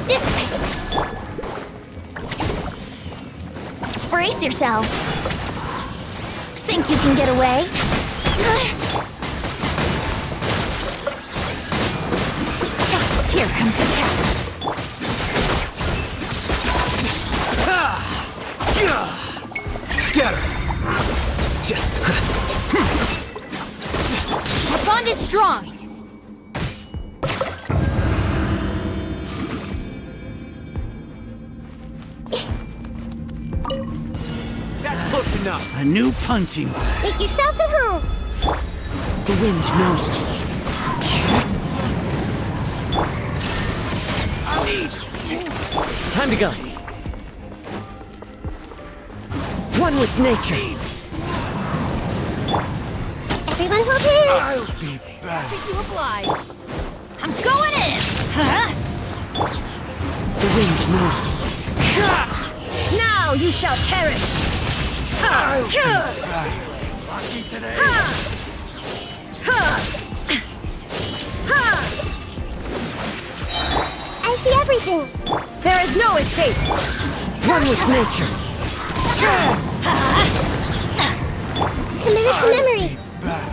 Dissipate! Brace yourself! Think you can get away? Here comes the catch! Scatter! Our bond is strong! That's close enough! A new punching bag. Make yourselves at home! The wind knows me. Time to go. One with nature. Everyone hold hands! I'll be back. To oblige. I'm going in! Huh? The wind knows me. Now you shall perish! I'll be back. Lucky today. I see everything! There is no escape! One with nature. Committed to memory! Back.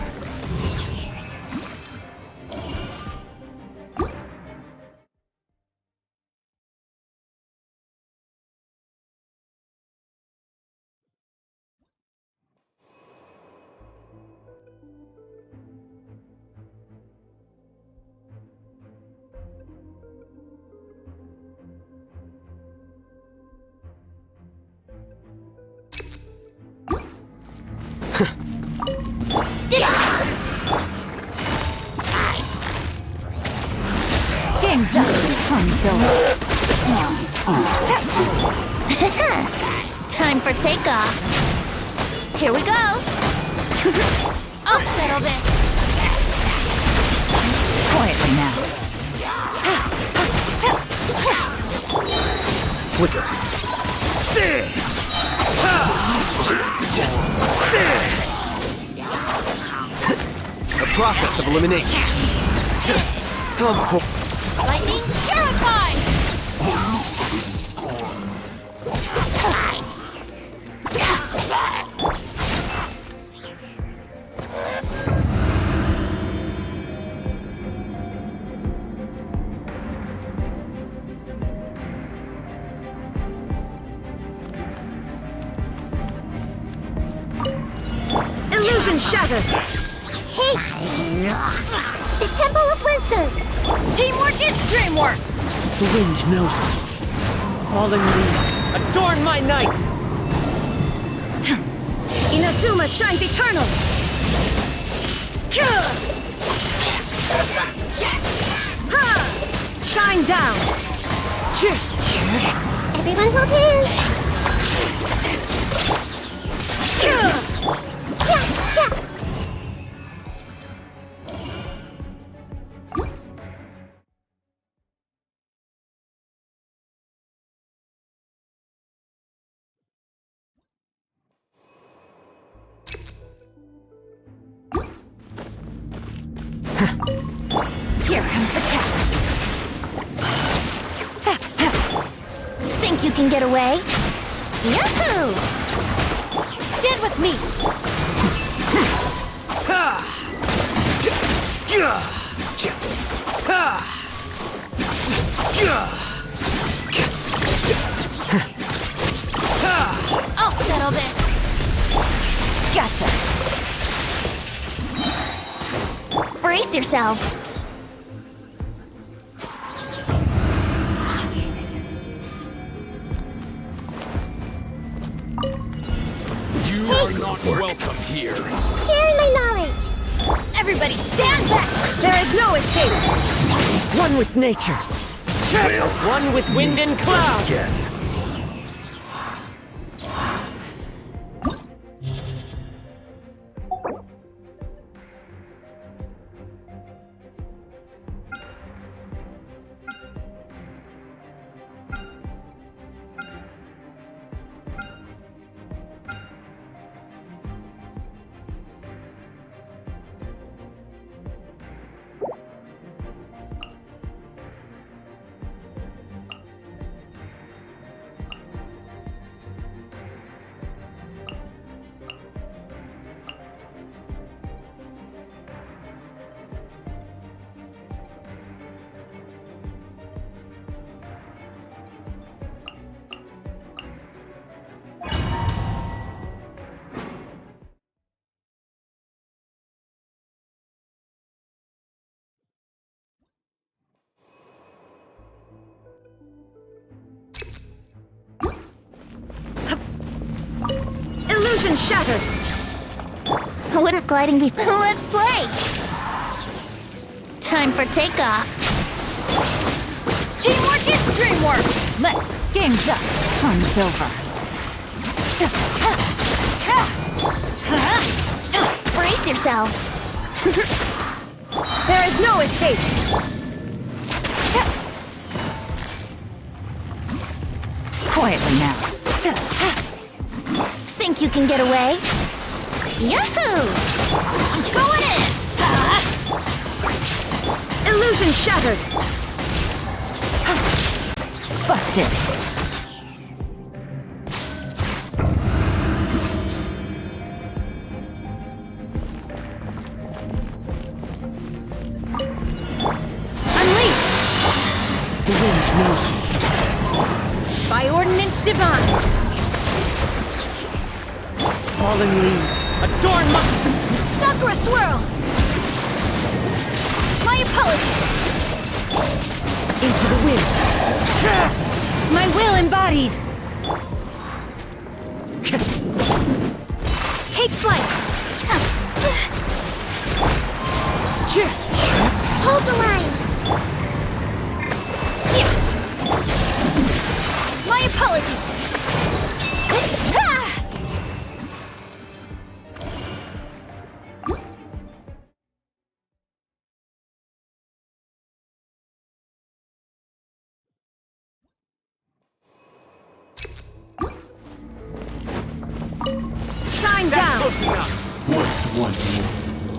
Game's up! Time's over! Time for takeoff! Here we go! I'll settle this! Quietly now. Flicker. The process of elimination. Lightning terrified! Illusion shattered! Hey! The Temple of Wisdom! Teamwork is dreamwork! The wind knows me. Falling leaves adorn my night. Inazuma shines eternal! Shine down! Everyone hold hands! Yeah, yeah. Here comes the catch. Think you can get away? Yahoo! Stand with me! I'll settle this! Gotcha! Brace yourselves! You are not welcome here. Sharing my knowledge! Everybody stand back! There is no escape! One with nature. One with wind and cloud. Illusion shattered! Wouldn't gliding be... Let's play! Time for takeoff. Teamwork is dreamwork! Let's... Game's up. Fun's over. Brace yourselves. There is no escape! Quietly now. Think you can get away? Yahoo! I'm going in! Illusion shattered! Busted. Unleash! The wind knows me. By ordinance divine! Falling leaves, adorn my... Sakura swirl! My apologies! Into the wind. My will embodied! Take flight! Hold the line! My apologies! Shine down! Close enough. What's one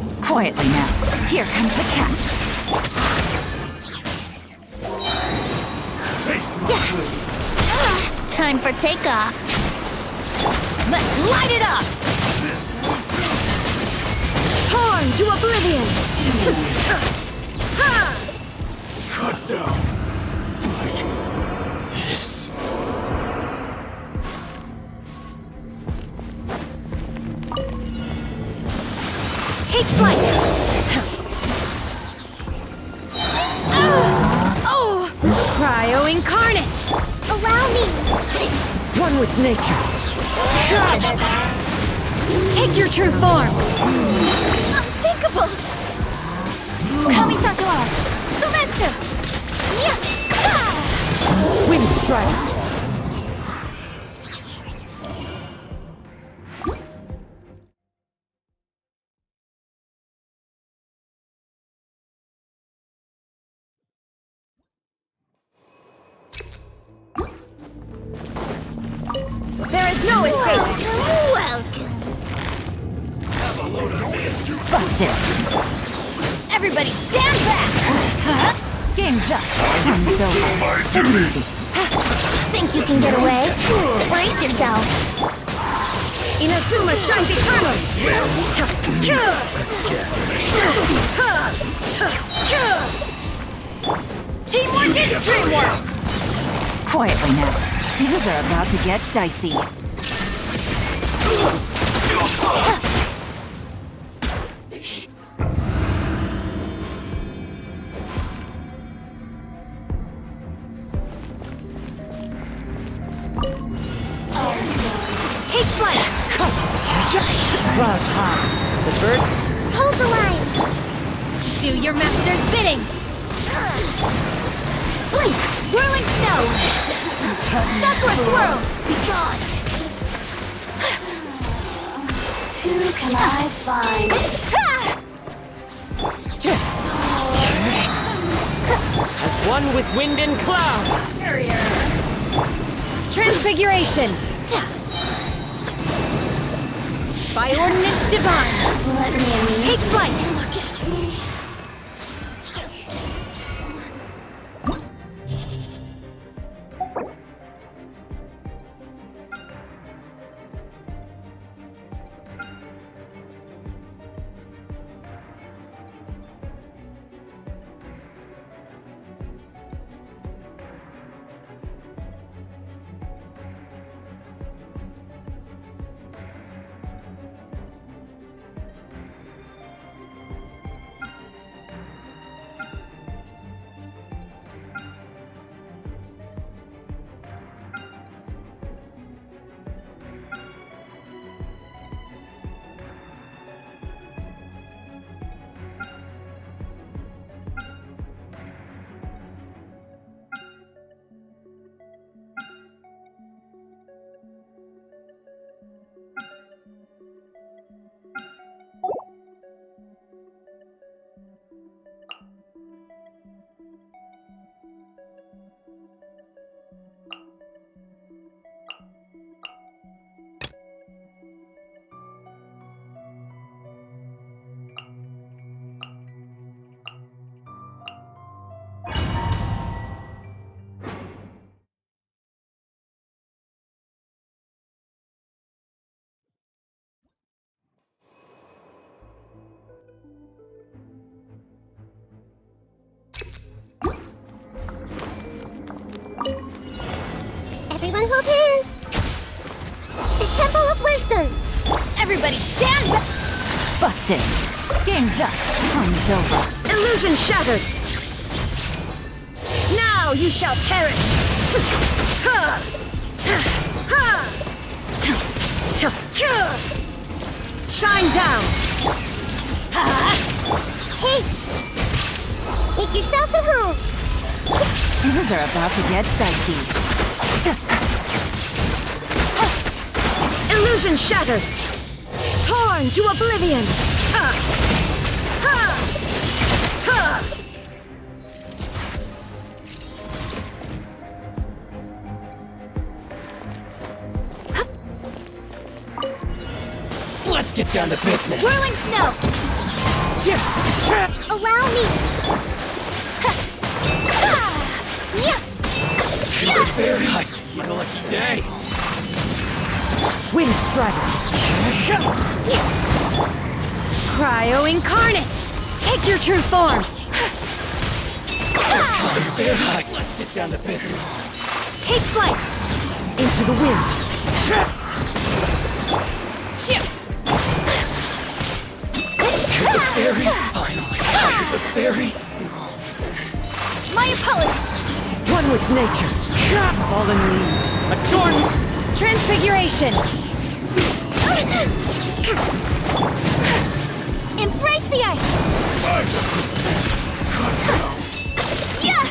more? Quietly now. Here comes the catch. Taste my food. Time for takeoff. Let's light it up! Torn to oblivion! Cut down. Like this. Take flight! Oh! Cryo incarnate! Allow me! One with nature. Take your true form! Unthinkable! Kamisato out! Sumetsu! Wind strike. There is no escape! Welcome! Busted! Everybody stand back! Huh? Game's up. Fun's over. Take it easy. Think you can get away? Brace yourself. Inazuma shines eternal! Teamwork is dreamwork! Quietly now. Things are about to get dicey. Take flight! Clouds high. The birds... Hold the line! Do your master's bidding! Blink! Whirling snow! Sakura swirl! Be gone! Who can I find? As one with wind and cloud. Transfiguration! By ordinance divine! Let me Take flight! look at me. Everybody stand back! Busted. Game's up. Time's over. Illusion shattered! Now you shall perish! Shine down! Hey! Make yourselves at home! Things are about to get dicey. Illusion shattered! Torn to oblivion! Let's get down to business. Whirling snow! Allow me! Very high. It's my lucky day. Wind strider. Cryo incarnate! Take your true form! Very high. Let's get down to business. Take flight! Into the wind. Shoot! Fairy. Finally. The fairy. My apologies! One with nature. Fallen leaves. Adorn. Transfiguration! Embrace the ice! Yeah!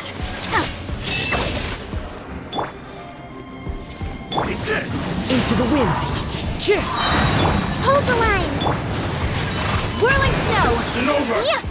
Into the wind. Hold the line! Whirling snow! Yeah!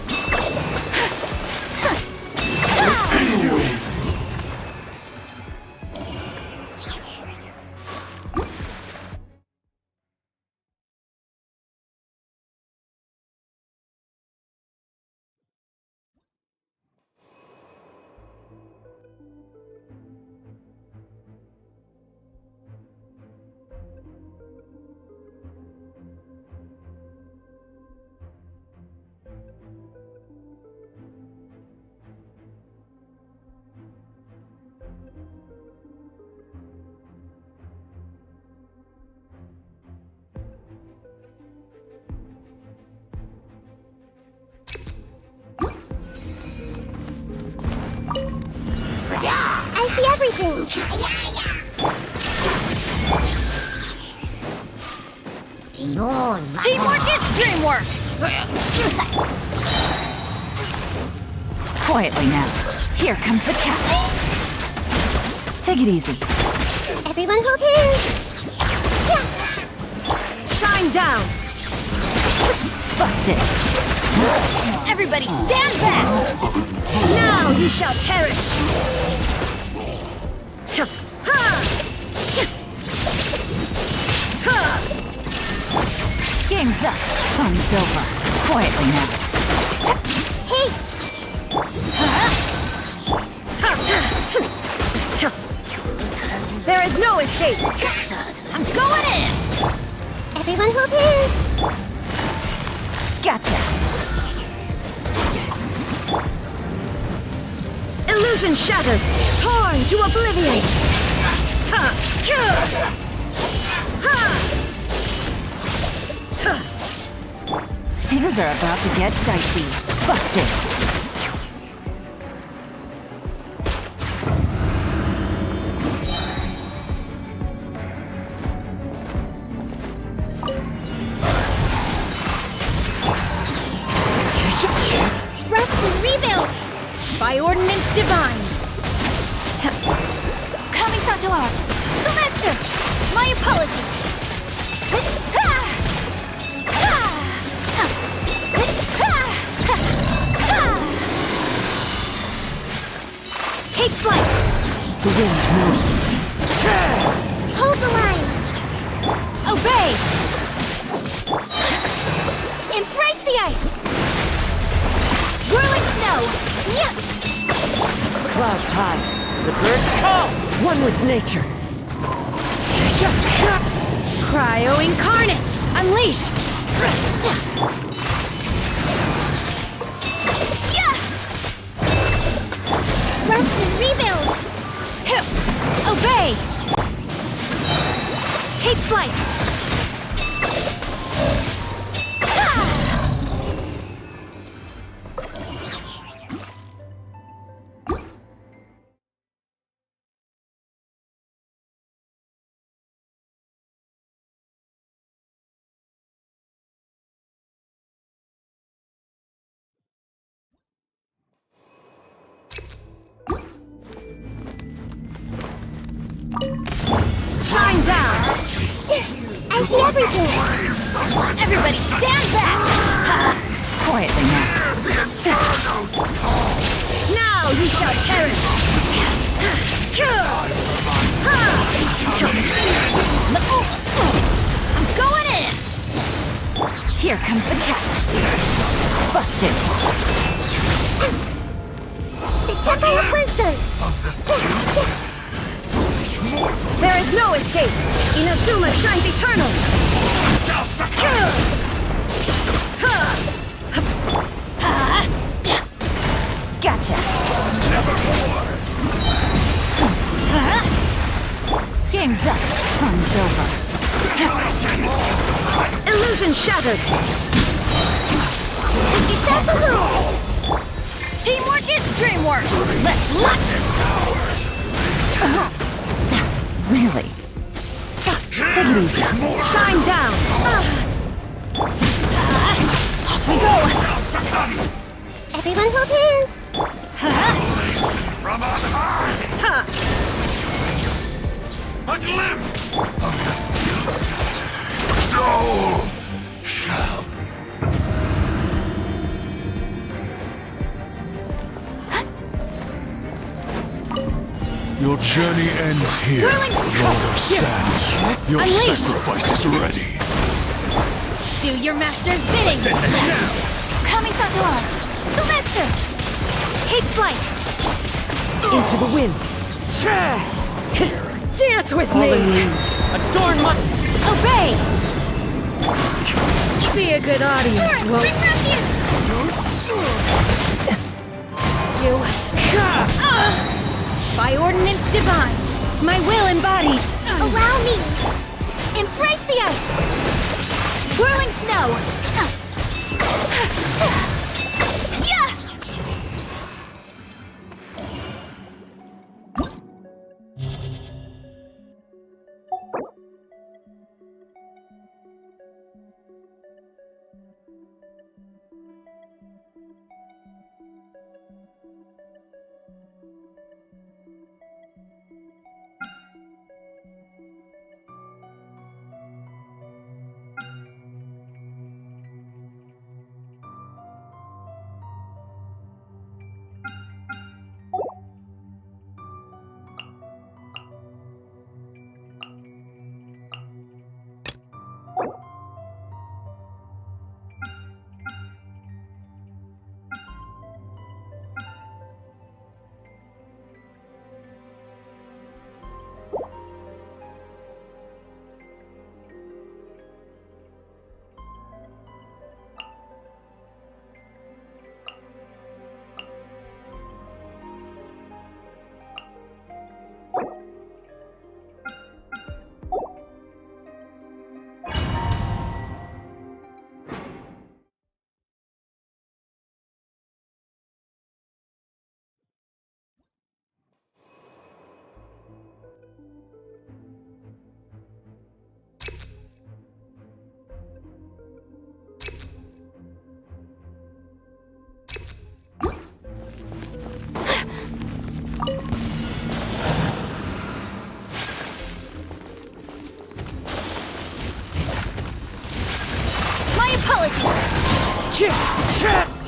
I see everything! Teamwork is dreamwork! Quietly now. Here comes the catch. Take it easy. Everyone hold hands! Shine down! Busted. Everybody stand back! Now you shall perish! Game's up. Fun's over. Quietly now. Hey! There is no escape! I'm going in! Everyone hold hands! Gotcha. Illusion shattered! Torn to oblivion! Things are about to get dicey. Busted. Rest and rebuild! By ordinance divine! Kamisato out. Sumetsu! My apologies. Take flight! The wind knows me. Hold the line! Obey! Embrace the ice! Whirling snow! Yeah! Clouds high. The birds call. One with nature. Cryo incarnate! Unleash! Yeah! Rest and rebuild! Obey! Take flight! see everything. Everybody stand back! Quietly now. Now you shall perish! I'm going in! Here comes the catch. Busted. The Temple of Wisdom. There is no escape! Inazuma shines eternal! Gotcha. Game's up. Fun's over. Illusion shattered! Make yourselves a move. Teamwork is dreamwork. Let's lock this power. Really? Take it easy. Shine down! Off we go. Everyone hold hands. From on high! A glimpse of the soul shall. Your journey ends here, Lord of Sands. Your Unleash! sacrifice is ready. Do your master's bidding! Kamisato out. Sumetsu. Take flight. Into the wind. Dance with Falling me! leaves. Adorn my... Obey! Be a good audience, won't you? By ordinance divine, my will embodied. Allow me. Embrace the ice. Whirling snow. Yeah.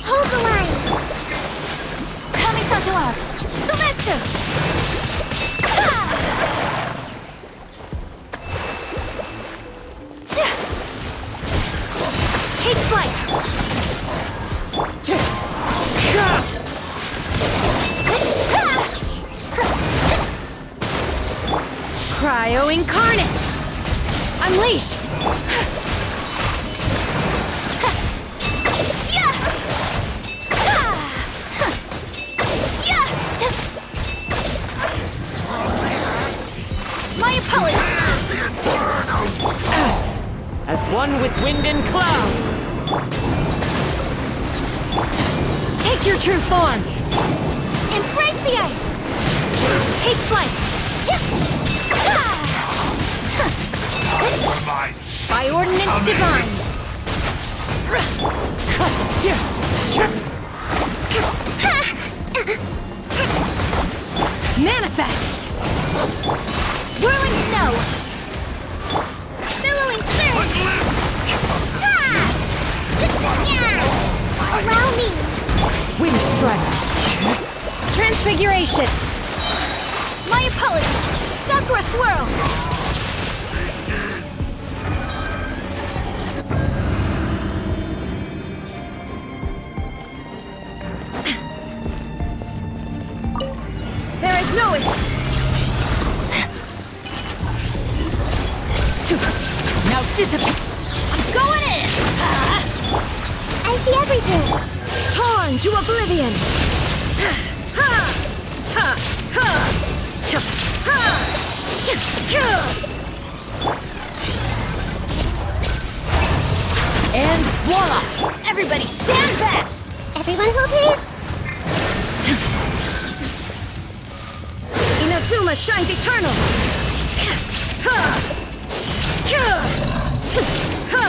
Hold the line. Kamisato out. Sumetsu. Take flight. Cryo incarnate! Unleash! My apologies. As one with wind and cloud. Take your true form! Embrace the ice. Take flight. By ordinance divine! Manifest! Whirling snow. Billowing surge! Ha! Yeah! Allow me! Wind strike! Transfiguration! My apologies! Sakura swirl! There is no escape! Now disappear! I'm going in! I see everything! Torn to oblivion! Ha! Ha! Ha! Ha! And voila! Everybody stand back! Everyone hold it! Inazuma shines eternal! Ha! Ha!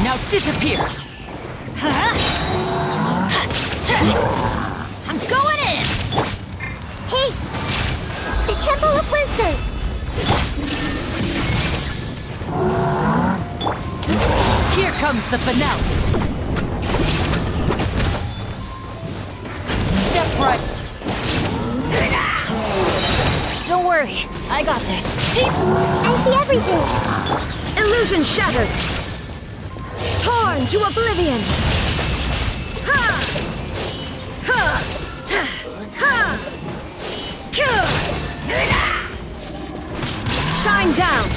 Now disappear! I'm going in! Hey! The Temple of Wisdom! Here comes the finale! Step right! Don't worry, I got this. I see everything! Illusion shattered! Torn to oblivion! Ha! Ha! Ha! Shine down!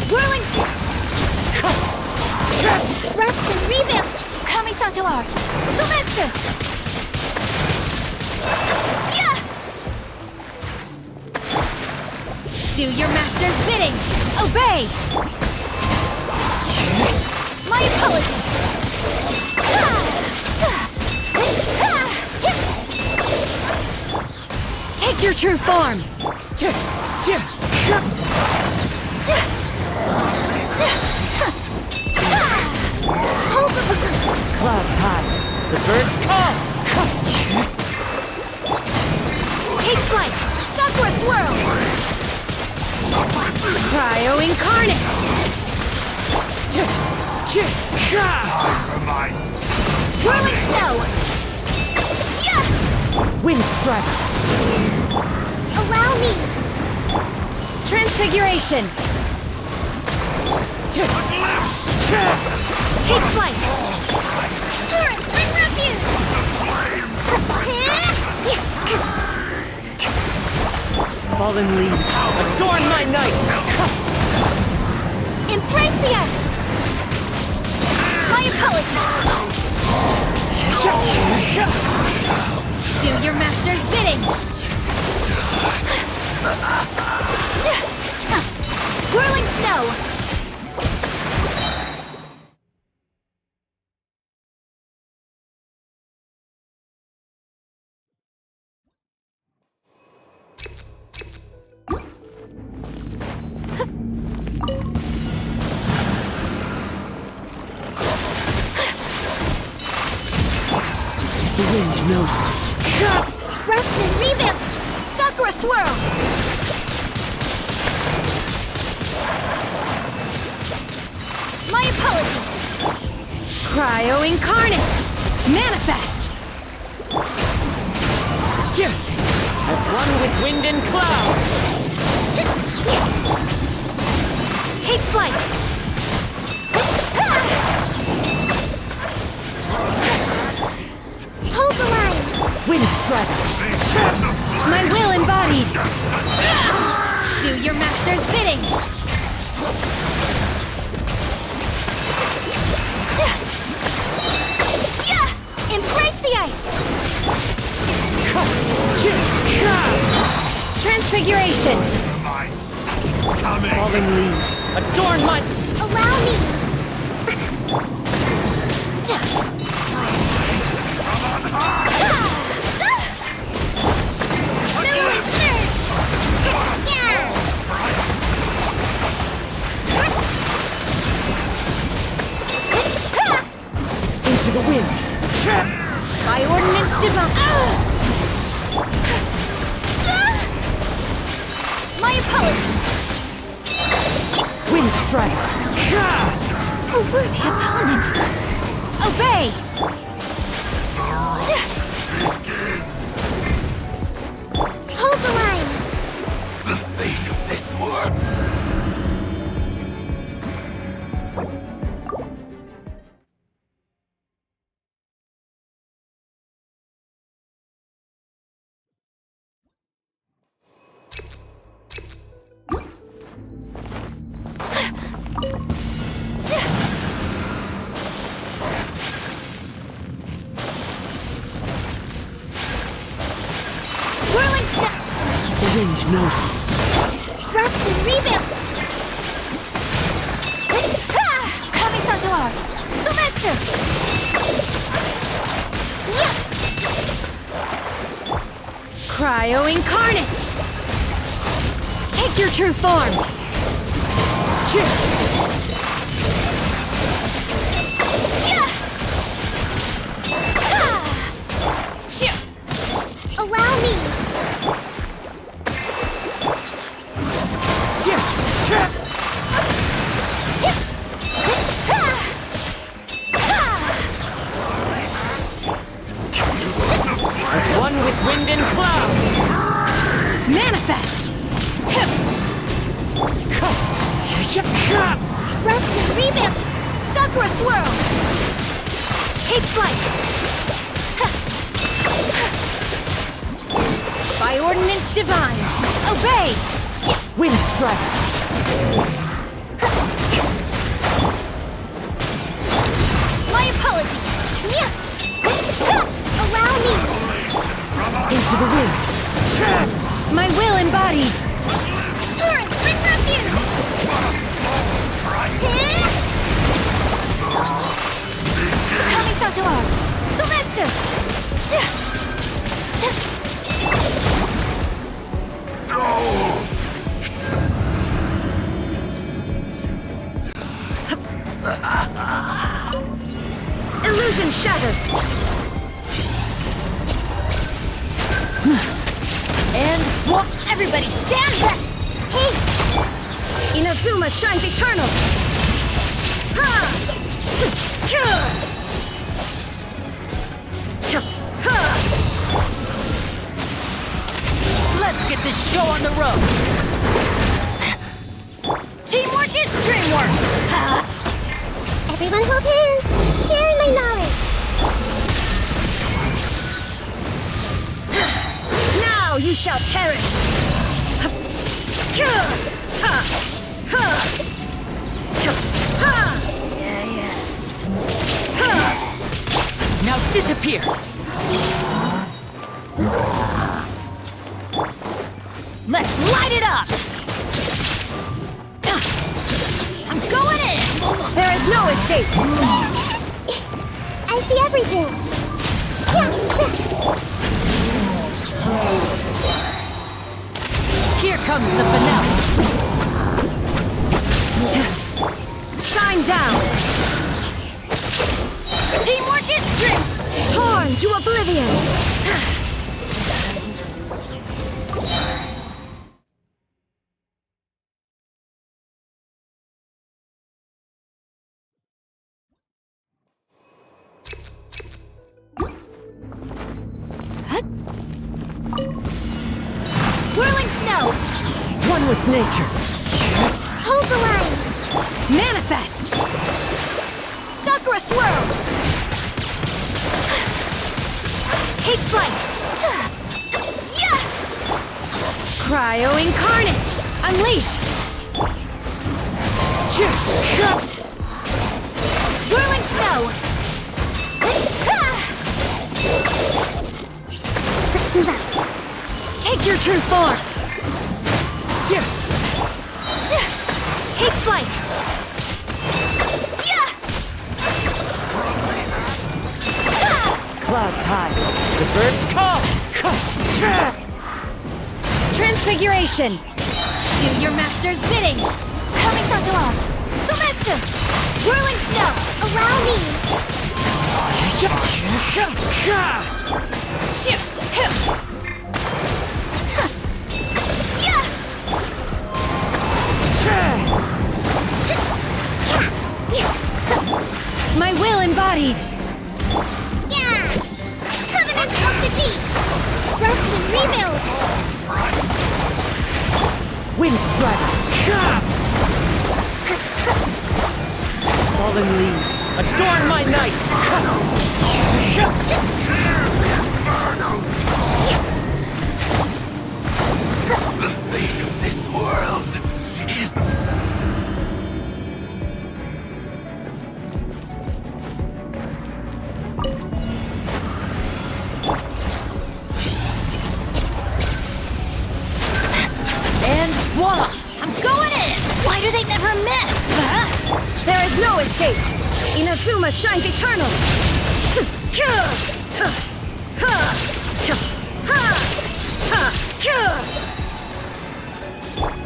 Whirling Rest and revamp! Kamisato art! Sumetsu! Yeah! Do your master's bidding! Obey! My apologies! Take your true form! Clouds high! The birds call! Take flight! Sakura swirl! Cryo incarnate! Whirling snow! Yeah! Wind strike! Allow me! Transfiguration! Take flight! Torrent, bring refuge! Fallen leaves, adorn my night! Embrace the ice! My apologies! Do your master's bidding! Whirling snow! The wind knows me. Rest and revamp! Sakura swirl! My apologies! Cryo incarnate! Manifest! As one with wind and cloud! Take flight! Hold the line! Wind strike! My will embodied! Do your master's bidding! Yeah! Embrace the ice! Transfiguration! Fallen leaves, adorn my... Allow me! Into the wind. By ordinance divine. My apologies. Wind strike. A worthy opponent. Obey. Hold the line. The fate of this world. Whirling snap. The wind knows me. Rest and rebuild. Coming to art. Sometsu. Cryo incarnate. Take your true form. Allow me. As one with wind and cloud. Manifest. Rest and rebuild. Sakura swirl. Take flight. By ordinance divine. Obey. Wind strike. My apologies. Allow me. Into the wind. My will embodied. Torrent, bring refuge. Coming to art. Sometsu. Illusion shattered. And what? Everybody stand back. Inazuma shines eternal. Ha! Let's get this show on the road. Teamwork is dreamwork. Everyone hold hands. Sharing my knowledge. Now you shall perish. Now disappear. Let's light it up. I'm going in. There is no escape. I see everything. Here comes the finale. Shine down. Teamwork is dream. Torn to oblivion. Whirling snow. One with nature. Hold the line. Manifest. Sakura swirl. Take flight. Cryo incarnate. Unleash. Whirling snow. Let's move out. Take your true form. Take flight. Clouds high. The birds call. Transfiguration. Do your master's bidding. Coming to art. Sometsu. Whirling snow. Allow me. My will embodied. Yeah! Covenant of the Deep! Rest and rebuild! Wind Strider! Fallen leaves, adorn my night! The fate of this world is... And voila! I'm going in! Why do they never miss? There is no escape! Inazuma shines eternal!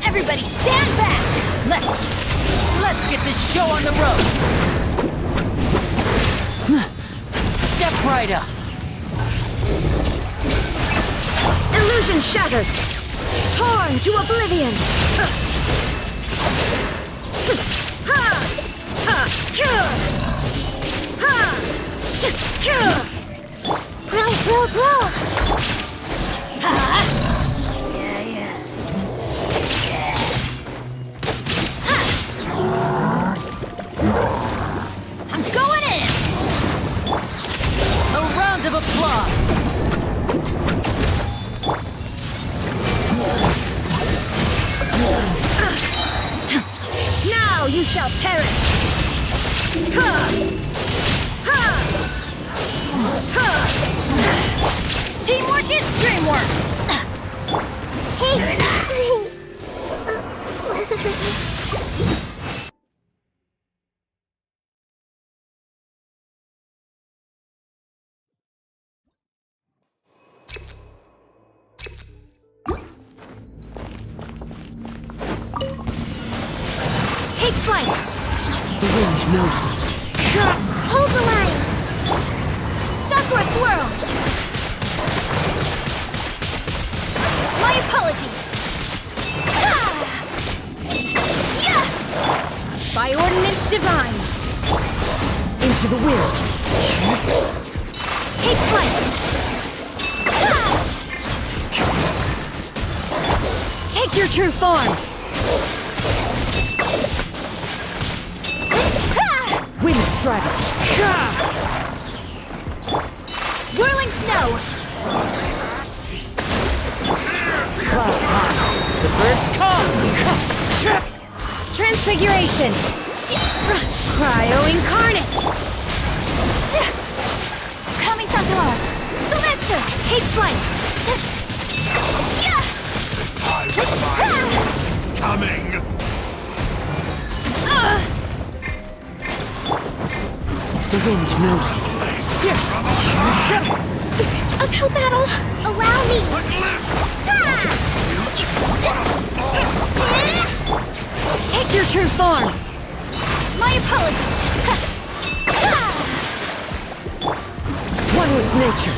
Everybody stand back! Let's get this show on the road! Step right up! Illusion shattered! Torn to oblivion! Grow, grow, grow! I'm going in! A round of applause! Now you shall perish! Teamwork is dreamwork! Hey! Take flight! The wind knows me. Hold the line! Sakura swirl! My apologies! By ordinance divine! Into the wind. Take flight! Take your true form! Wind Strider. Whirling snow! Clouds high. The birds come. Transfiguration! Cryo incarnate! Kami-Santo art! Sometsu! Take flight! Coming! The wind knows me. Uphill battle! Allow me! Take your true form! My apologies! One with nature.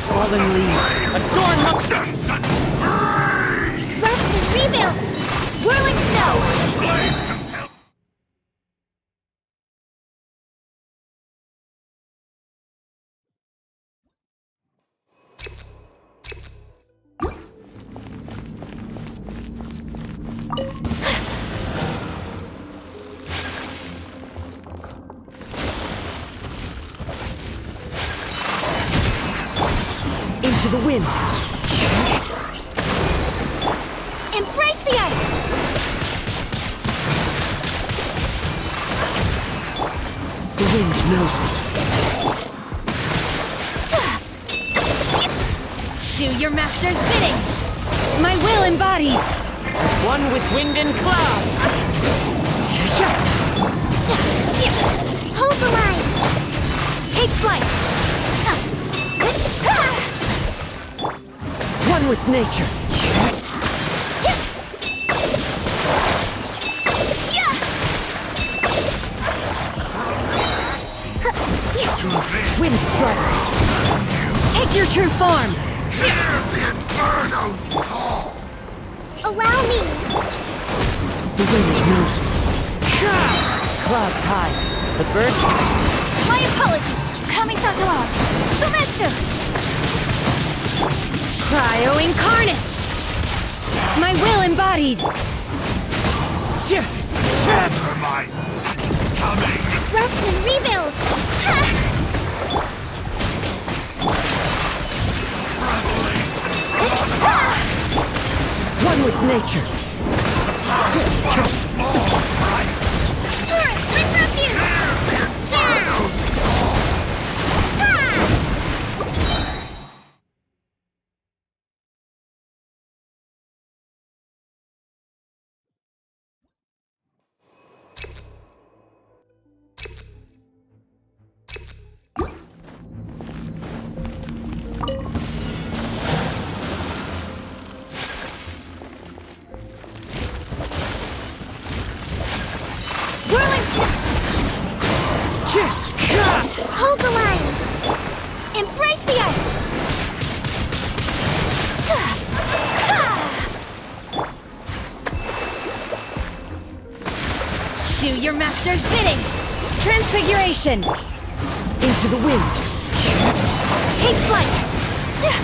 Fallen leaves, adorn my... Rest and rebuild! Whirling snow! Into the wind. Embrace the ice! The wind knows me. Do your master's bidding! My will embodied! One with wind and cloud. Hold the line! Take flight! One with nature. true form! Allow me. The wind knows me. Clouds high. The birds... My apologies! Kamisato out! Sumetsu! Cryo incarnate! My will embodied! Rest and rebuild. Ha! One with nature. Turret, bring refuge. Yeah. Ha! Whirling snap! Hold the line. Embrace the ice! Do your master's bidding! Transfiguration! Into the wind. Take flight! Yeah!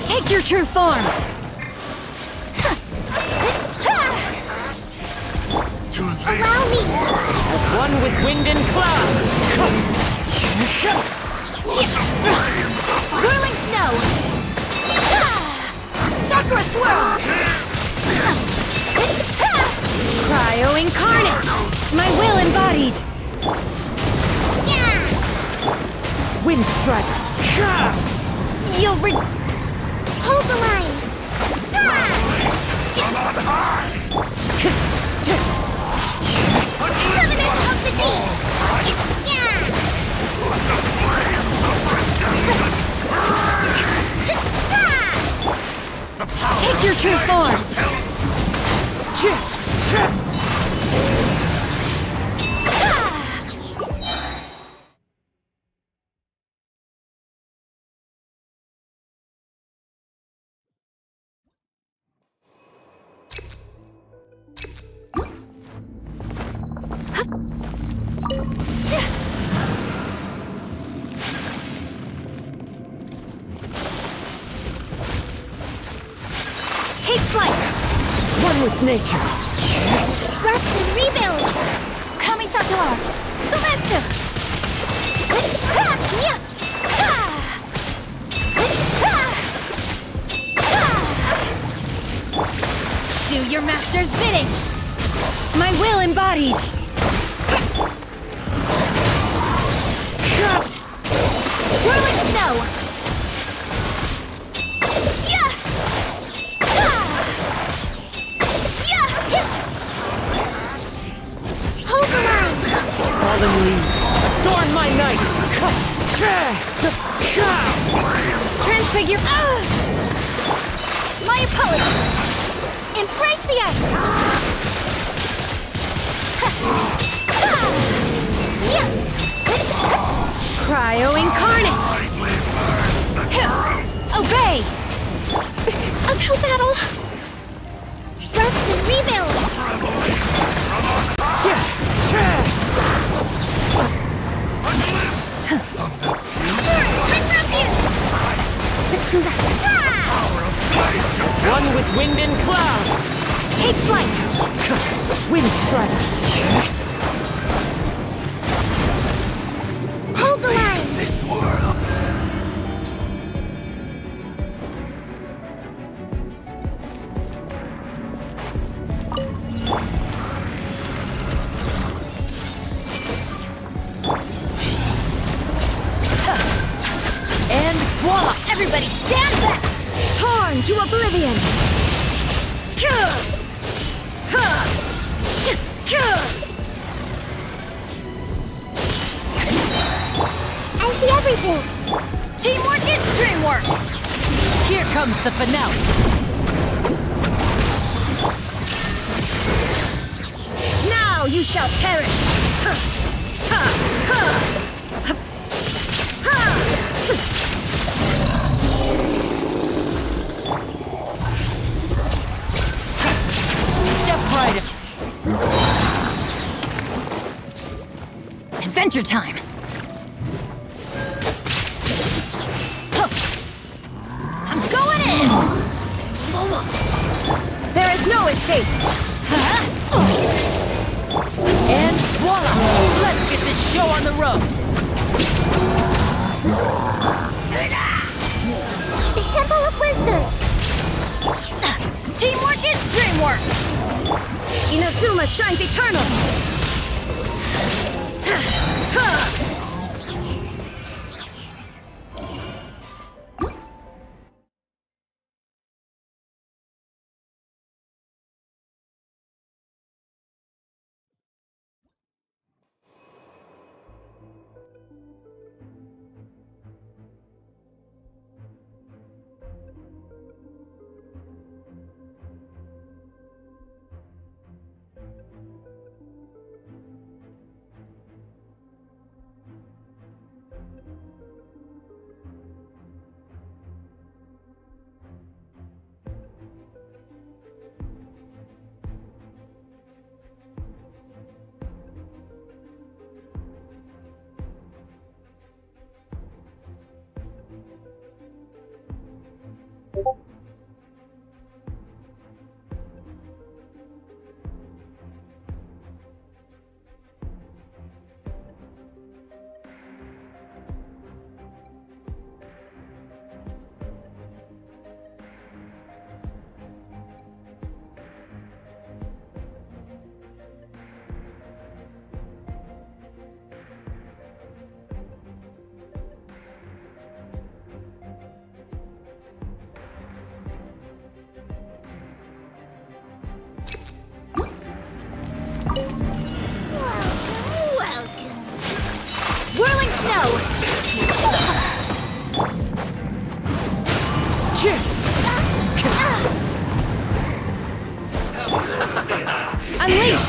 Take your true form! Allow me. As one with wind and cloud. Whirling snow! Sakura swirl! Cryo incarnate! My will embodied! Yeah. Wind strike. You'll Hold the line. Ha! Covenant of the deep. Yeah. Ha! take your true form! Take flight! One with nature. Rest and rebuild. Kamisato out! Sumetsu! Do your master's bidding! My will embodied! Whirling snow! Yeah! Hold the line. Fallen leaves. Adorn my night. Transfigure! My apologies! Embrace the ice! Cryo incarnate! Obey! Uphill battle. Rest and rebuild. Turret, bring refuge. Let's go back. As one with wind and cloud. Take flight! Wind strike. Hold the line. And voila! Everybody stand back! Torn to oblivion! I see everything. Teamwork is dreamwork! Here comes the finale! Now you shall perish! Ha! Ha! Ha! Ha! Step right. Adventure time. Huh. I'm going in. There is no escape! And voila! Let's get this show on the road! The Temple of Wisdom. Teamwork is dreamwork. Inazuma shines eternal! Welcome. Whirling snow. Unleash!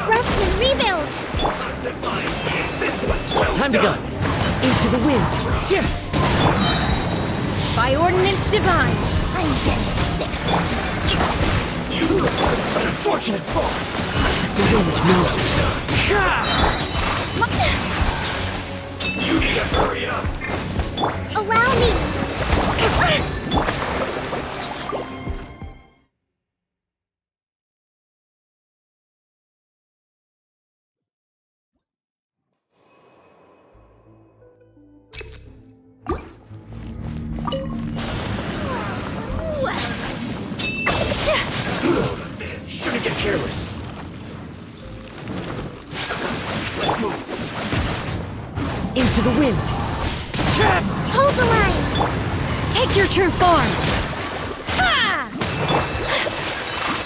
Rest and rebuild. Time to go! Into the wind! By ordinance divine! I'm getting sick. An unfortunate fault. The wind knows it! You need to hurry up. Allow me. Shouldn't get careless. Let's move. Into the wind! Hold the line. Take your true form. Ha!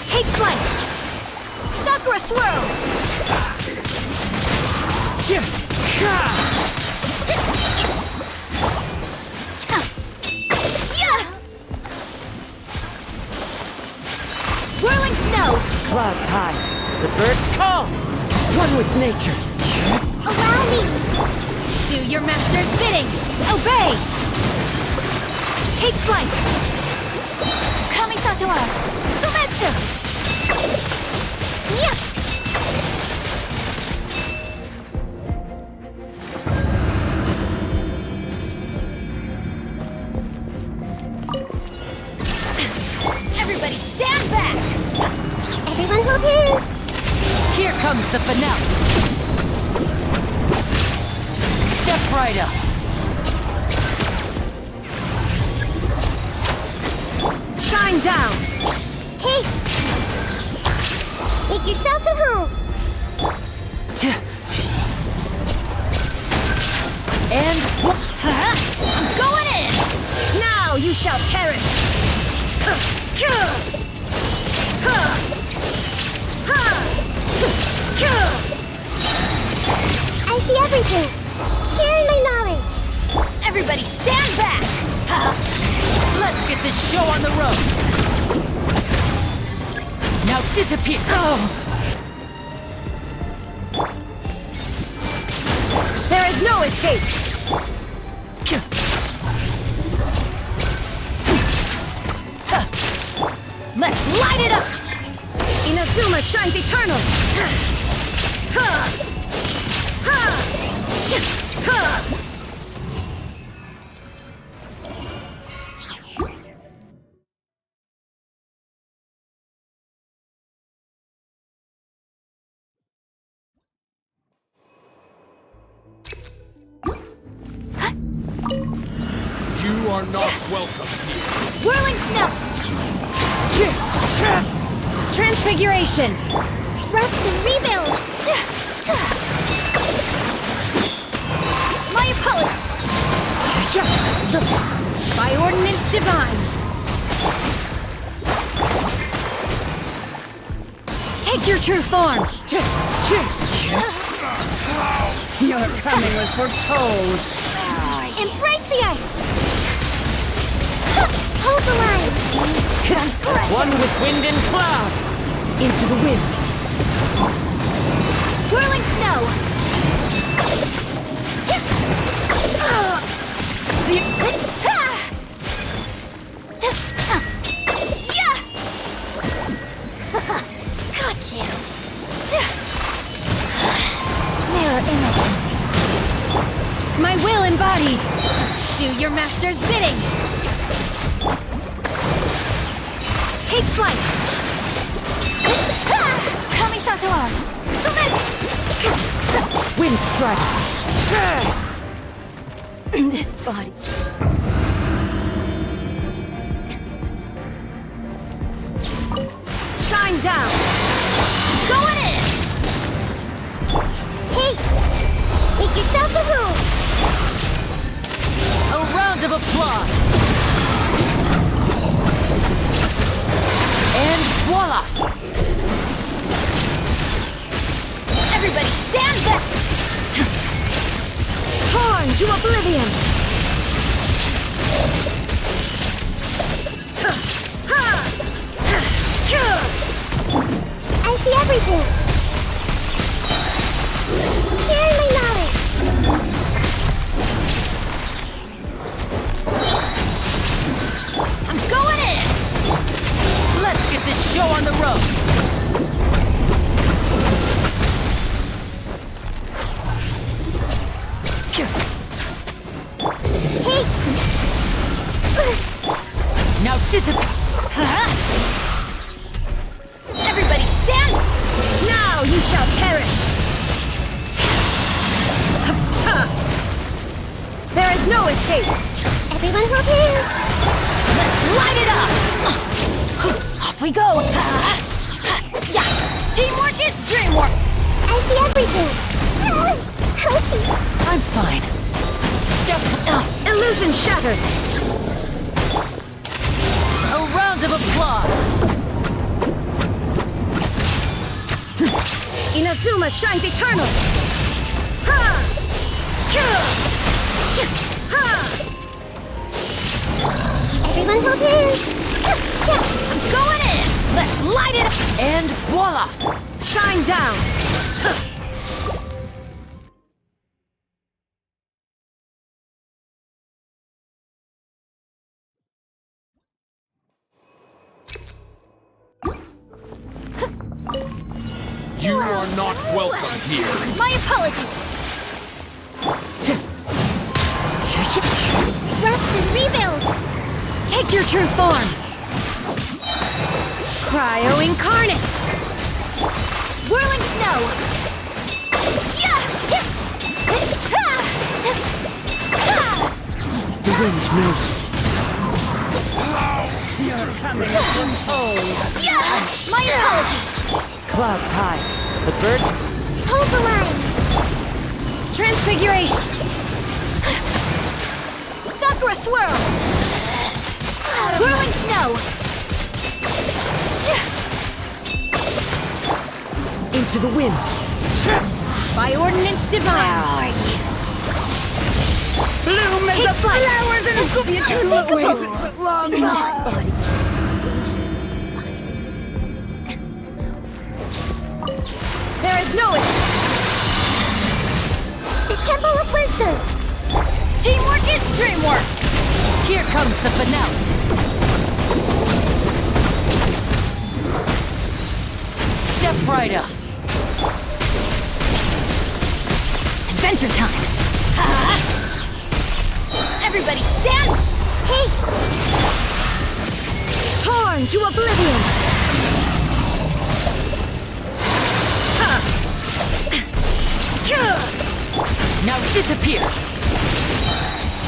Take flight. Sakura swirl. Yeah! Whirling snow. Clouds high, the birds call! One with nature! Allow me. Do your master's bidding. Obey. Take flight. Kamisato out. Sumetsu. Yeah. Everybody stand back. Everyone hold in. Here comes the finale! Step right up! Shine down! Take. Make yourselves at home. And I'm going in. Now you shall perish! I see everything. Sharing my knowledge. Everybody stand back. let's get this show on the road! Now disappear! Oh. escape! Let's light it up! Inazuma shines eternal! You are not welcome here. Whirling snow! Transfiguration! Rest and rebuild. My apologies! By ordinance divine! Take your true form! Your coming was foretold! Embrace the ice! Hold the line. One with wind and cloud. Into the wind! Whirling snow! Got you! Mirror images. My will embodied! Do your master's bidding! Take flight! Coming to art! Salute! Wind strike. This body. Shine down! Going in! Hey, make yourselves a room. A round of applause. And voila! Everybody stand back! Torn to oblivion! I see everything. Share my knowledge. I'm going in! Let's get this show on the road. Hey, Now dissipate. Everybody stand! Now you shall perish! There is no escape! everyone hold hands. Light it up! Off we go! Yeah! Teamwork is dreamwork! I see everything. Ouchie. I'm fine. Step up. Illusion shattered! A round of applause. Inazuma shines eternal! Everyone hold hands. I'm going in! Let's light it up! And voila! Shine down! You are not welcome here. My apologies! Rest and rebuild. Take your true form! Cryo incarnate! Whirling snow! The wind knows it. Your coming is foretold. My apologies! Clouds high. The birds. Hold the line. Transfiguration! Sakura swirl! Whirling snow! Into the wind. By ordinance divine! Bloom as Take the flight. flowers in the eternal oasis at long last. There is no escape! The Temple of Wisdom. Dreamwork! Here comes the finale. Step right up. Adventure time! Ha! Everybody stand! Hey! Torn to oblivion! Ha! Now disappear!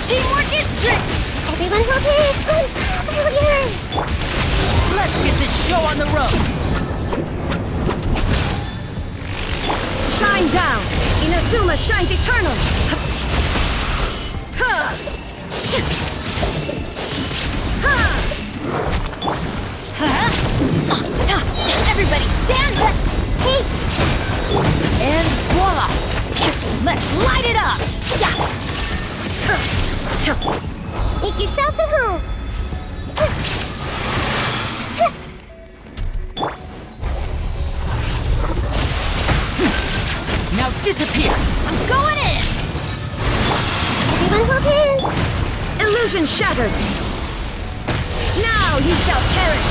Teamwork is strength! Everyone hold hands! Earlier! Let's get this show on the road! Shine down! Inazuma shines eternal! Ha! Everybody stand back! Hey! And voila! Let's light it up! Make yourselves at home! Now disappear! I'm going in! Everyone hold hands! Illusion shattered! Now you shall perish!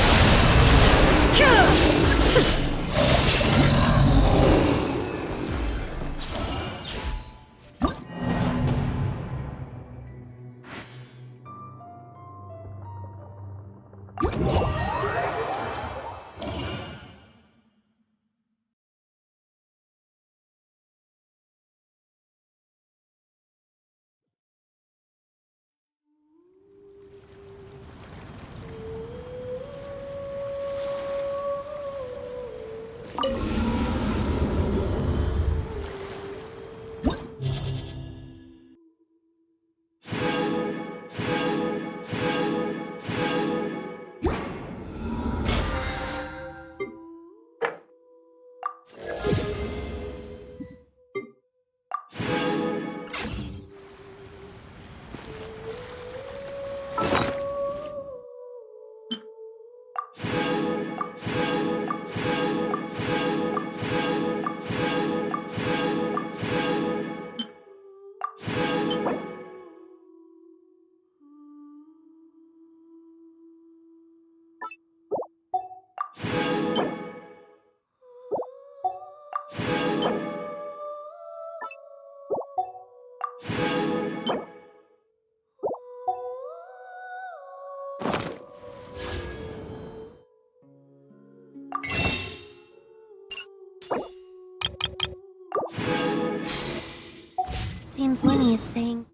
Seems Winnie is saying...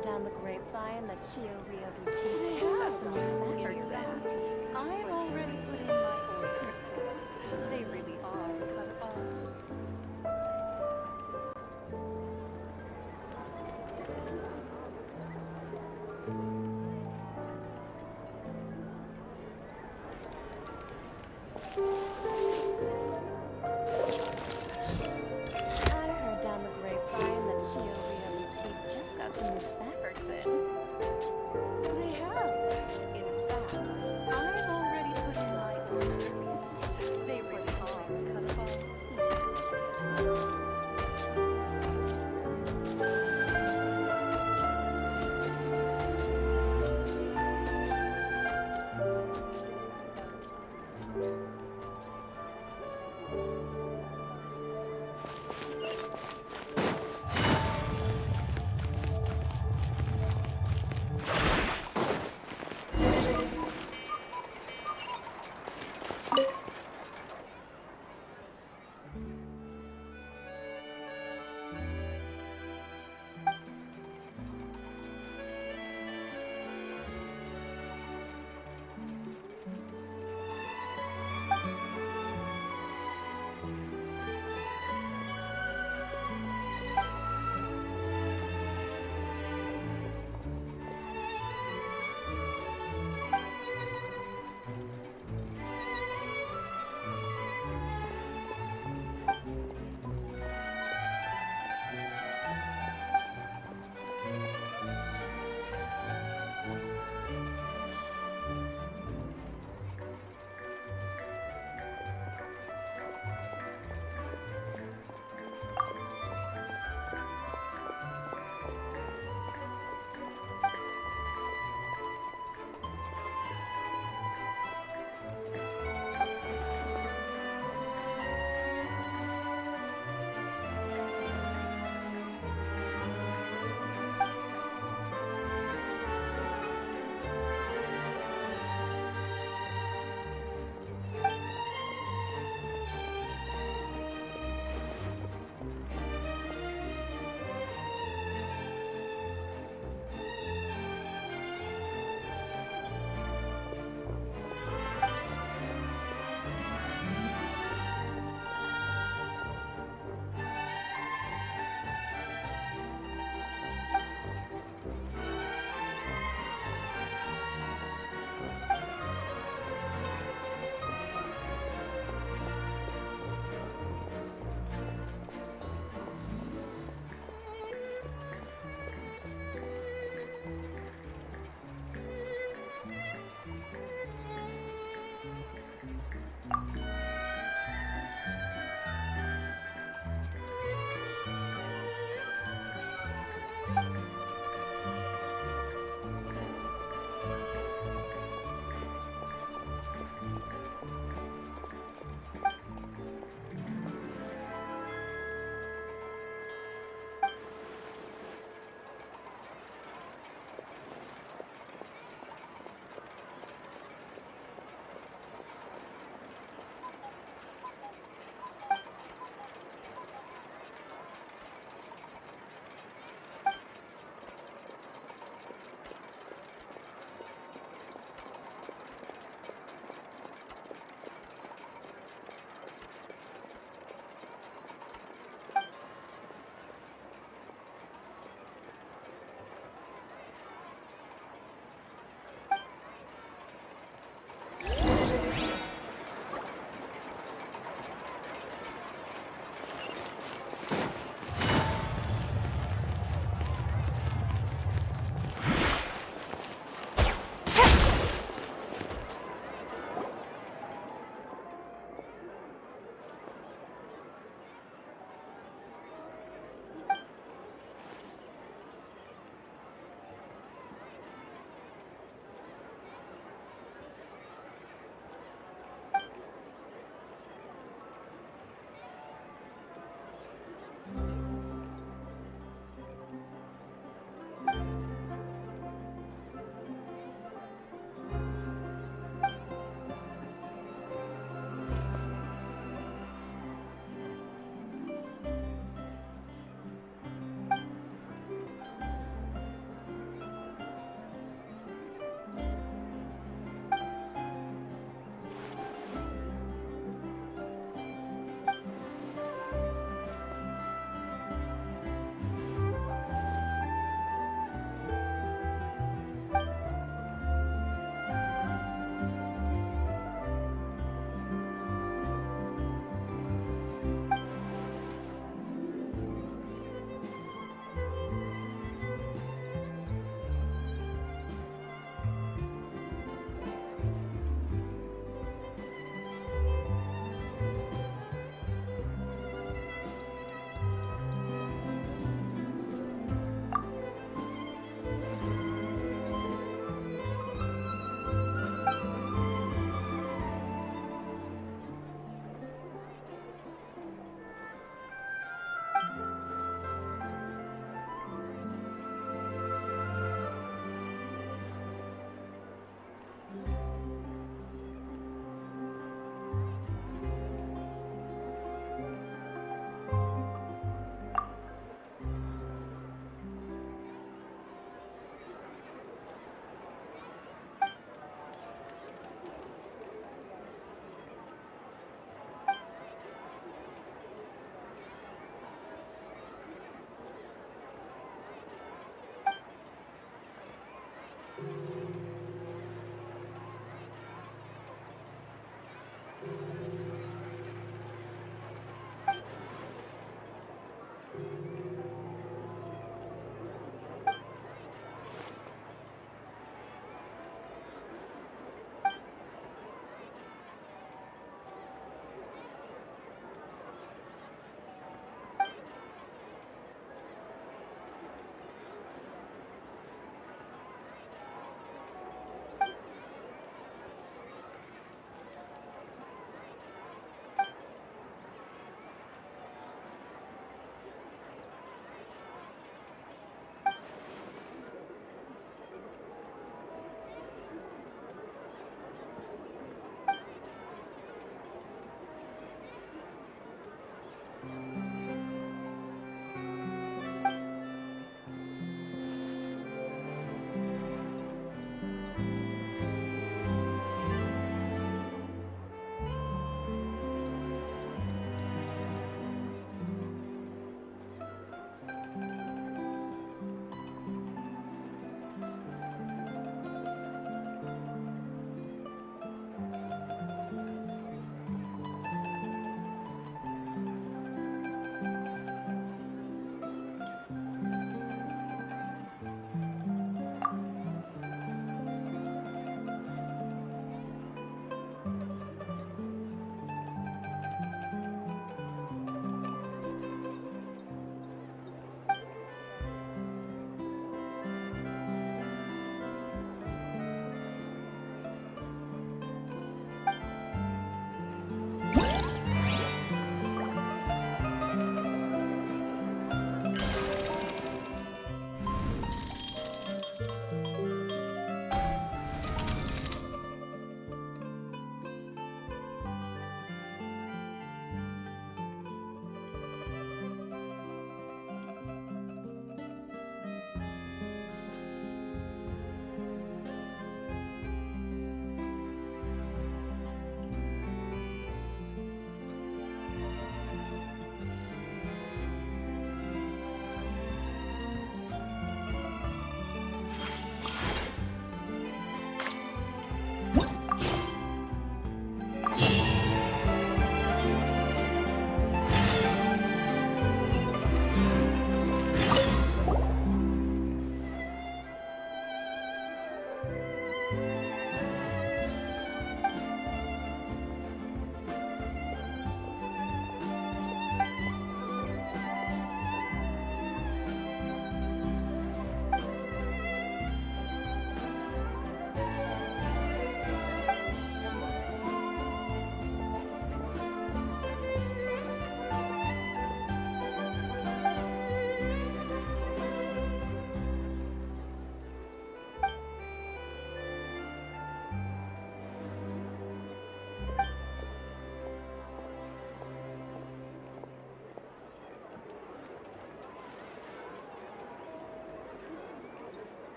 heard down the grapevine that Chioria Boutique just got some new fabrics in. I've already put in my order. They really are cut off. I heard down the grapevine that Chioria Boutique just got some new fabrics in. They have, in fact.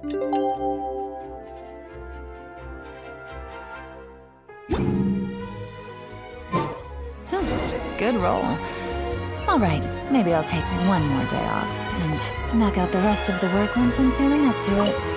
Good roll. All right, maybe I'll take one more day off and knock out the rest of the work once I'm feeling up to it.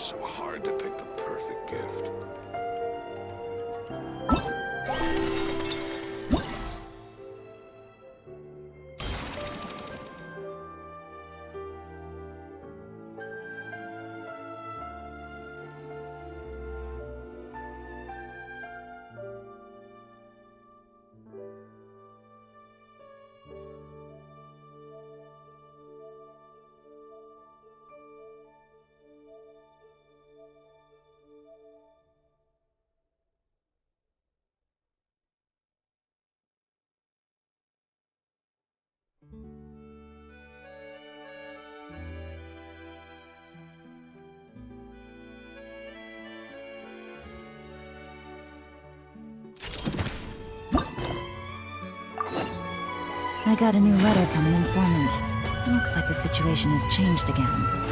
so hard to pick the perfect gift. I got a new letter from an informant. Looks like the situation has changed again.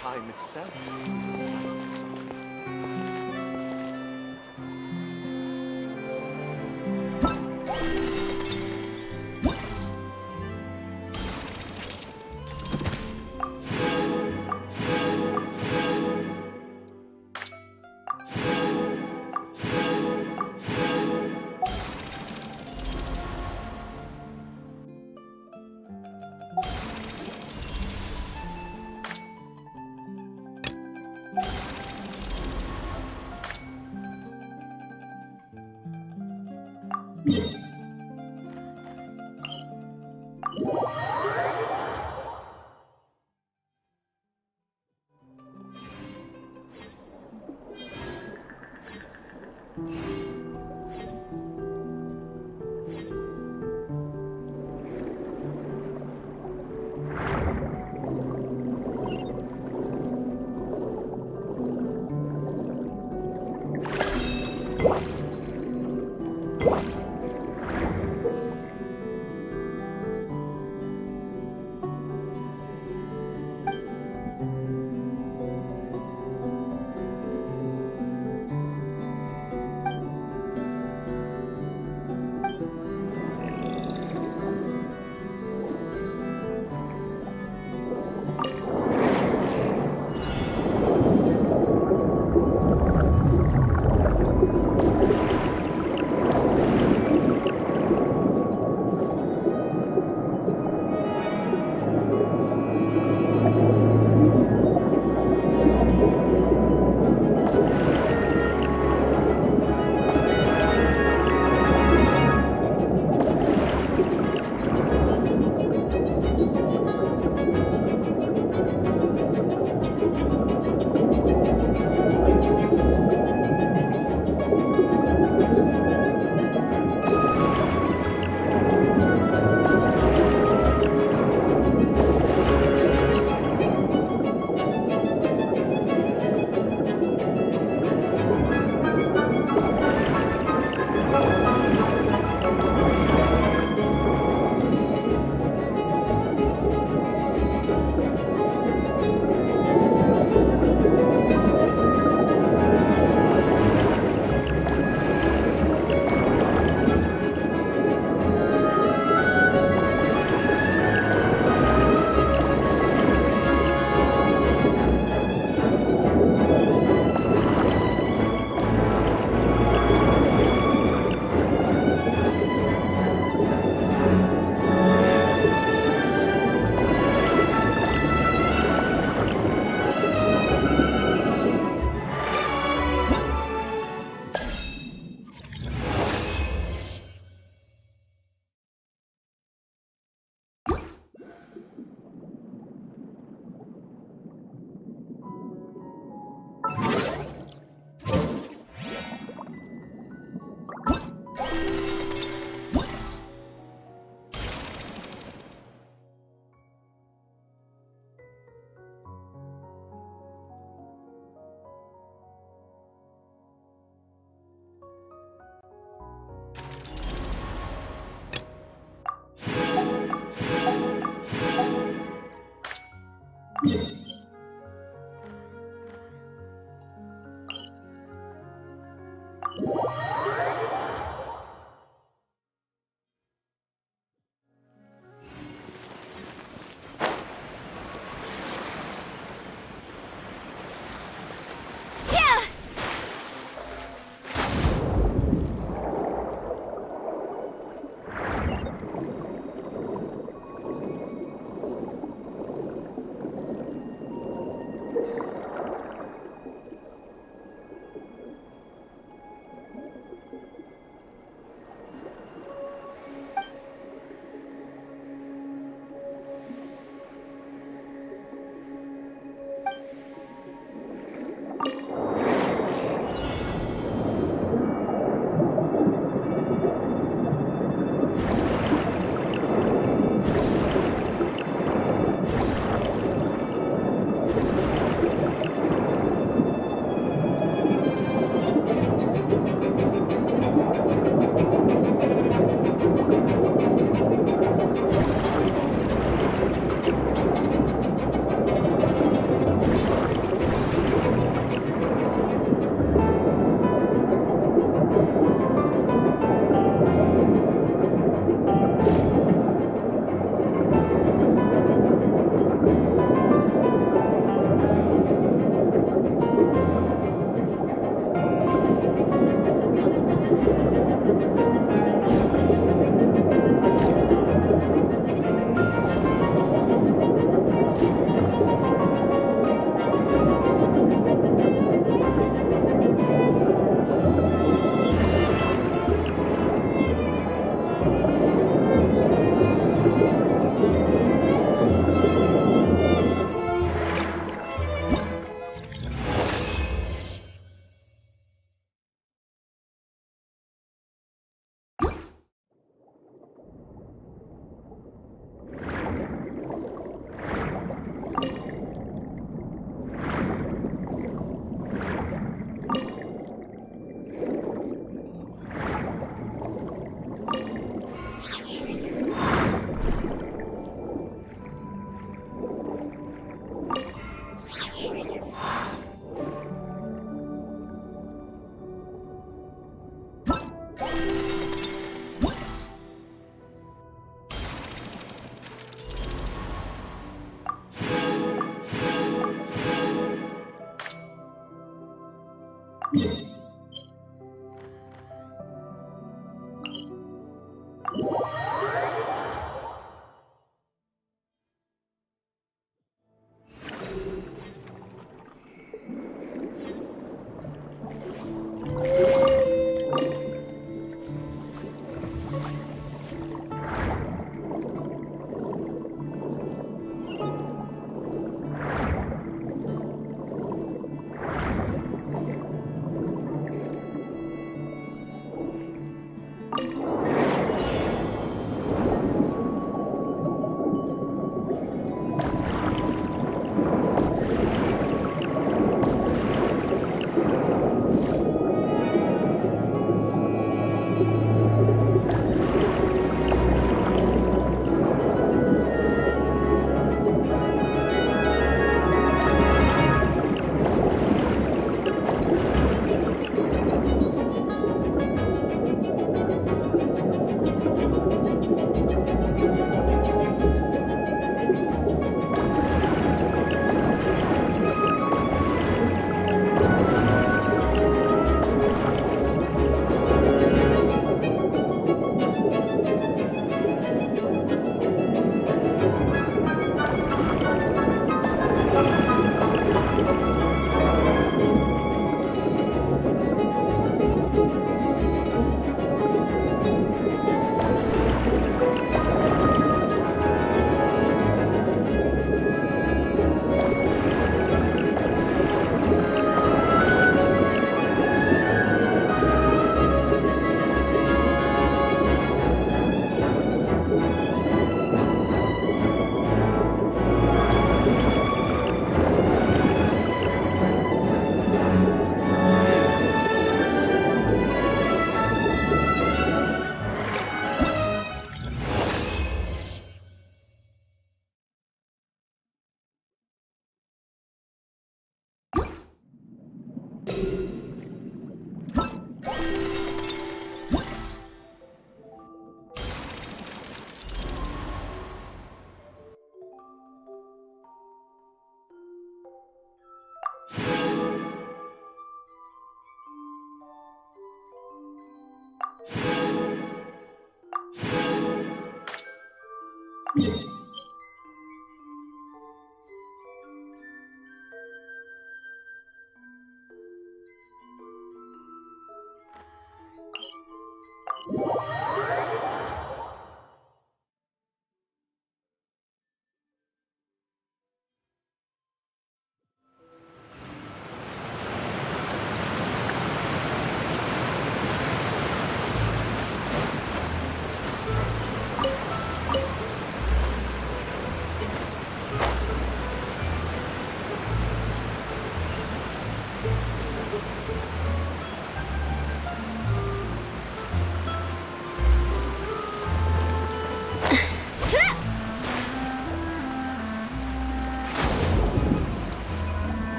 Time itself is a silent song.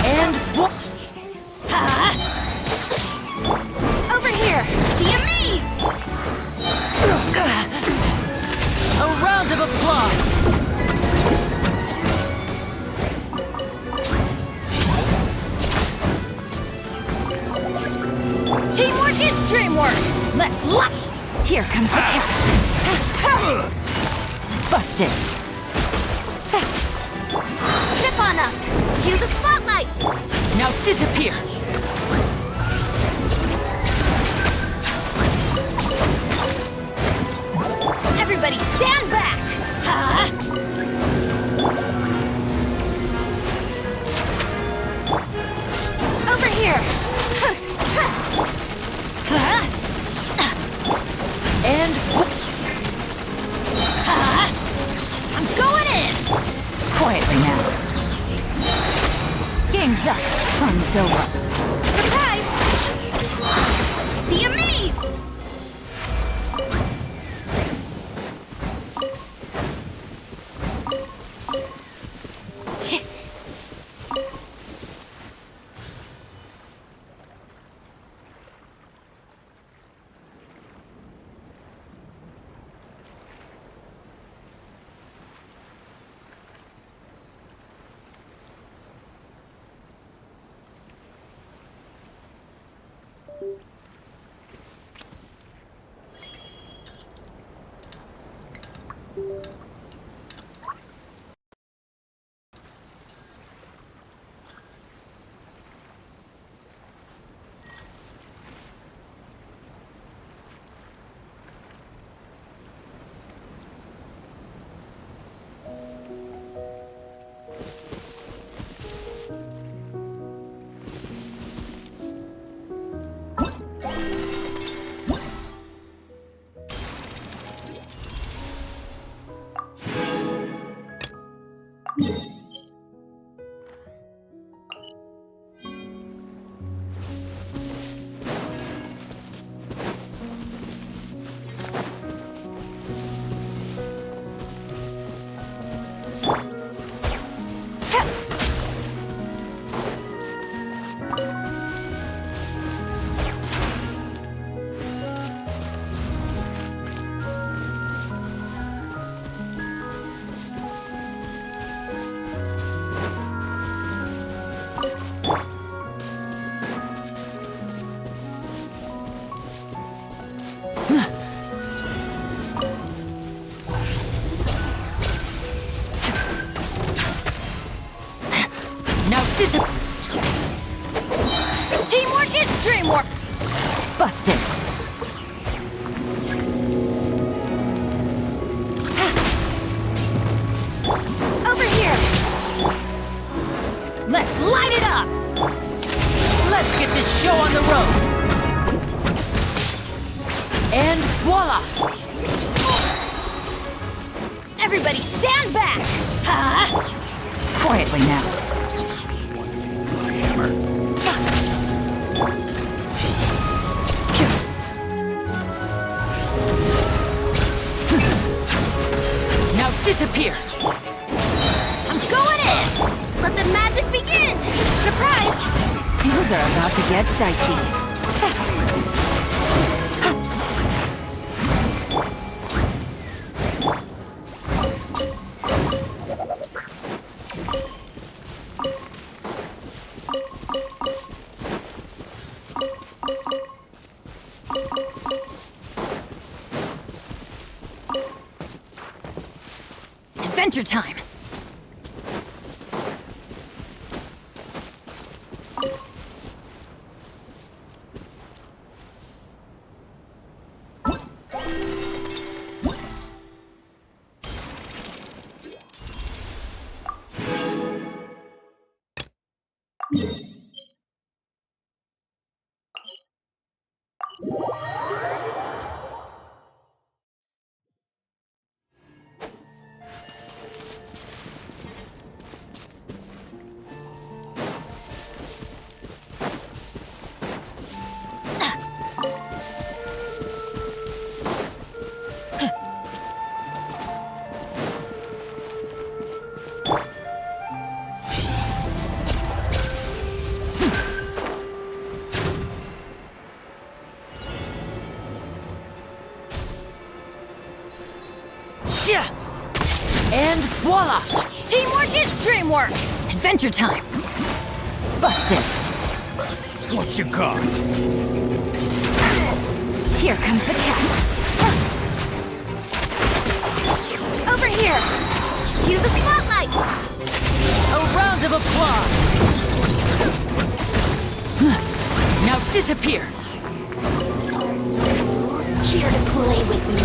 And Over here! The Amaze! a round of applause! Teamwork is dreamwork! Let's lock! Here comes the catch! Busted! Step on us! Cue the spotlight! Now disappear! Everybody stand back! Huh? Over here! Huh? And I'm going in! Quietly now. Game's up. Fun's over. Surprise! Be amazed! Teamwork is dreamwork! Busted! Over here! Let's light it up! let's get this show on the road! And voila! Everybody stand back! Huh? Quietly now. Now disappear! I'm going in! Let the magic begin! Surprise! Things are about to get dicey. Adventure time! And voila! Teamwork is dreamwork! Adventure time! Busted! What you got? Here comes the catch! Over here! Cue the spotlight! A round of applause! Now disappear! Here to play with me.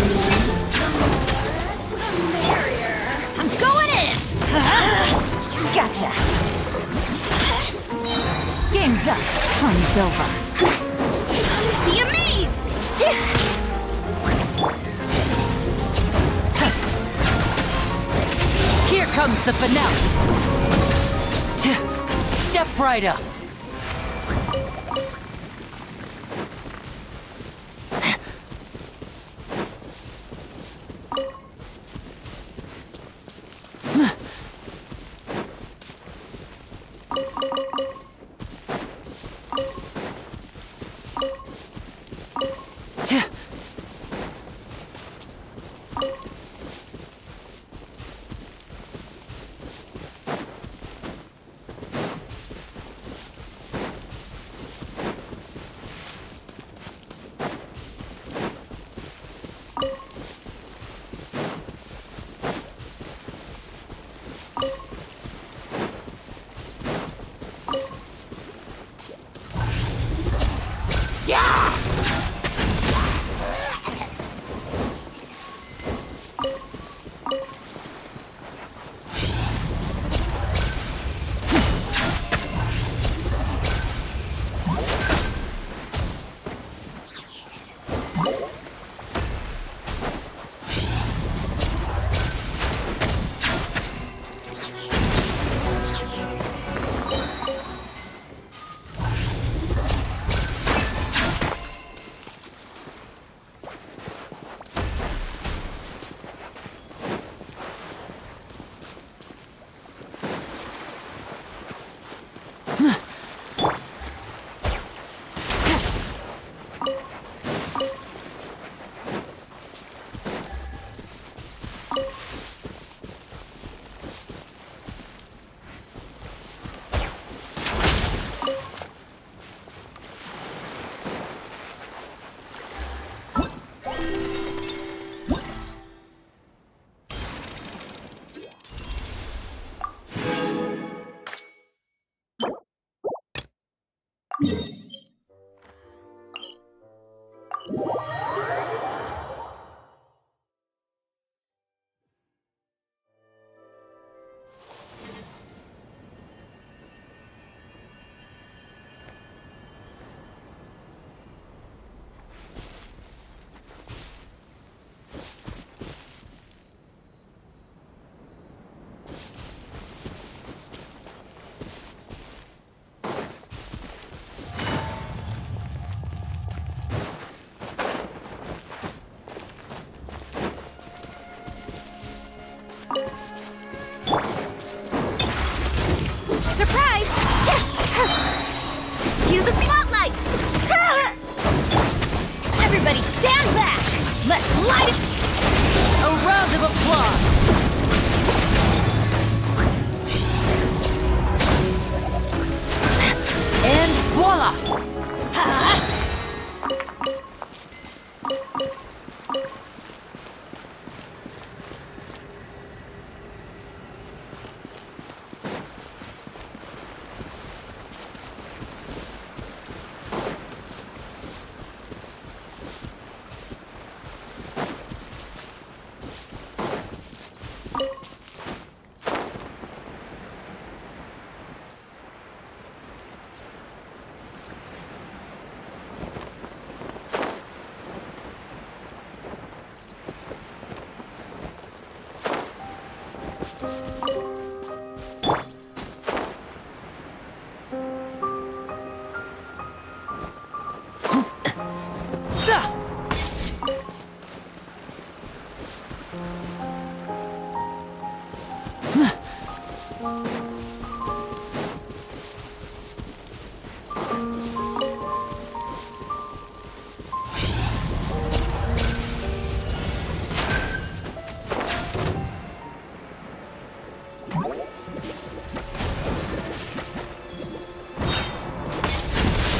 I'm going in! Gotcha! Game's up. Fun's over. Be amazed! Here comes the finale! Step right up! Surprise! Cue the spotlight! Everybody stand back! Let's light it! A round of applause! And voila!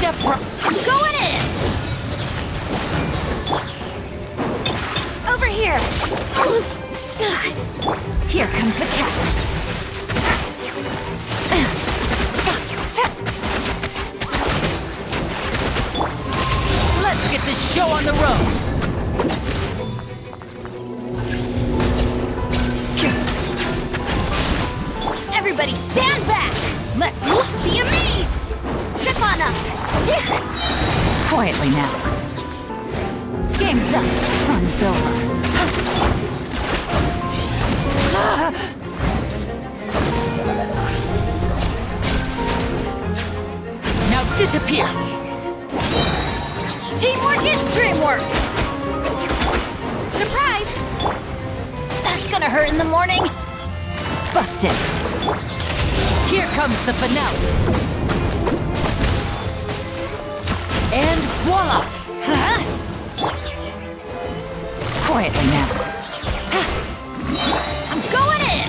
Step right. I'm going in! Over here! Here comes the catch. Let's get this show on the road! Everybody stand back! Let's be amazed! Step on up! Quietly now. Game's up. Fun's over. Now disappear! Teamwork is dreamwork! Surprise! That's gonna hurt in the morning. Busted. Here comes the finale! And voila! Huh? Quietly now. I'm going in!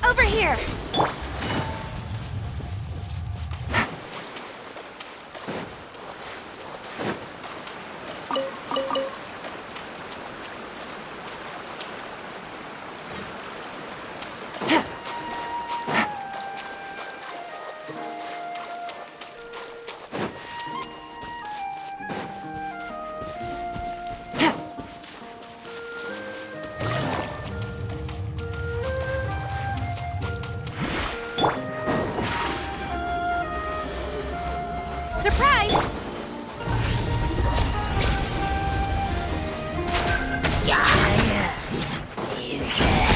Over here! Surprise!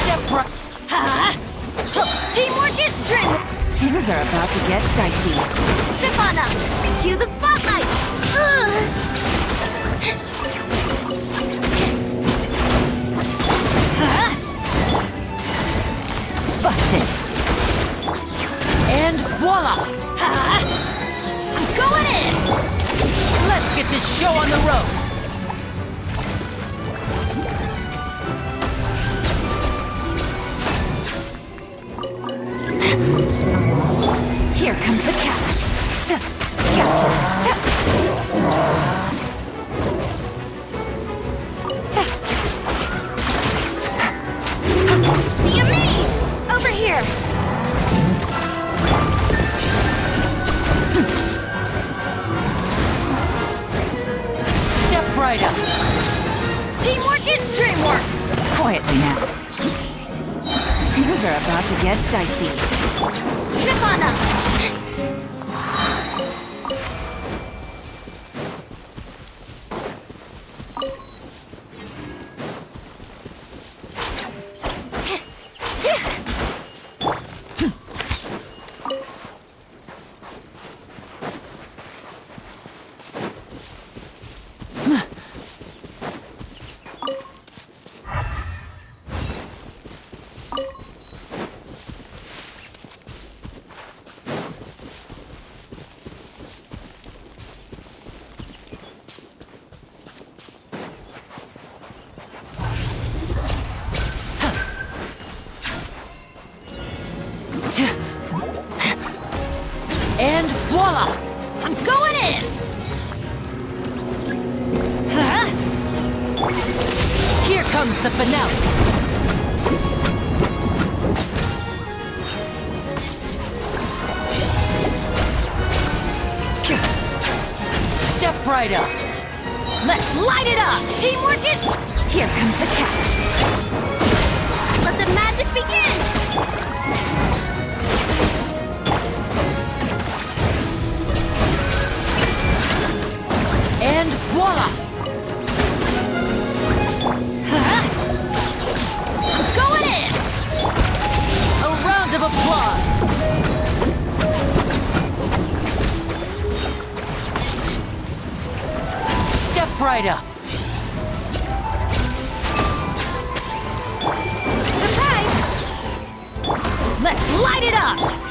Step right. Huh? Teamwork is dream. Things are about to get dicey. Step on up. Cue the spotlight. Huh? Busted. And voila! Huh? Going in! Let's get this show on the road! Here comes the catch. Gotcha. Be amazed! Over here! Step right up! Teamwork is dreamwork! Quietly now. Things are about to get dicey. Step on up! And voila! I'm going in! Huh? Here comes the finale! Step right up! Let's light it up! Teamwork is... Here comes the catch. Let the magic begin! And voila! Huh? I'm going in! A round of applause! right up. Surprise! Let's light it up!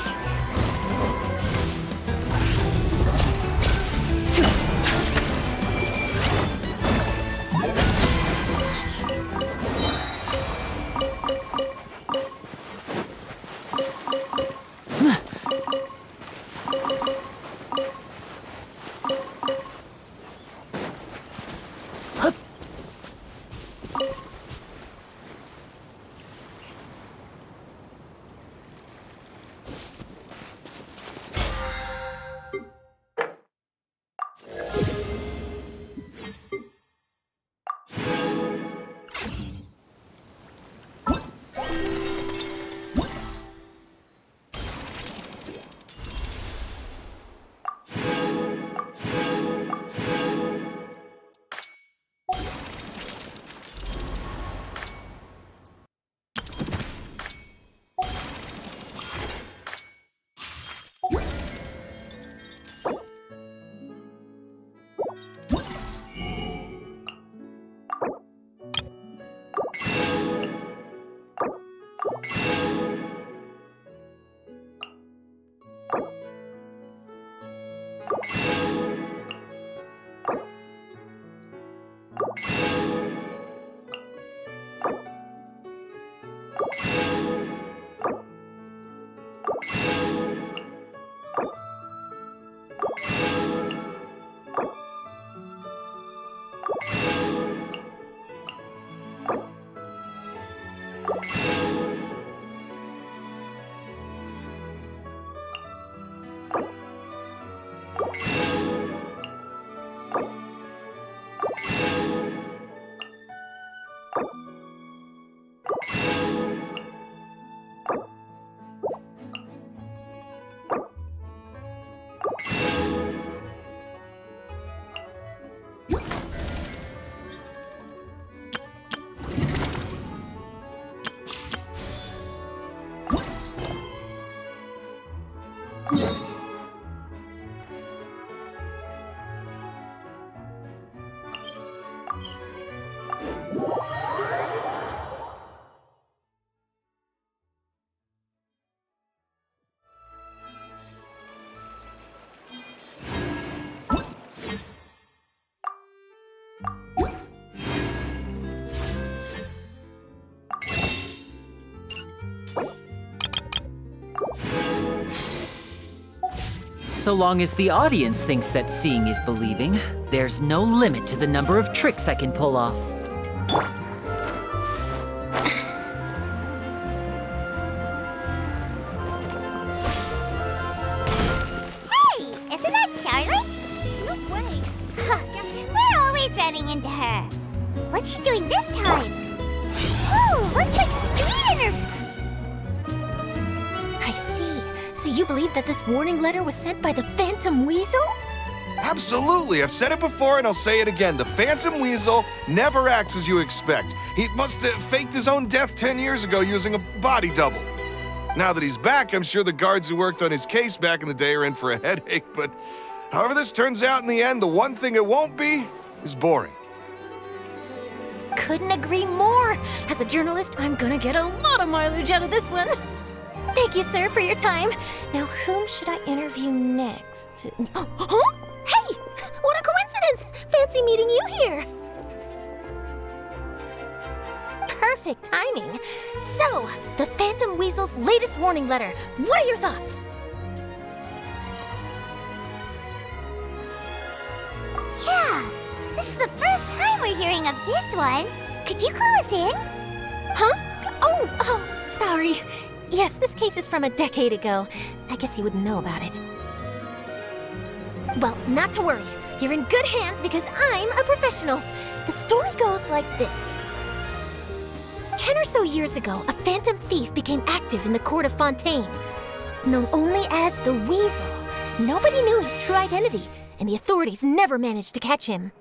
So long as the audience thinks that seeing is believing, there's no limit to the number of tricks I can pull off. Hey, isn't that Charlotte? No way. We're always running into her. What's she doing this time? Oh, looks like street in her. I see. So you believe that this warning letter was sent by the Phantom Weasel? Absolutely. I've said it before and I'll say it again. The Phantom Weasel never acts as you expect. He must have faked his own death 10 years ago using a body double. Now that he's back, I'm sure the guards who worked on his case back in the day are in for a headache, but however this turns out in the end, the one thing it won't be is boring. Couldn't agree more. As a journalist, I'm gonna get a lot of mileage out of this one. Thank you, sir, for your time. Now, whom should I interview next? Huh? Hey! What a coincidence! Fancy meeting you here. Perfect timing. So, the Phantom Weasel's latest warning letter. What are your thoughts? Yeah, this is the first time we're hearing of this one. Could you clue us in? Huh? Oh, sorry. Yes, this case is from a decade ago. I guess you wouldn't know about it. Well, not to worry. You're in good hands because I'm a professional. The story goes like this. 10 or so years ago, a phantom thief became active in the court of Fontaine. Known only as the Weasel, nobody knew his true identity, and the authorities never managed to catch him.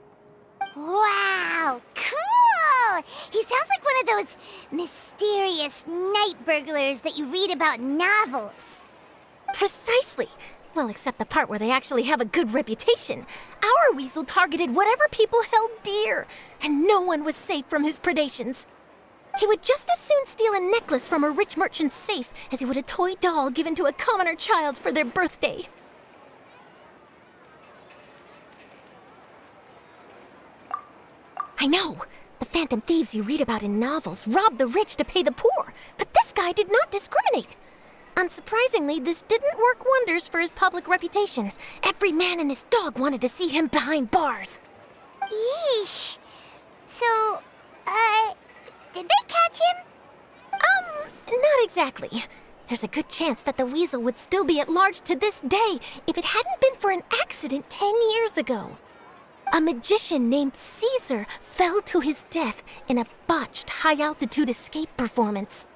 Wow, cool! He sounds like one of those mysterious night burglars that you read about in novels. Precisely. Well, except the part where they actually have a good reputation. Our weasel targeted whatever people held dear, and no one was safe from his predations. He would just as soon steal a necklace from a rich merchant's safe as he would a toy doll given to a commoner child for their birthday. I know! The phantom thieves you read about in novels rob the rich to pay the poor, but this guy did not discriminate. Unsurprisingly, this didn't work wonders for his public reputation. Every man and his dog wanted to see him behind bars. Yeesh. So, did they catch him? Not exactly. There's a good chance that the weasel would still be at large to this day if it hadn't been for an accident 10 years ago. A magician named Caesar fell to his death in a botched high-altitude escape performance.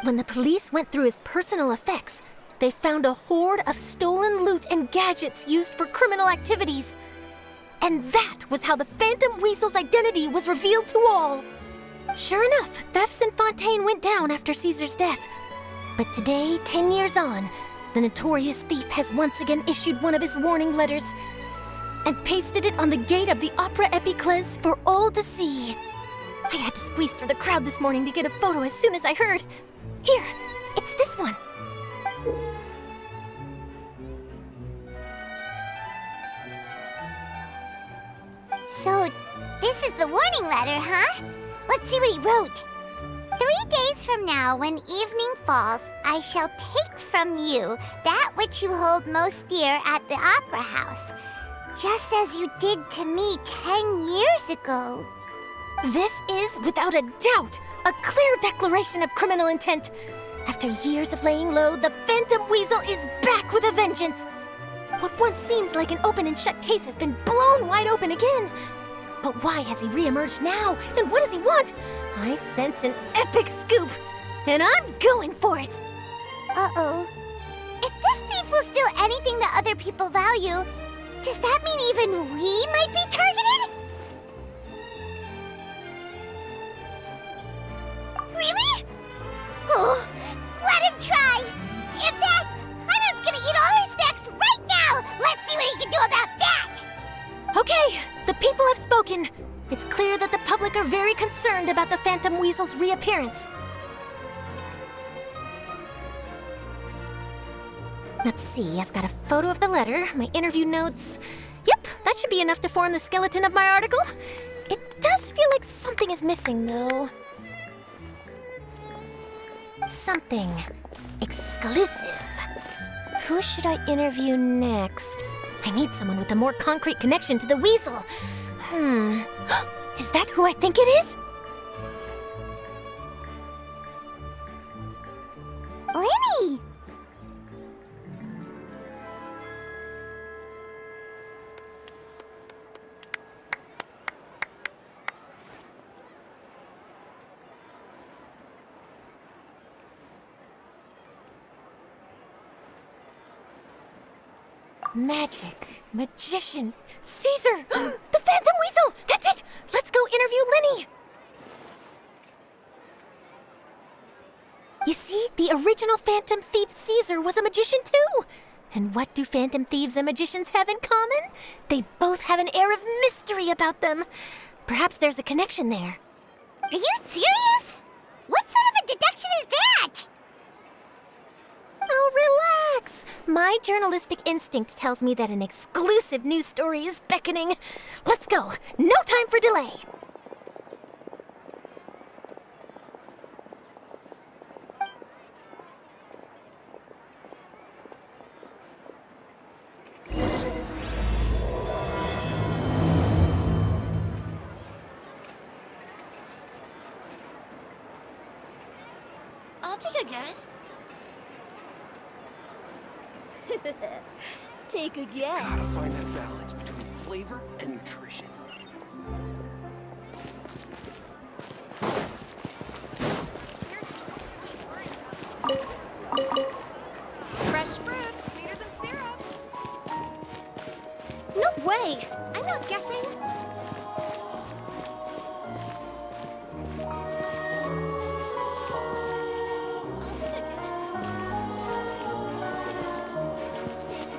When the police went through his personal effects, they found a hoard of stolen loot and gadgets used for criminal activities. And that was how the Phantom Weasel's identity was revealed to all. Sure enough, thefts in Fontaine went down after Caesar's death. But today, 10 years on, the notorious thief has once again issued one of his warning letters and pasted it on the gate of the Opera Epiclese for all to see. I had to squeeze through the crowd this morning to get a photo as soon as I heard. Here, it's this one. So, this is the warning letter, huh? Let's see what he wrote. 3 days from now, when evening falls, I shall take from you that which you hold most dear at the Opera House, just as you did to me 10 years ago. This is, without a doubt, a clear declaration of criminal intent. After years of laying low, the Phantom Weasel is back with a vengeance. What once seemed like an open and shut case has been blown wide open again. But why has he reemerged now? And what does he want? I sense an epic scoop, and I'm going for it. Uh-oh. If this thief will steal anything that other people value, does that mean even we might be targeted? Really? Oh, let him try! In fact, Hyman's gonna eat all our snacks right now! Let's see what he can do about that! Okay, the people have spoken. It's clear that the public are very concerned about the Phantom Weasel's reappearance. Let's see, I've got a photo of the letter, my interview notes. Yep, that should be enough to form the skeleton of my article. It does feel like something is missing, though. Something exclusive. Who should I interview next? I need someone with a more concrete connection to the weasel. Is that who I think it is? Lenny! Magic, magician, Caesar, the Phantom Weasel! That's it! Let's go interview Lenny! You see, the original Phantom Thief Caesar was a magician too! And what do Phantom Thieves and magicians have in common? They both have an air of mystery about them. Perhaps there's a connection there. Are you serious? What sort of a deduction is that? Oh, relax! My journalistic instinct tells me that an exclusive news story is beckoning. Let's go! No time for delay! I'll take a guess. Take a guess. Gotta find that balance between flavor and nutrition. Fresh fruit, sweeter than syrup. No way! I'm not guessing. I'll take a guess.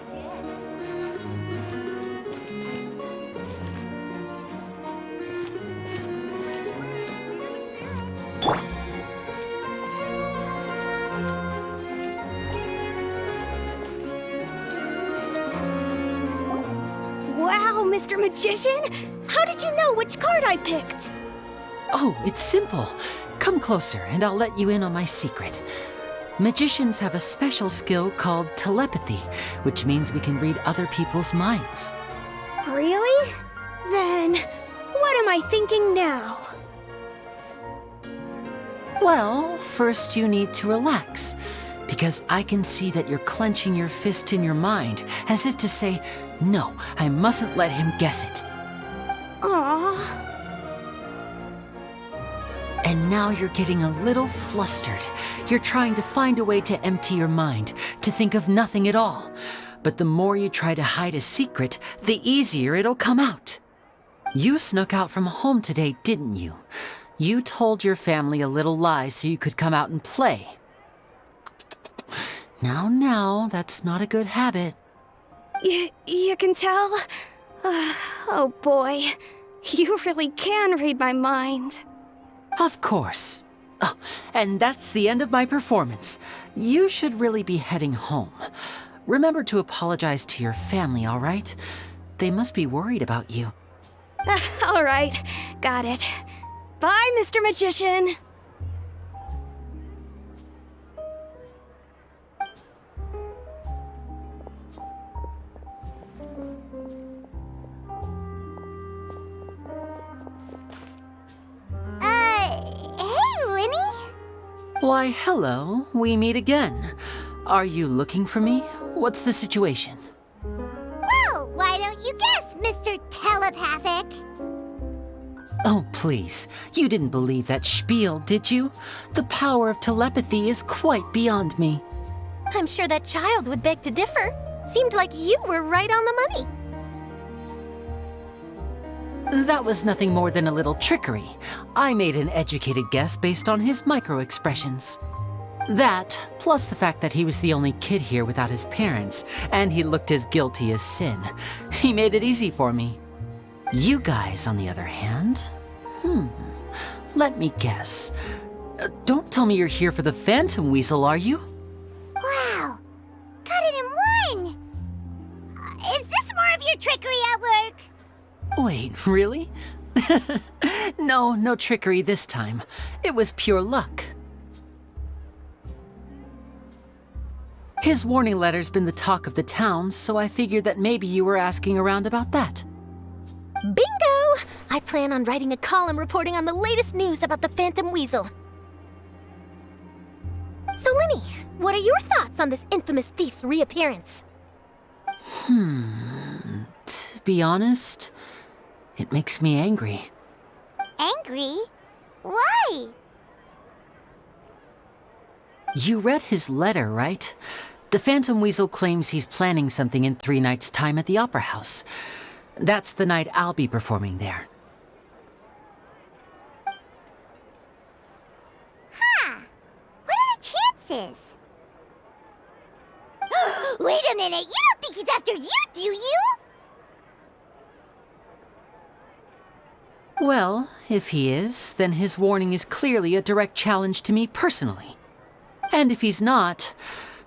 Mr. Magician! How did you know which card I picked? Oh, it's simple. Come closer and I'll let you in on my secret. Magicians have a special skill called telepathy, which means we can read other people's minds. Really? Then, what am I thinking now? Well, first you need to relax, because I can see that you're clenching your fist in your mind, as if to say, no, I mustn't let him guess it. Aww. And now you're getting a little flustered. You're trying to find a way to empty your mind, to think of nothing at all. But the more you try to hide a secret, the easier it'll come out. You snuck out from home today, didn't you? You told your family a little lie so you could come out and play. Now, that's not a good habit. You can tell? Oh boy, you really can read my mind. Of course. Oh, and that's the end of my performance. You should really be heading home. Remember to apologize to your family, all right? They must be worried about you. All right, got it. Bye, Mr. Magician. Hey, Linny? Why, hello. We meet again. Are you looking for me? What's the situation? Well, why don't you guess, Mr. Telepathic? Oh, please. You didn't believe that spiel, did you? The power of telepathy is quite beyond me. I'm sure that child would beg to differ. Seemed like you were right on the money. That was nothing more than a little trickery. I made an educated guess based on his micro-expressions. That, plus the fact that he was the only kid here without his parents, and he looked as guilty as sin. He made it easy for me. You guys, on the other hand, let me guess. Don't tell me you're here for the Phantom Weasel, are you? Wow, got it in one! Is this more of your trickery at work? Wait, really? No trickery this time. It was pure luck. His warning letter's been the talk of the town, so I figured that maybe you were asking around about that. Bingo! I plan on writing a column reporting on the latest news about the Phantom Weasel. So, Linny, what are your thoughts on this infamous thief's reappearance? To be honest, it makes me angry. Angry? Why? You read his letter, right? The Phantom Weasel claims he's planning something in 3 nights' time at the Opera House. That's the night I'll be performing there. Huh. What are the chances? Wait a minute, you don't think he's after you, do you? Well, if he is, then his warning is clearly a direct challenge to me personally. And if he's not,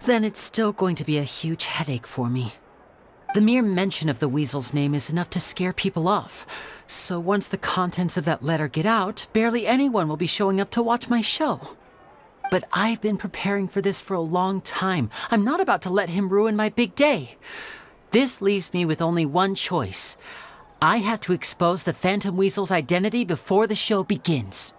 then it's still going to be a huge headache for me. The mere mention of the Weasel's name is enough to scare people off. So once the contents of that letter get out, barely anyone will be showing up to watch my show. But I've been preparing for this for a long time. I'm not about to let him ruin my big day. This leaves me with only one choice. I have to expose the Phantom Weasel's identity before the show begins.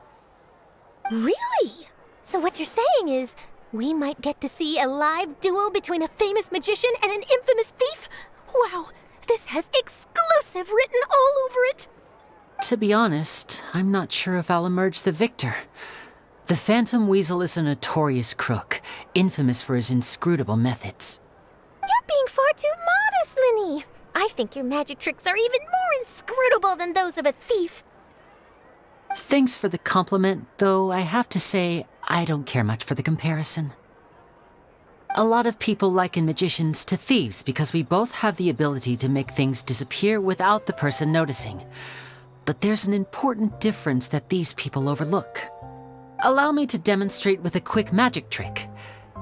Really? So what you're saying is, we might get to see a live duel between a famous magician and an infamous thief? Wow, this has exclusive written all over it. To be honest, I'm not sure if I'll emerge the victor. The Phantom Weasel is a notorious crook, infamous for his inscrutable methods. You're being far too modest, Linny. I think your magic tricks are even more inscrutable than those of a thief. Thanks for the compliment, though I have to say I don't care much for the comparison. A lot of people liken magicians to thieves because we both have the ability to make things disappear without the person noticing. But there's an important difference that these people overlook. Allow me to demonstrate with a quick magic trick.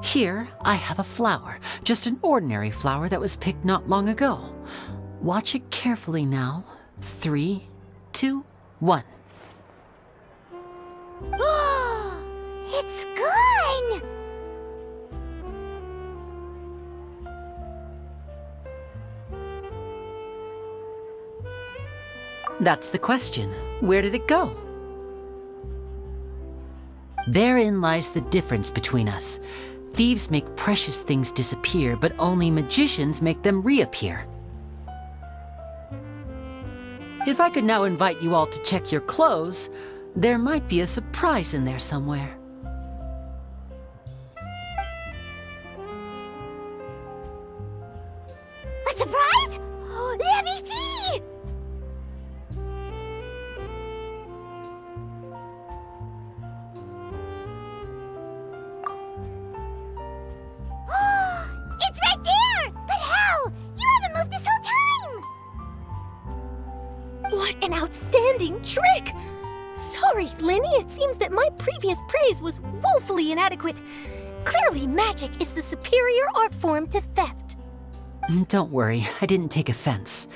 Here, I have a flower, just an ordinary flower that was picked not long ago. Watch it carefully now. 3, 2, 1. It's gone! That's the question. Where did it go? Therein lies the difference between us. Thieves make precious things disappear, but only magicians make them reappear. If I could now invite you all to check your clothes, there might be a surprise in there somewhere. A surprise? Let me see! It's right there! But how? You haven't moved this whole time! What an outstanding trick! Sorry, Lenny, it seems that my previous praise was woefully inadequate. Clearly, magic is the superior art form to theft. Don't worry, I didn't take offense.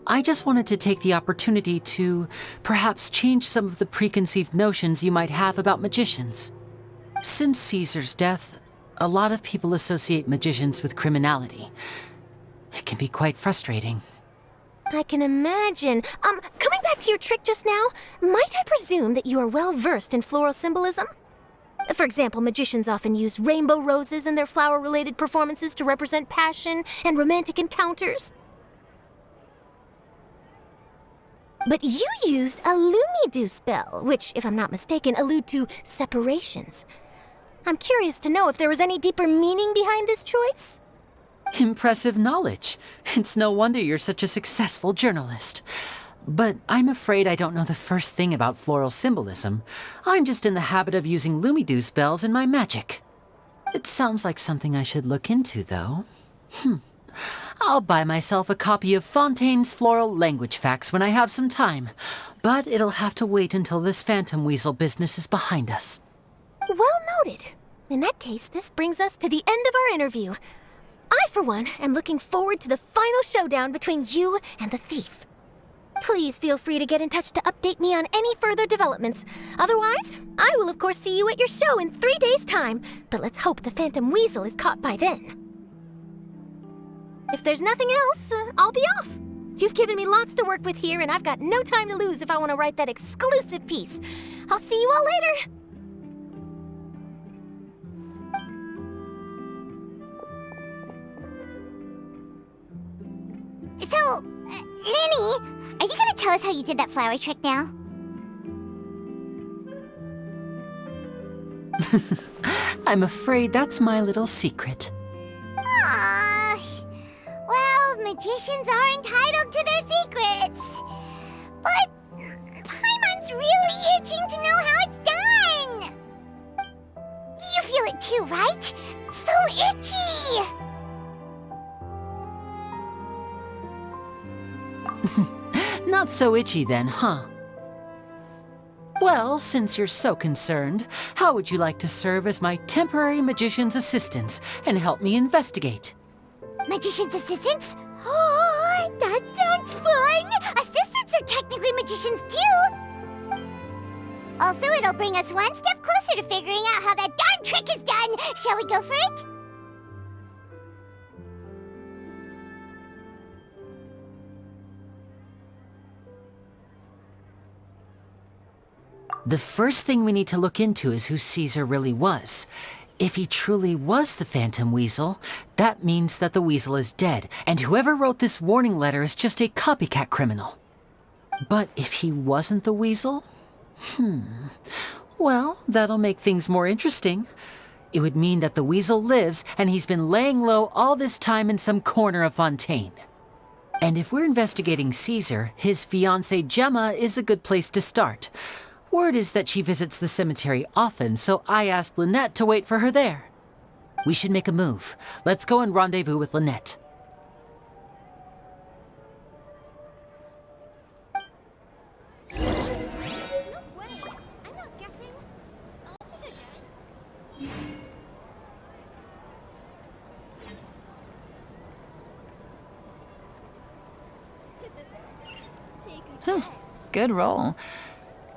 I just wanted to take the opportunity to perhaps change some of the preconceived notions you might have about magicians. Since Caesar's death, a lot of people associate magicians with criminality. It can be quite frustrating. I can imagine. Coming back to your trick just now, might I presume that you are well versed in floral symbolism? For example, magicians often use rainbow roses in their flower-related performances to represent passion and romantic encounters. But you used a Lumidu spell, which, if I'm not mistaken, allude to separations. I'm curious to know if there was any deeper meaning behind this choice? Impressive knowledge. It's no wonder you're such a successful journalist. But I'm afraid I don't know the first thing about floral symbolism. I'm just in the habit of using Lumidu spells in my magic. It sounds like something I should look into, though. I'll buy myself a copy of Fontaine's Floral Language Facts when I have some time. But it'll have to wait until this phantom weasel business is behind us. Well noted. In that case, this brings us to the end of our interview. I, for one, am looking forward to the final showdown between you and the thief. Please feel free to get in touch to update me on any further developments. Otherwise, I will of course see you at your show in 3 days' time, but let's hope the Phantom Weasel is caught by then. If there's nothing else, I'll be off. You've given me lots to work with here, and I've got no time to lose if I want to write that exclusive piece. I'll see you all later. So, Lenny, are you gonna tell us how you did that flower trick now? I'm afraid that's my little secret. Aww. Well, magicians are entitled to their secrets. But Paimon's really itching to know how it's done. You feel it too, right? So itchy. Not so itchy then, huh? Well, since you're so concerned, how would you like to serve as my temporary magician's assistants and help me investigate? Magician's assistants? Oh, that sounds fun! Assistants are technically magicians too! Also, it'll bring us one step closer to figuring out how that darn trick is done! Shall we go for it? The first thing we need to look into is who Caesar really was. If he truly was the Phantom Weasel, that means that the weasel is dead, and whoever wrote this warning letter is just a copycat criminal. But if he wasn't the weasel? Well, that'll make things more interesting. It would mean that the weasel lives, and he's been laying low all this time in some corner of Fontaine. And if we're investigating Caesar, his fiancée Gemma is a good place to start. Word is that she visits the cemetery often, so I asked Lynette to wait for her there. We should make a move. Let's go and rendezvous with Lynette. No way! I'm not guessing. I'll take a guess. Good roll.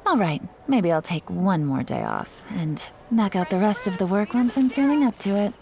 All right, maybe I'll take one more day off and knock out the rest of the work once I'm feeling up to it.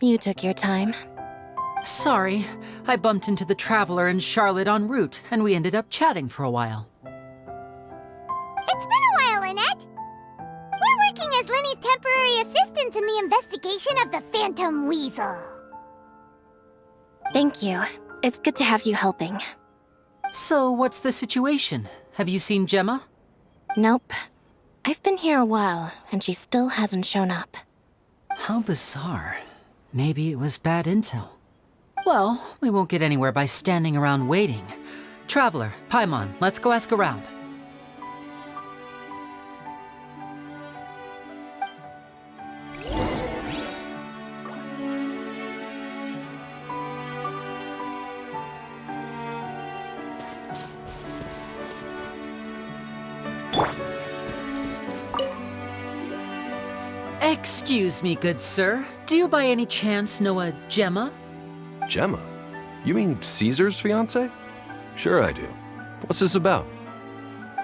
You took your time. Sorry, I bumped into the Traveler and Charlotte en route, and we ended up chatting for a while. It's been a while, Annette. We're working as Lenny's temporary assistants in the investigation of the Phantom Weasel. Thank you. It's good to have you helping. So, what's the situation? Have you seen Gemma? Nope. I've been here a while, and she still hasn't shown up. How bizarre. Maybe it was bad intel. Well, we won't get anywhere by standing around waiting. Traveler, Paimon, let's go ask around. Excuse me, good sir. Do you by any chance know a Gemma? Gemma? You mean Caesar's fiancée? Sure I do. What's this about?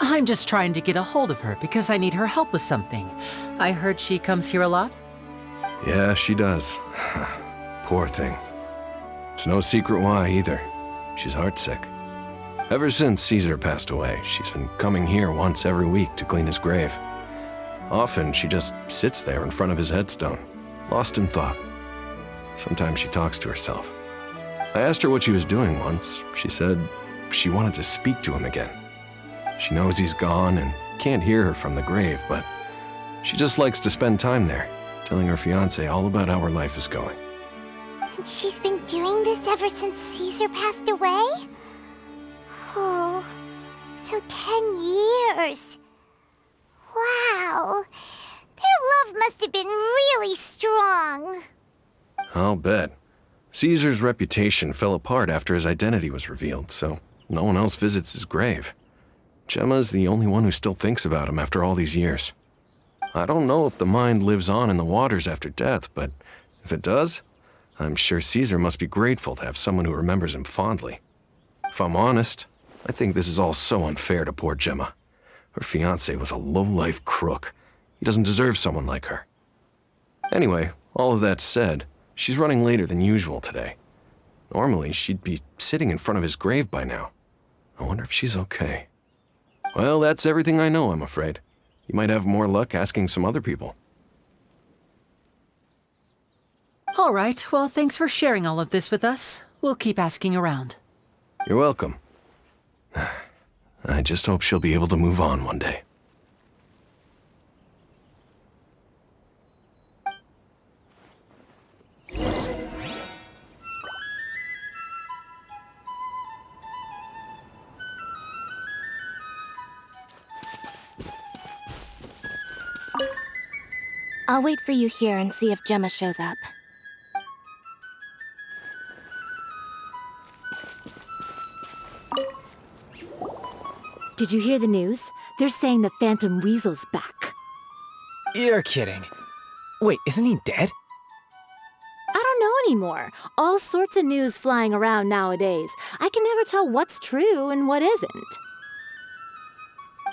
I'm just trying to get a hold of her because I need her help with something. I heard she comes here a lot. Yeah, she does. Poor thing. It's no secret why either. She's heartsick. Ever since Caesar passed away, she's been coming here once every week to clean his grave. Often she just sits there in front of his headstone, lost in thought. Sometimes she talks to herself. I asked her what she was doing once. She said she wanted to speak to him again. She knows he's gone and can't hear her from the grave, but she just likes to spend time there, telling her fiancé all about how her life is going. And she's been doing this ever since Caesar passed away? Oh, so 10 years. Wow. Their love must have been really strong. I'll bet. Caesar's reputation fell apart after his identity was revealed, so no one else visits his grave. Gemma's the only one who still thinks about him after all these years. I don't know if the mind lives on in the waters after death, but if it does, I'm sure Caesar must be grateful to have someone who remembers him fondly. If I'm honest, I think this is all so unfair to poor Gemma. Her fiancé was a low-life crook. He doesn't deserve someone like her. Anyway, all of that said, she's running later than usual today. Normally, she'd be sitting in front of his grave by now. I wonder if she's okay. Well, that's everything I know, I'm afraid. You might have more luck asking some other people. All right, well, thanks for sharing all of this with us. We'll keep asking around. You're welcome. I just hope she'll be able to move on one day. I'll wait for you here and see if Gemma shows up. Did you hear the news? They're saying the Phantom Weasel's back. You're kidding. Wait, isn't he dead? I don't know anymore. All sorts of news flying around nowadays. I can never tell what's true and what isn't.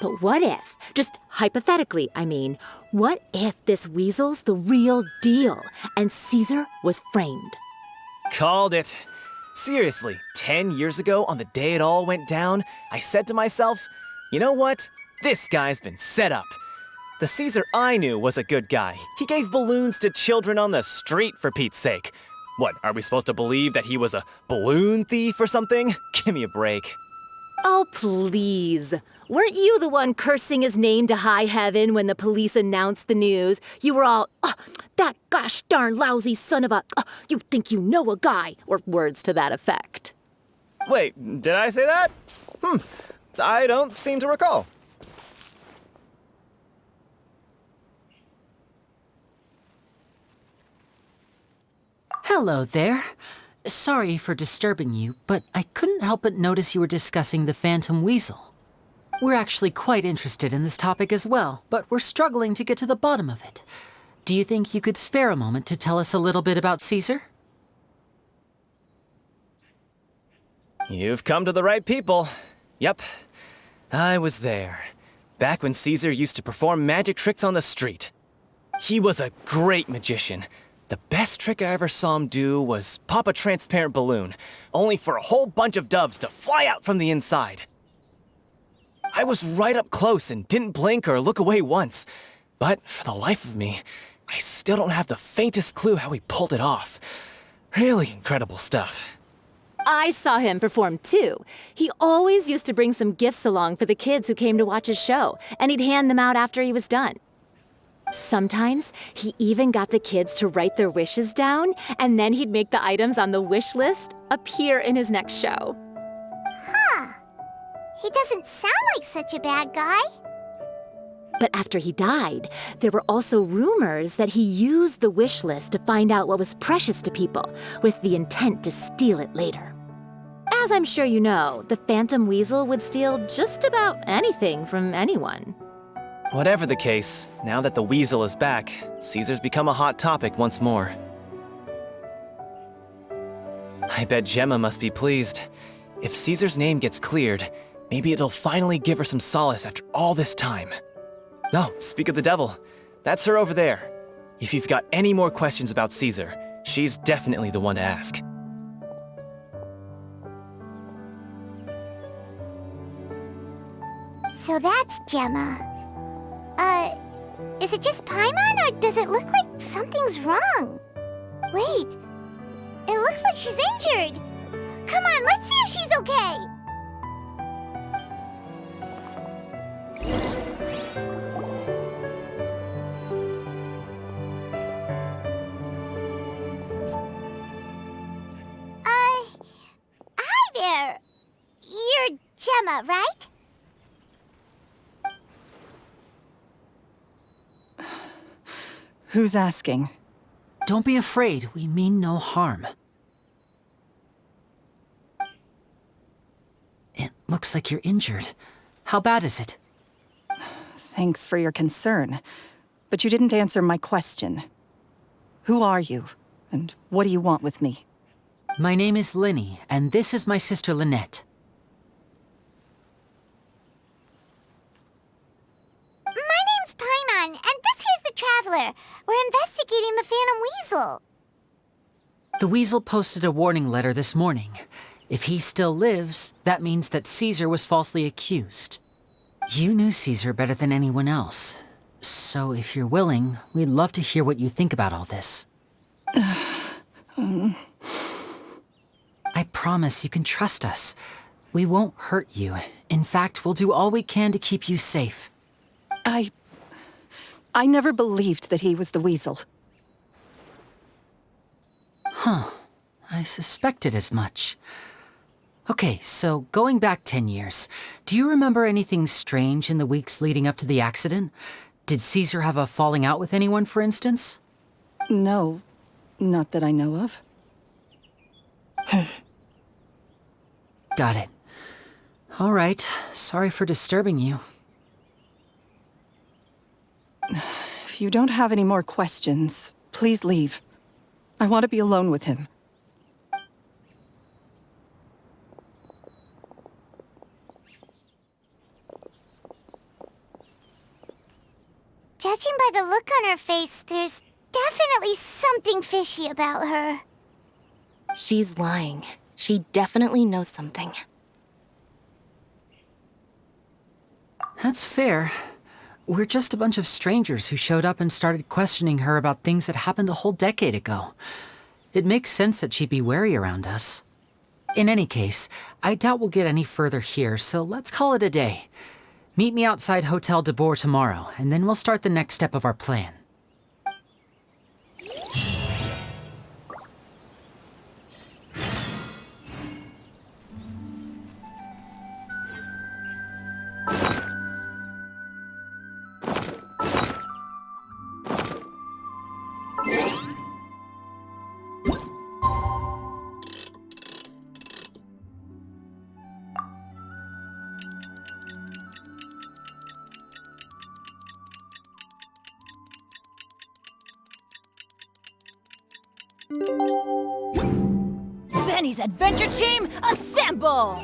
But what if, just hypothetically, I mean, what if this weasel's the real deal and Caesar was framed? Called it. Seriously, 10 years ago, on the day it all went down, I said to myself, you know what? This guy's been set up. The Caesar I knew was a good guy. He gave balloons to children on the street, for Pete's sake. What, are we supposed to believe that he was a balloon thief or something? Give me a break. Oh, please. Weren't you the one cursing his name to high heaven when the police announced the news? You were all, "Oh, that gosh darn lousy son of a, you think you know a guy," or words to that effect. Wait, did I say that? I don't seem to recall. Hello there. Sorry for disturbing you, but I couldn't help but notice you were discussing the Phantom Weasel. We're actually quite interested in this topic as well, but we're struggling to get to the bottom of it. Do you think you could spare a moment to tell us a little bit about Caesar? You've come to the right people. Yep, I was there. Back when Caesar used to perform magic tricks on the street. He was a great magician. The best trick I ever saw him do was pop a transparent balloon, only for a whole bunch of doves to fly out from the inside. I was right up close and didn't blink or look away once. But for the life of me, I still don't have the faintest clue how he pulled it off. Really incredible stuff. I saw him perform too. He always used to bring some gifts along for the kids who came to watch his show, and he'd hand them out after he was done. Sometimes he even got the kids to write their wishes down, and then he'd make the items on the wish list appear in his next show. He doesn't sound like such a bad guy. But after he died, there were also rumors that he used the wish list to find out what was precious to people, with the intent to steal it later. As I'm sure you know, the Phantom Weasel would steal just about anything from anyone. Whatever the case, now that the Weasel is back, Caesar's become a hot topic once more. I bet Gemma must be pleased. If Caesar's name gets cleared, maybe it'll finally give her some solace after all this time. No, speak of the devil. That's her over there. If you've got any more questions about Caesar, she's definitely the one to ask. So that's Gemma. Is it just Paimon, or does it look like something's wrong? Wait, it looks like she's injured. Come on, let's see if she's okay. Hi there. You're Gemma, right? Who's asking? Don't be afraid, we mean no harm. It looks like you're injured. How bad is it? Thanks for your concern, but you didn't answer my question. Who are you, and what do you want with me? My name is Linny, and this is my sister Lynette. My name's Paimon, and this here's the Traveler. We're investigating the Phantom Weasel. The Weasel posted a warning letter this morning. If he still lives, that means that Caesar was falsely accused. You knew Caesar better than anyone else. So if you're willing, we'd love to hear what you think about all this. I promise you can trust us. We won't hurt you. In fact, we'll do all we can to keep you safe. I never believed that he was the Weasel. I suspected as much. Okay, so going back 10 years, do you remember anything strange in the weeks leading up to the accident? Did Caesar have a falling out with anyone, for instance? No, not that I know of. Got it. All right, sorry for disturbing you. If you don't have any more questions, please leave. I want to be alone with him. Judging by the look on her face, there's definitely something fishy about her. She's lying. She definitely knows something. That's fair. We're just a bunch of strangers who showed up and started questioning her about things that happened a whole decade ago. It makes sense that she'd be wary around us. In any case, I doubt we'll get any further here, so let's call it a day. Meet me outside Hotel de Boer tomorrow, and then we'll start the next step of our plan. Benny's Adventure Team, assemble!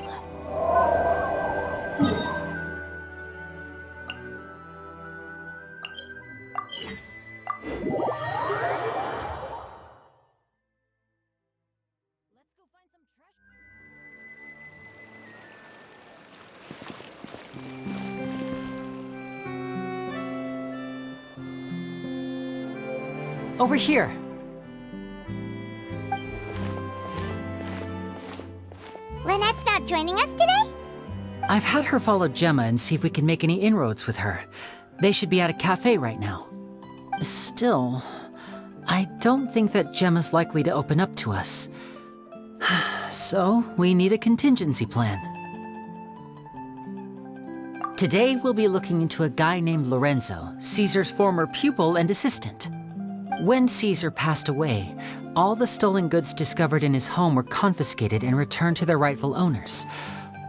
Over here. Lynette's not joining us today? I've had her follow Gemma and see if we can make any inroads with her. They should be at a cafe right now. Still, I don't think that Gemma's likely to open up to us. So, we need a contingency plan. Today, we'll be looking into a guy named Lorenzo, Caesar's former pupil and assistant. When Caesar passed away, all the stolen goods discovered in his home were confiscated and returned to their rightful owners.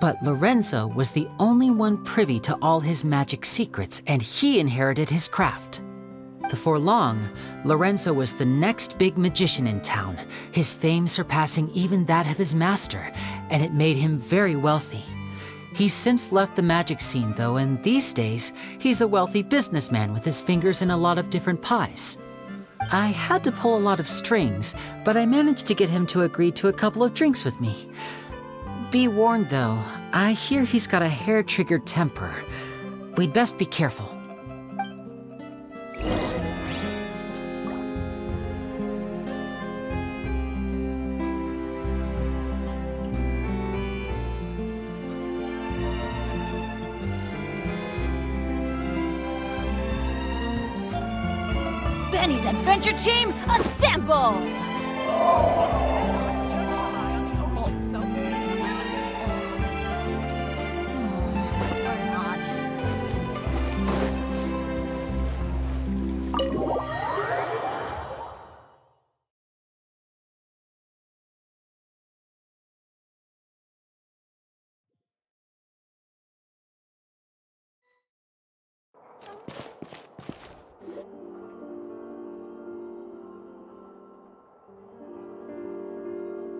But Lorenzo was the only one privy to all his magic secrets, and he inherited his craft. Before long, Lorenzo was the next big magician in town, his fame surpassing even that of his master, and it made him very wealthy. He's since left the magic scene, though, and these days, he's a wealthy businessman with his fingers in a lot of different pies. I had to pull a lot of strings, but I managed to get him to agree to a couple of drinks with me. Be warned, though, I hear he's got a hair-triggered temper. We'd best be careful. Benny's Adventure Team, assemble!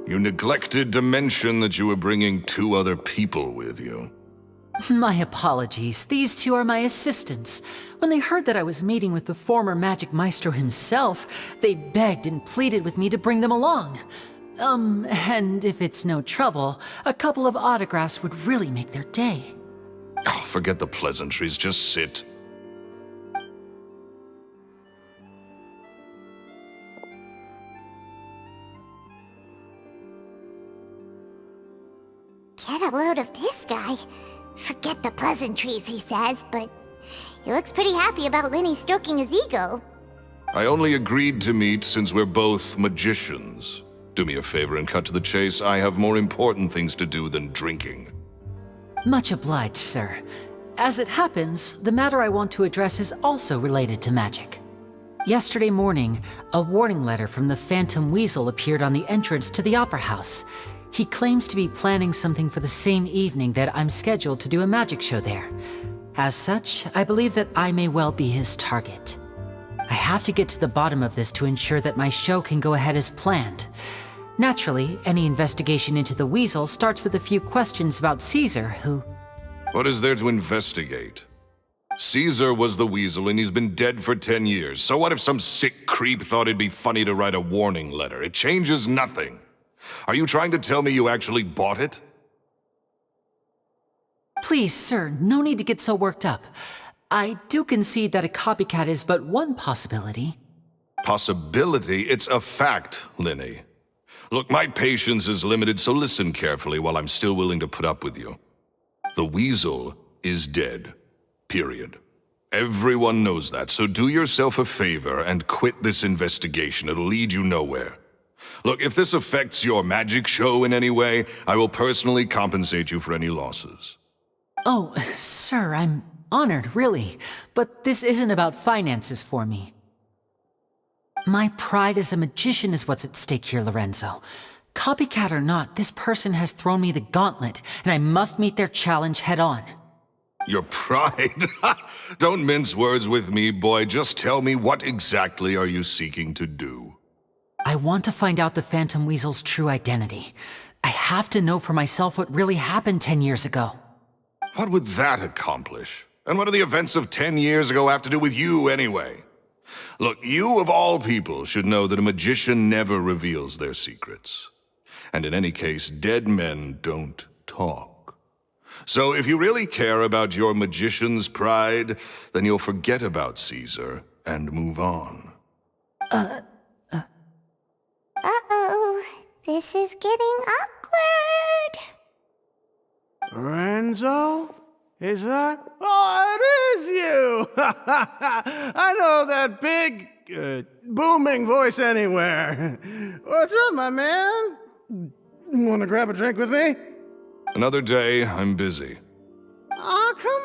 You neglected to mention that you were bringing 2 other people with you. My apologies. These 2 are my assistants. When they heard that I was meeting with the former magic maestro himself, they begged and pleaded with me to bring them along. And if it's no trouble, a couple of autographs would really make their day. Oh, forget the pleasantries, just sit. Get a load of this guy. Forget the pleasantries, he says, but he looks pretty happy about Lenny stroking his ego. I only agreed to meet since we're both magicians. Do me a favor and cut to the chase. I have more important things to do than drinking. Much obliged, sir. As it happens, the matter I want to address is also related to magic. Yesterday morning, a warning letter from the Phantom Weasel appeared on the entrance to the Opera House. He claims to be planning something for the same evening that I'm scheduled to do a magic show there. As such, I believe that I may well be his target. I have to get to the bottom of this to ensure that my show can go ahead as planned. Naturally, any investigation into the Weasel starts with a few questions about Caesar, who... What is there to investigate? Caesar was the Weasel and he's been dead for 10 years. So what if some sick creep thought it'd be funny to write a warning letter? It changes nothing. Are you trying to tell me you actually bought it? Please, sir, no need to get so worked up. I do concede that a copycat is but one possibility. Possibility? It's a fact, Linny. Look, my patience is limited, so listen carefully while I'm still willing to put up with you. The weasel is dead. Period. Everyone knows that, so do yourself a favor and quit this investigation. It'll lead you nowhere. Look, if this affects your magic show in any way, I will personally compensate you for any losses. Oh, sir, I'm honored, really. But this isn't about finances for me. My pride as a magician is what's at stake here, Lorenzo. Copycat or not, this person has thrown me the gauntlet, and I must meet their challenge head on. Your pride? Don't mince words with me, boy. Just tell me, what exactly are you seeking to do? I want to find out the Phantom Weasel's true identity. I have to know for myself what really happened 10 years ago. What would that accomplish? And what do the events of 10 years ago have to do with you, anyway? Look, you of all people should know that a magician never reveals their secrets. And in any case, dead men don't talk. So if you really care about your magician's pride, then you'll forget about Caesar and move on. Uh-oh. This is getting awkward. Lorenzo? Is that? Oh, it is you! I know that big, booming voice anywhere. What's up, my man? Want to grab a drink with me? Another day, I'm busy. Oh, come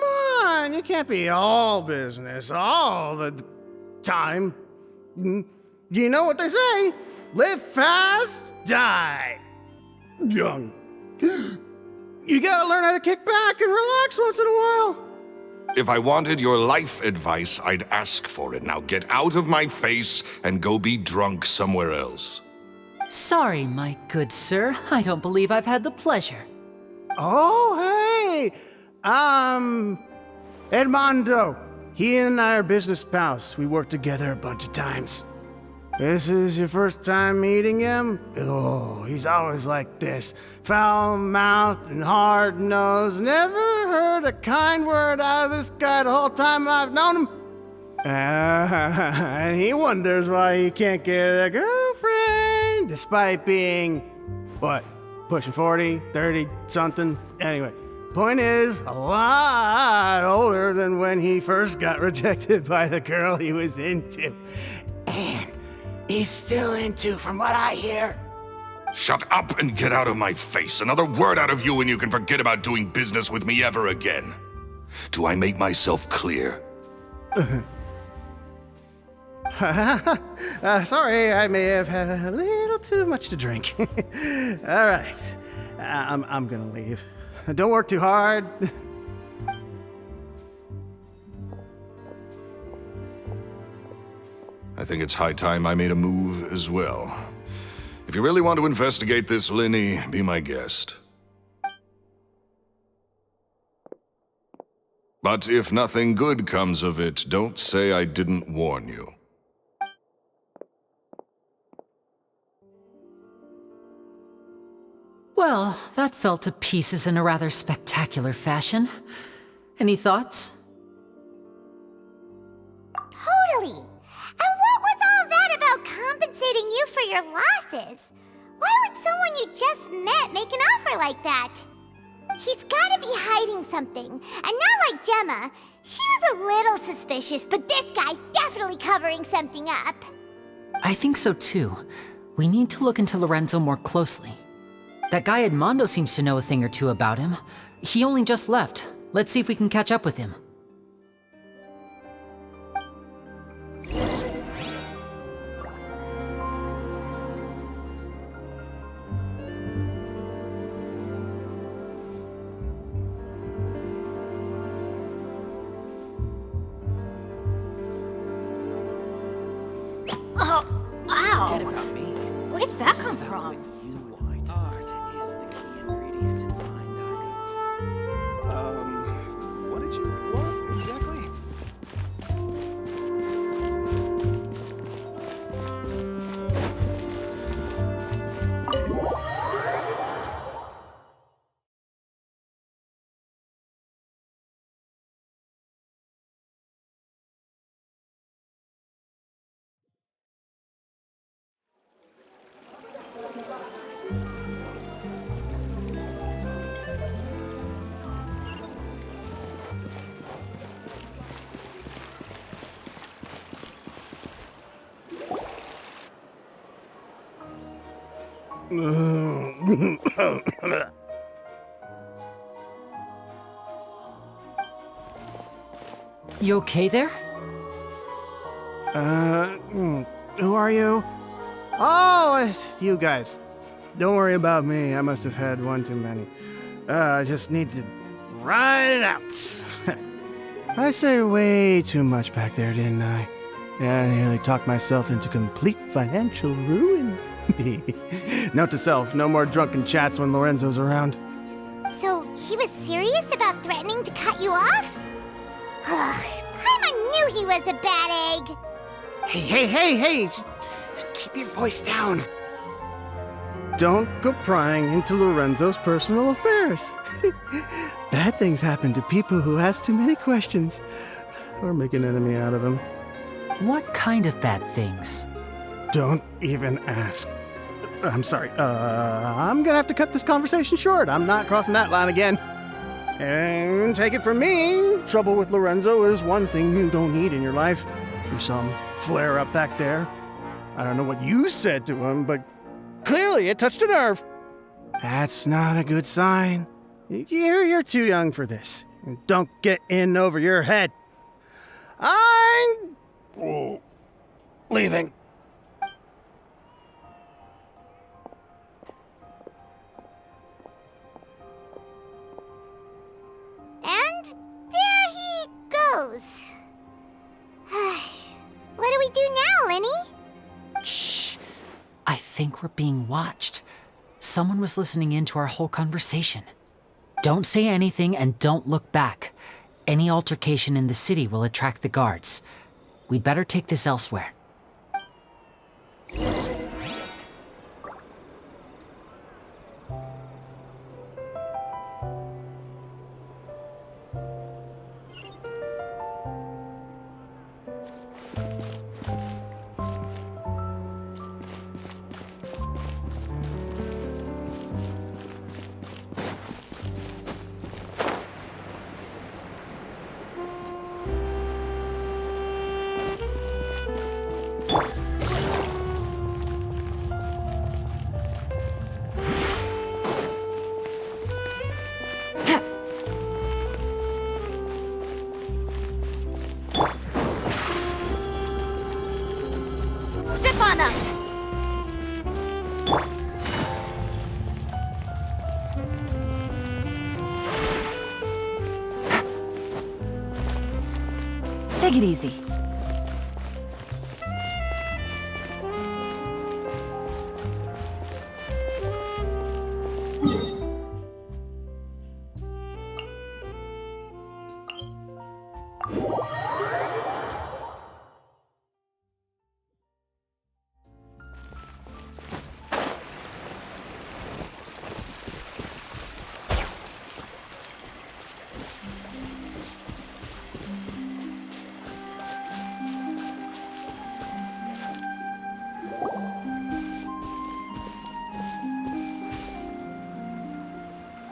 on. You can't be all business all the time. You know what they say? Live fast, die young. You gotta learn how to kick back and relax once in a while. If I wanted your life advice, I'd ask for it. Now get out of my face and go be drunk somewhere else. Sorry, my good sir. I don't believe I've had the pleasure. Oh, hey! Edmondo. He and I are business pals. We worked together a bunch of times. This is your first time meeting him? Oh, he's always like this. Foul-mouthed and hard-nosed. Never heard a kind word out of this guy the whole time I've known him. And he wonders why he can't get a girlfriend, despite being, what, pushing 40, 30, something? Anyway, point is, a lot older than when he first got rejected by the girl he was into. And he's still into, from what I hear. Shut up and get out of my face. Another word out of you and you can forget about doing business with me ever again. Do I make myself clear? Sorry, I may have had a little too much to drink. All right, I'm gonna leave. Don't work too hard. I think it's high time I made a move as well. If you really want to investigate this, Linny, be my guest. But if nothing good comes of it, don't say I didn't warn you. Well, that fell to pieces in a rather spectacular fashion. Any thoughts? Totally. And what was all that about compensating you for your losses? Why would someone you just met make an offer like that? He's gotta be hiding something. And not like Gemma. She was a little suspicious, but this guy's definitely covering something up. I think so too. We need to look into Lorenzo more closely. That guy Edmondo seems to know a thing or two about him. He only just left. Let's see if we can catch up with him. Oh, ow! Forget about me. Where did that come from? You want. Art is the key ingredient in fine dining. What did you want exactly? You okay there? Who are you? Oh, it's you guys. Don't worry about me. I must have had one too many. I just need to ride it out. I said way too much back there, didn't I? Yeah, I nearly talked myself into complete financial ruin. Note to self, no more drunken chats when Lorenzo's around. So he was serious about threatening to cut you off? Ugh, Paimon knew he was a bad egg. Hey! Just keep your voice down. Don't go prying into Lorenzo's personal affairs. Bad things happen to people who ask too many questions or make an enemy out of him. What kind of bad things? Don't even ask. I'm sorry. I'm gonna have to cut this conversation short. I'm not crossing that line again. And take it from me, trouble with Lorenzo is one thing you don't need in your life. There's some flare up back there. I don't know what you said to him, but clearly it touched a nerve. That's not a good sign. You're too young for this. Don't get in over your head. I'm leaving. And there he goes. What do we do now, Lenny? Shh. I think we're being watched. Someone was listening in to our whole conversation. Don't say anything and don't look back. Any altercation in the city will attract the guards. We'd better take this elsewhere. Take it easy.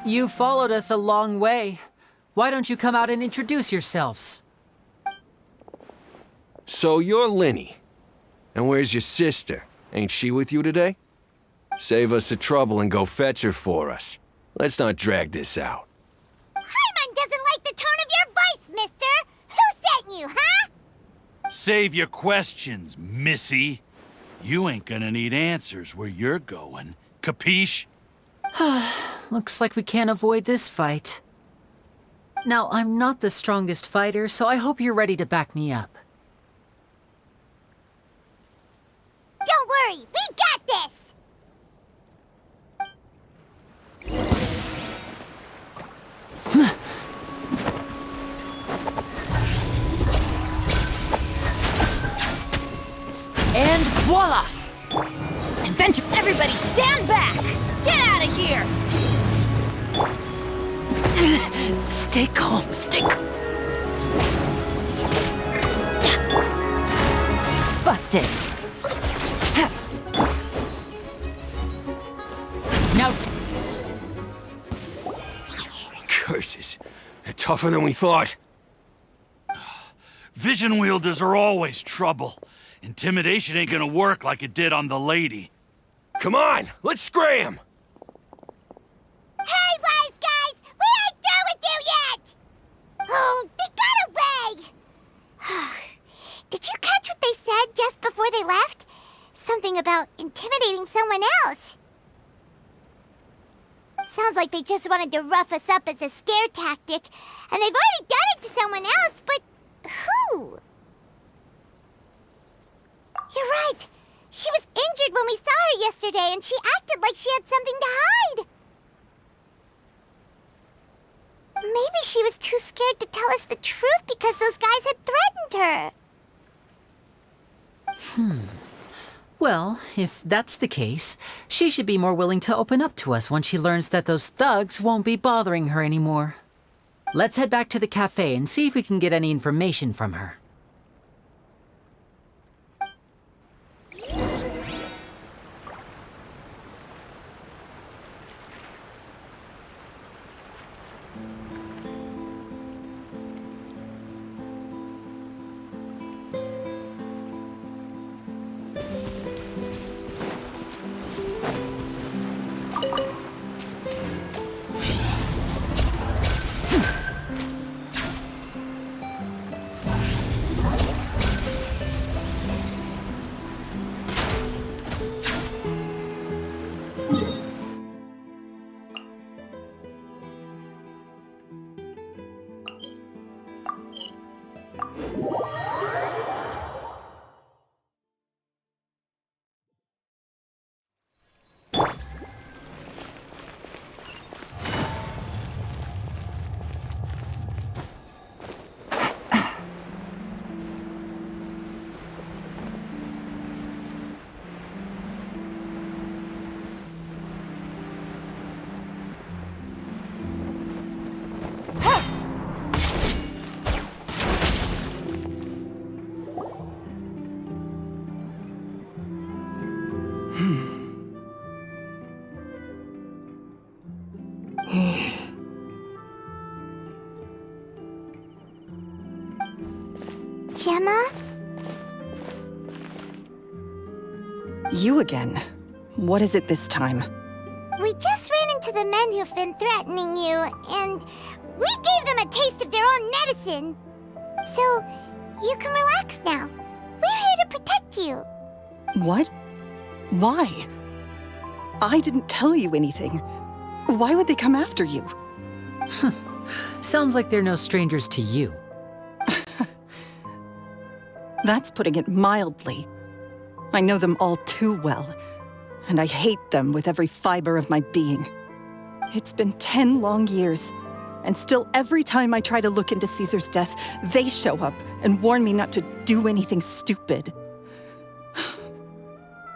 You followed us a long way. Why don't you come out and introduce yourselves? So you're Lenny. And where's your sister? Ain't she with you today? Save us the trouble and go fetch her for us. Let's not drag this out. Paimon doesn't like the tone of your voice, mister! Who sent you, huh? Save your questions, missy. You ain't gonna need answers where you're going. Capiche? Looks like we can't avoid this fight. Now, I'm not the strongest fighter, so I hope you're ready to back me up. Don't worry, we got this! And voila! Adventure! Everybody stand back! Get out of here! Stay calm, stay calm. Busted! Now... Curses. They're tougher than we thought. Vision wielders are always trouble. Intimidation ain't gonna work like it did on the lady. Come on, let's scram! Hurry, wise guys! We ain't through with you yet! Oh, they got away! Did you catch what they said just before they left? Something about intimidating someone else. Sounds like they just wanted to rough us up as a scare tactic, and they've already done it to someone else, but who? You're right. She was injured when we saw her yesterday, and she acted like she had something to hide. Maybe she was too scared to tell us the truth because those guys had threatened her. Well, if that's the case, she should be more willing to open up to us when she learns that those thugs won't be bothering her anymore. Let's head back to the cafe and see if we can get any information from her. Gemma? You again. What is it this time? We just ran into the men who've been threatening you, and we gave them a taste of their own medicine. So, you can relax now. We're here to protect you. What? Why? I didn't tell you anything. Why would they come after you? Sounds like they're no strangers to you. That's putting it mildly. I know them all too well, and I hate them with every fiber of my being. It's been 10 long years, and still every time I try to look into Caesar's death, they show up and warn me not to do anything stupid.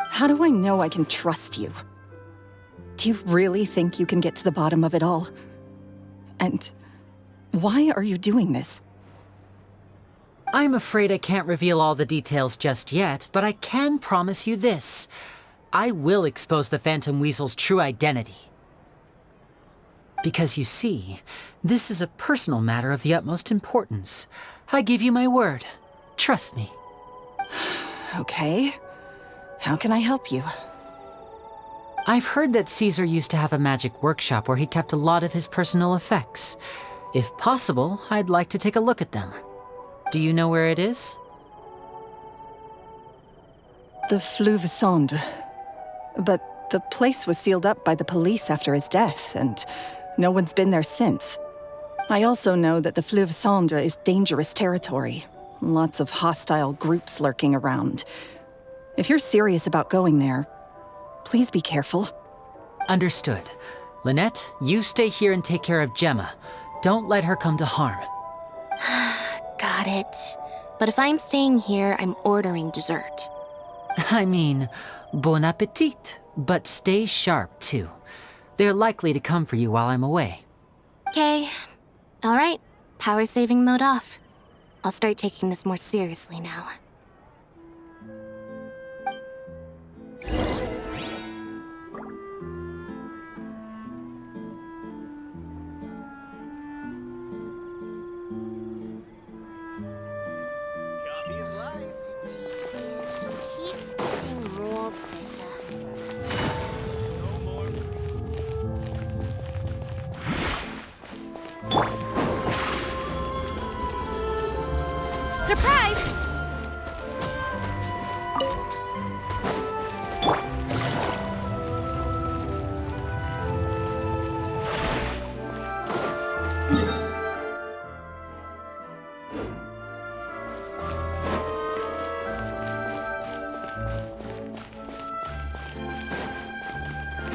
How do I know I can trust you? Do you really think you can get to the bottom of it all? And why are you doing this? I'm afraid I can't reveal all the details just yet, but I can promise you this. I will expose the Phantom Weasel's true identity. Because you see, this is a personal matter of the utmost importance. I give you my word. Trust me. Okay. How can I help you? I've heard that Caesar used to have a magic workshop where he kept a lot of his personal effects. If possible, I'd like to take a look at them. Do you know where it is? The Fleuve Sonde. But the place was sealed up by the police after his death, and no one's been there since. I also know that the Fleuve Sonde is dangerous territory. Lots of hostile groups lurking around. If you're serious about going there, please be careful. Understood. Lynette, you stay here and take care of Gemma. Don't let her come to harm. Got it. But if I'm staying here, I'm ordering dessert. I mean, bon appetit, but stay sharp, too. They're likely to come for you while I'm away. Okay. All right. Power saving mode off. I'll start taking this more seriously now. Just keeps getting more bitter. Surprise!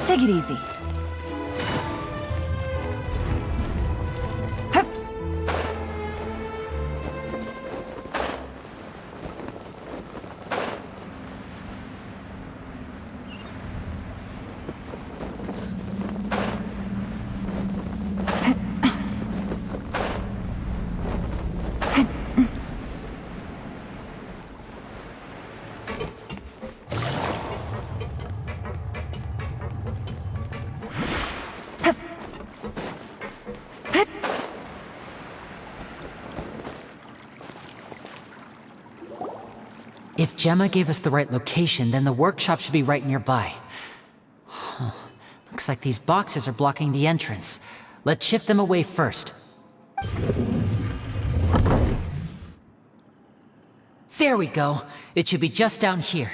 Take it easy. If Gemma gave us the right location, then the workshop should be right nearby. Huh. Looks like these boxes are blocking the entrance. Let's shift them away first. There we go. It should be just down here.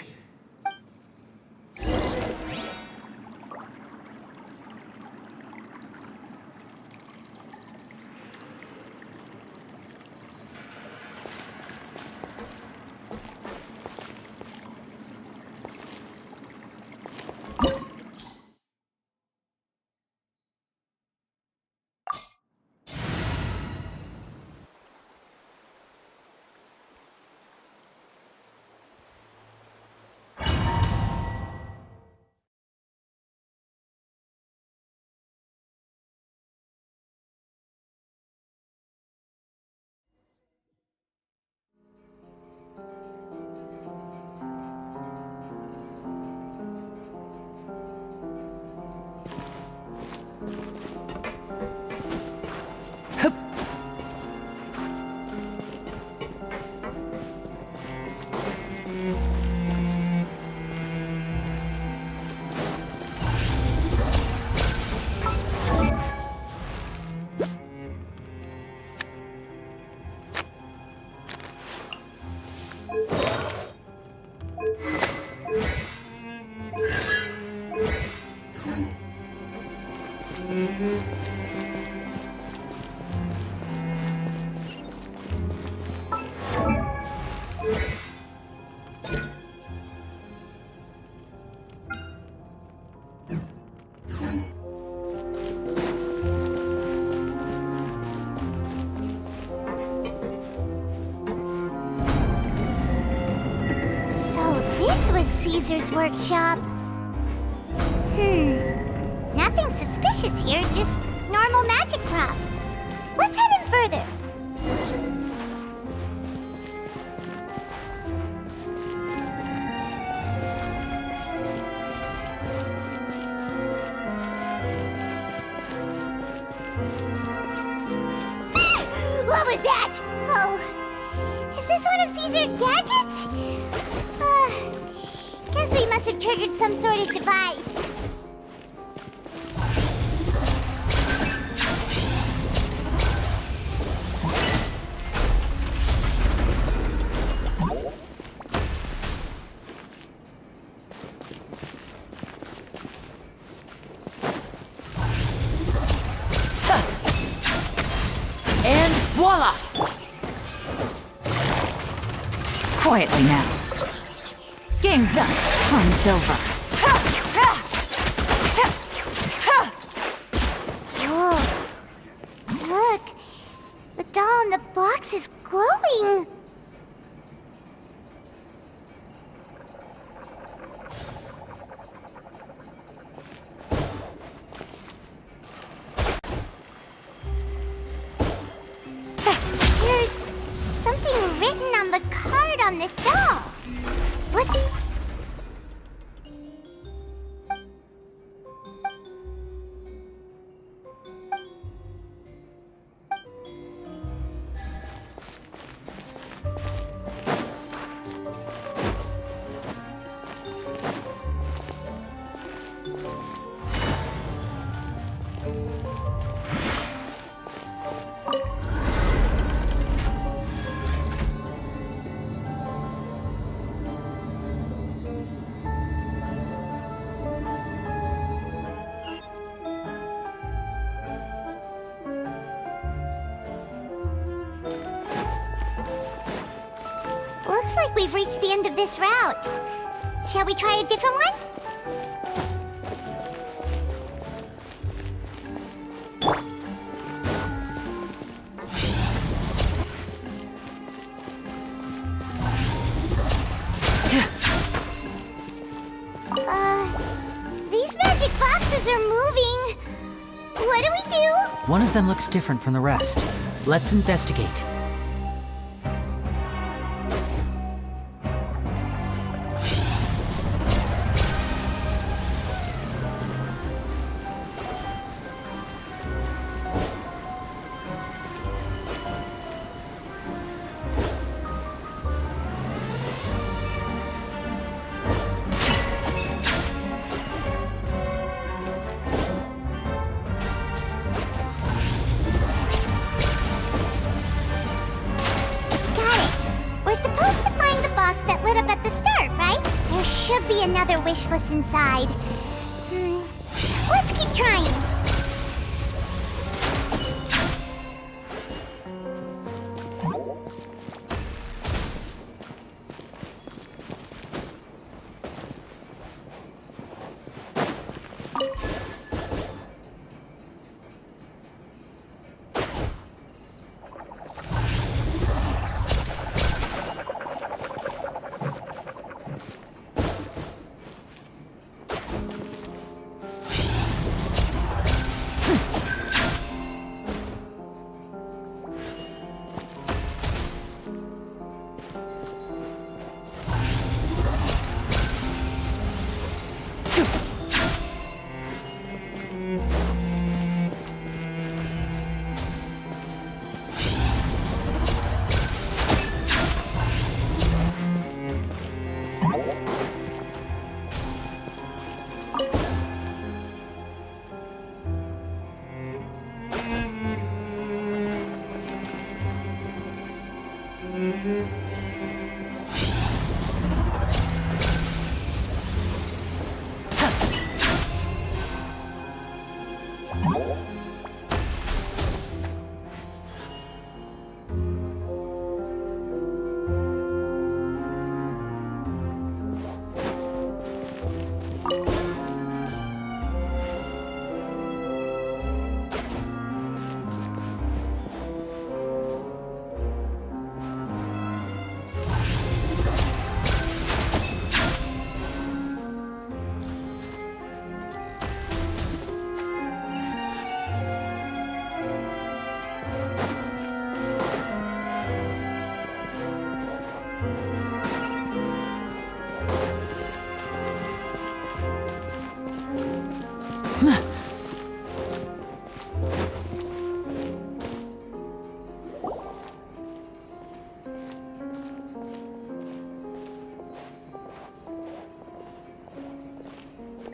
Caesar's workshop. Nothing suspicious here, just normal magic props. Let's head in further. What was that? Oh, is this one of Caesar's gadgets? Guess we must have triggered some sort of device. And voila! Quietly now. Game's up. Fun's over. Whoa. Look. The doll in the box is glowing. There's something written on the card on this doll. What? Looks like we've reached the end of this route. Shall we try a different one? These magic boxes are moving. What do we do? One of them looks different from the rest. Let's investigate. Should be another wish list inside. Let's keep trying.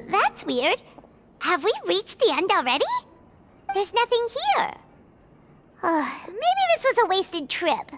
That's weird. Have we reached the end already? There's nothing here. Maybe this was a wasted trip.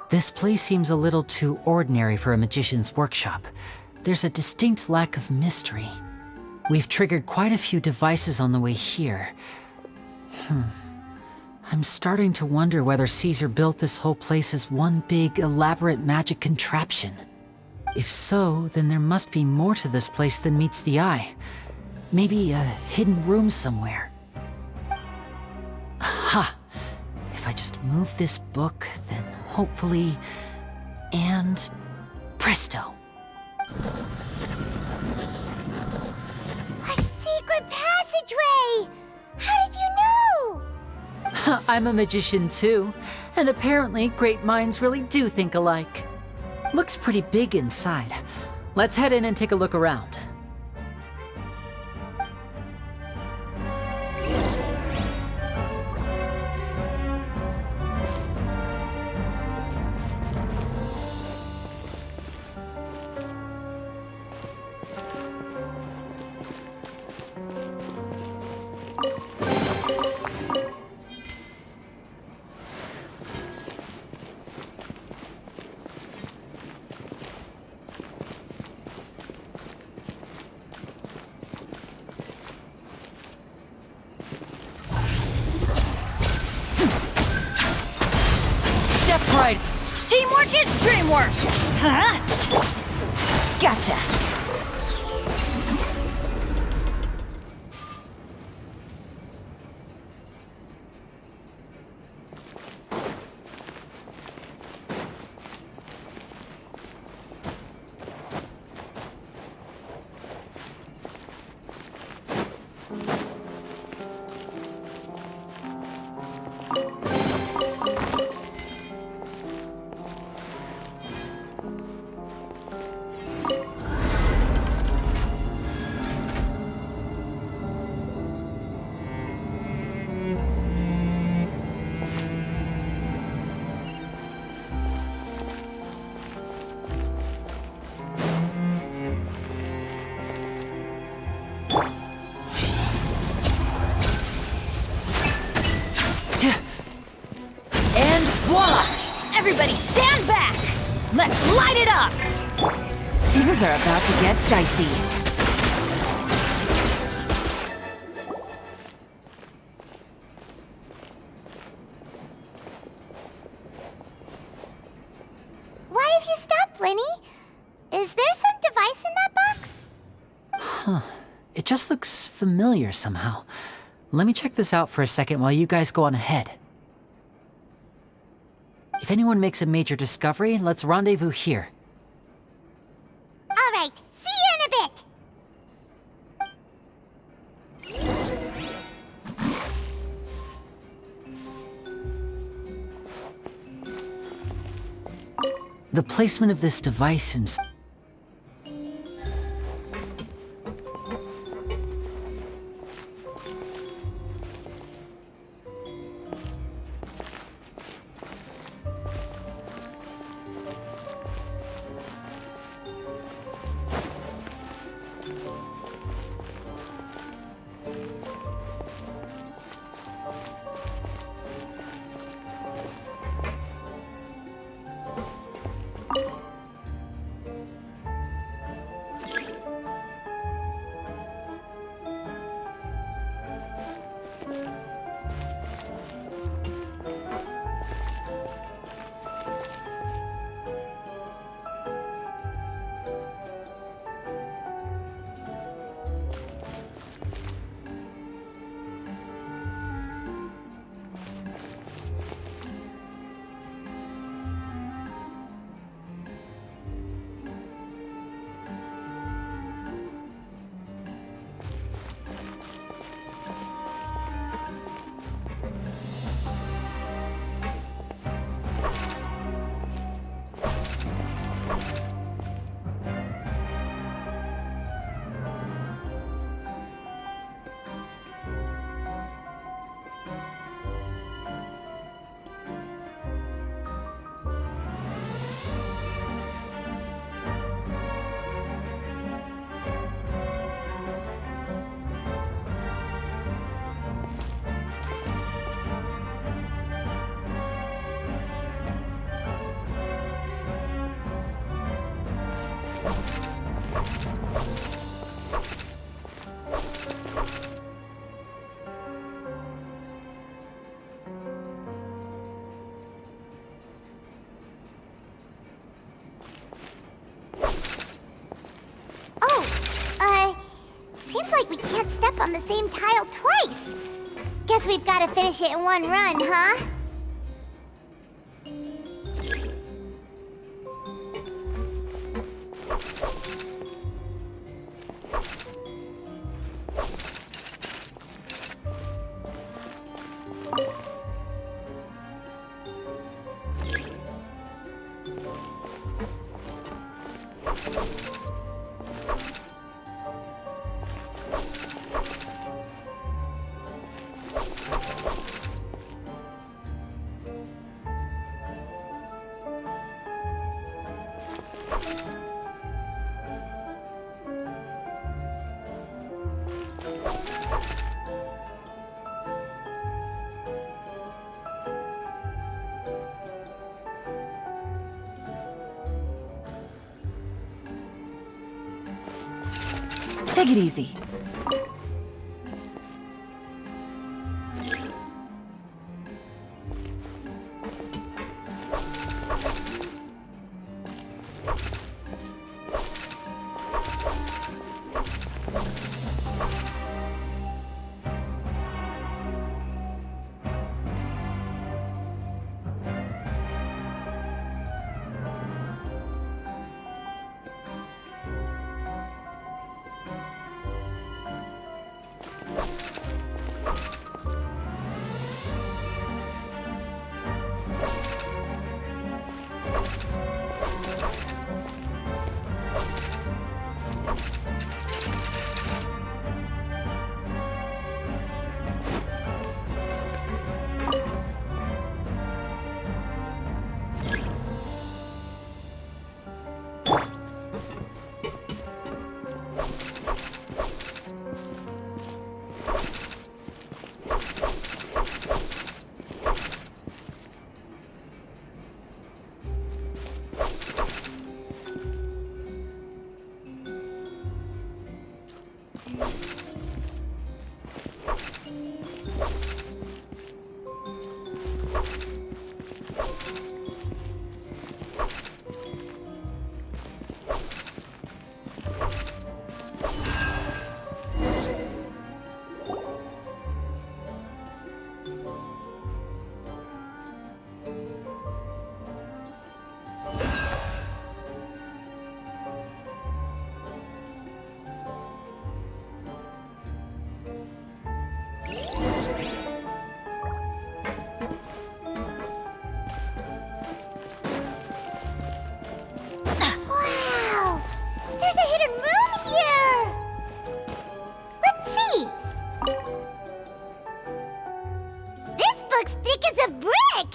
This place seems a little too ordinary for a magician's workshop. There's a distinct lack of mystery. We've triggered quite a few devices on the way here. I'm starting to wonder whether Caesar built this whole place as one big, elaborate magic contraption. If so, then there must be more to this place than meets the eye. Maybe a hidden room somewhere. if I just move this book, then hopefully... And... presto. A secret passageway! How did you know? I'm a magician too, and apparently great minds really do think alike. Looks pretty big inside. Let's head in and take a look around. Right. Teamwork is dreamwork! Huh? Gotcha. And voila! Everybody stand back! Let's light it up! Things are about to get dicey. Why have you stopped, Lenny? Is there some device in that box? Huh. It just looks familiar somehow. Let me check this out for a second while you guys go on ahead. If anyone makes a major discovery, let's rendezvous here. All right, see you in a bit! The placement of this device in... Seems like we can't step on the same tile twice. Guess we've got to finish it in one run, huh? Take it easy. Wow! There's a hidden room here! Let's see! This book's thick as a brick!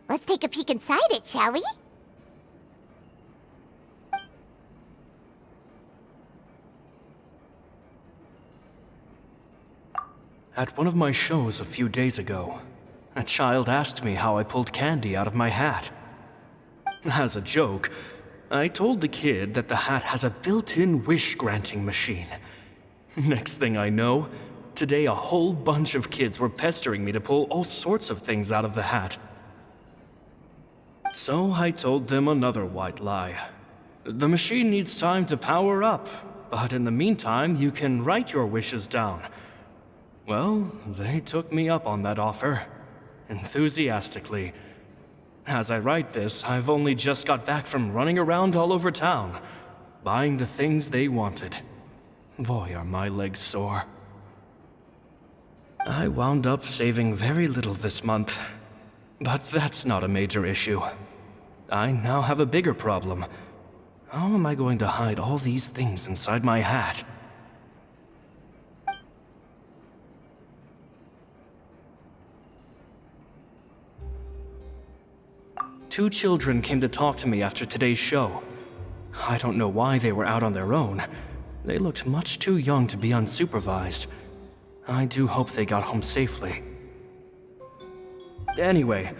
Let's take a peek inside it, shall we? At one of my shows a few days ago, a child asked me how I pulled candy out of my hat. As a joke, I told the kid that the hat has a built-in wish-granting machine. Next thing I know, today a whole bunch of kids were pestering me to pull all sorts of things out of the hat. So I told them another white lie. The machine needs time to power up, but in the meantime, you can write your wishes down. Well, they took me up on that offer, enthusiastically. As I write this, I've only just got back from running around all over town, buying the things they wanted. Boy, are my legs sore. I wound up saving very little this month, but that's not a major issue. I now have a bigger problem. How am I going to hide all these things inside my hat? Two children came to talk to me after today's show. I don't know why they were out on their own. They looked much too young to be unsupervised. I do hope they got home safely. Anyway,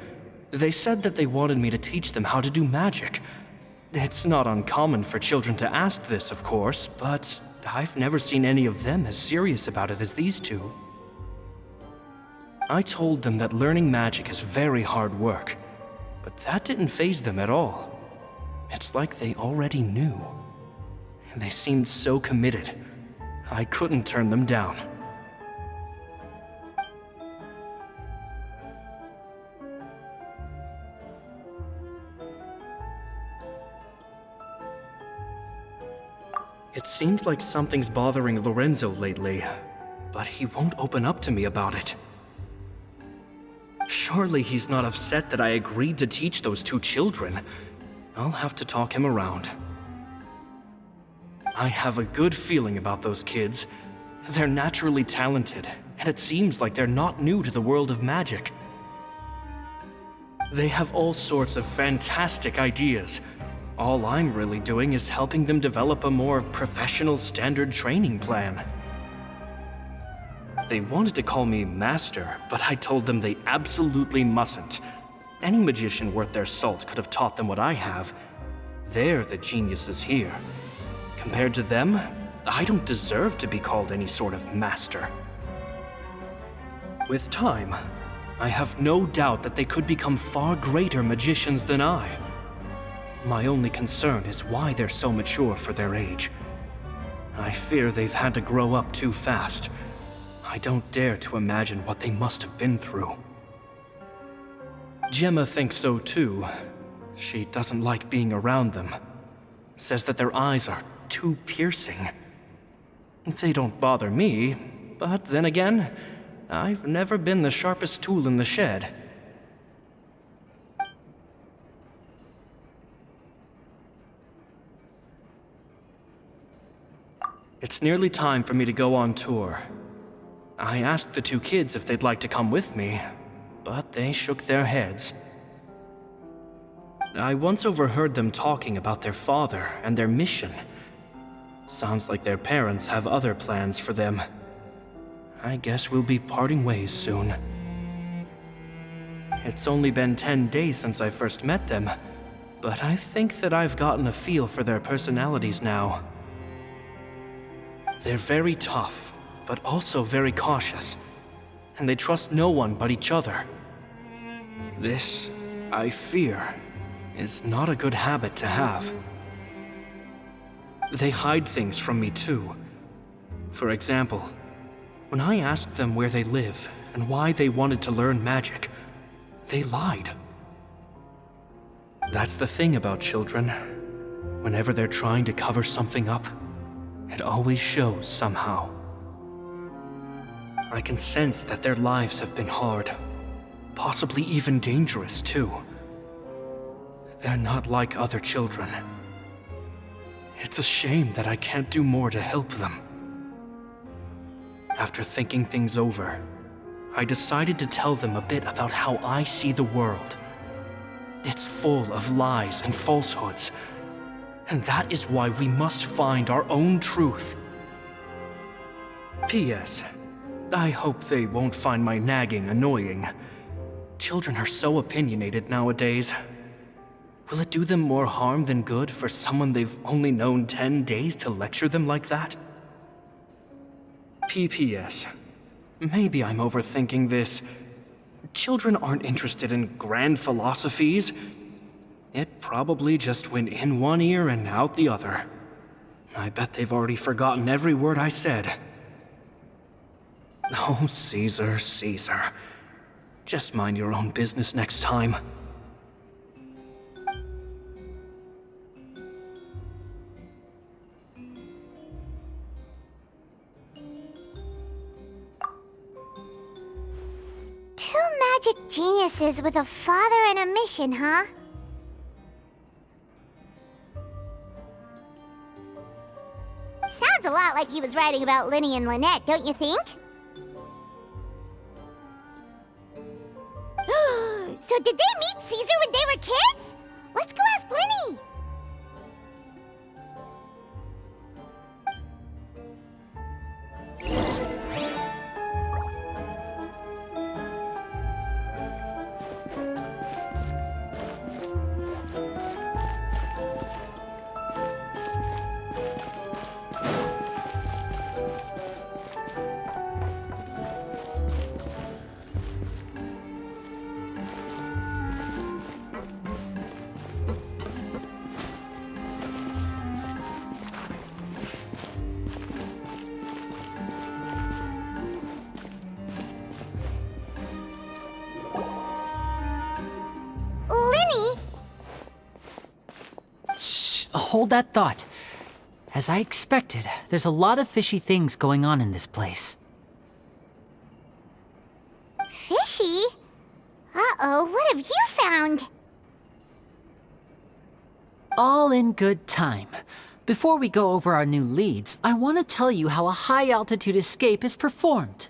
they said that they wanted me to teach them how to do magic. It's not uncommon for children to ask this, of course, but I've never seen any of them as serious about it as these two. I told them that learning magic is very hard work, but that didn't faze them at all. It's like they already knew. They seemed so committed. I couldn't turn them down. Seems like something's bothering Lorenzo lately, but he won't open up to me about it. Surely he's not upset that I agreed to teach those two children. I'll have to talk him around. I have a good feeling about those kids. They're naturally talented, and it seems like they're not new to the world of magic. They have all sorts of fantastic ideas. All I'm really doing is helping them develop a more professional standard training plan. They wanted to call me Master, but I told them they absolutely mustn't. Any magician worth their salt could have taught them what I have. They're the geniuses here. Compared to them, I don't deserve to be called any sort of master. With time, I have no doubt that they could become far greater magicians than I. My only concern is why they're so mature for their age. I fear they've had to grow up too fast. I don't dare to imagine what they must have been through. Gemma thinks so too. She doesn't like being around them. Says that their eyes are too piercing. They don't bother me, but then again, I've never been the sharpest tool in the shed. It's nearly time for me to go on tour. I asked the two kids if they'd like to come with me, but they shook their heads. I once overheard them talking about their father and their mission. Sounds like their parents have other plans for them. I guess we'll be parting ways soon. It's only been 10 days since I first met them, but I think that I've gotten a feel for their personalities now. They're very tough, but also very cautious, and they trust no one but each other. This, I fear, is not a good habit to have. They hide things from me too. For example, when I asked them where they live and why they wanted to learn magic, they lied. That's the thing about children. Whenever they're trying to cover something up, it always shows somehow. I can sense that their lives have been hard, possibly even dangerous too. They're not like other children. It's a shame that I can't do more to help them. After thinking things over, I decided to tell them a bit about how I see the world. It's full of lies and falsehoods, and that is why we must find our own truth. P.S. I hope they won't find my nagging annoying. Children are so opinionated nowadays. Will it do them more harm than good for someone they've only known 10 days to lecture them like that? P.P.S. Maybe I'm overthinking this. Children aren't interested in grand philosophies. It probably just went in one ear and out the other. I bet they've already forgotten every word I said. Oh, Caesar, Caesar. Just mind your own business next time. Two magic geniuses with a father and a mission, huh? Sounds a lot like he was writing about Linny and Lynette, don't you think? So did they meet Caesar when they were kids? Let's go ask Linny! Hold that thought. as I expected, there's a lot of fishy things going on in this place. Fishy? Uh-oh, what have you found? All in good time. Before we go over our new leads, I want to tell you how a high-altitude escape is performed.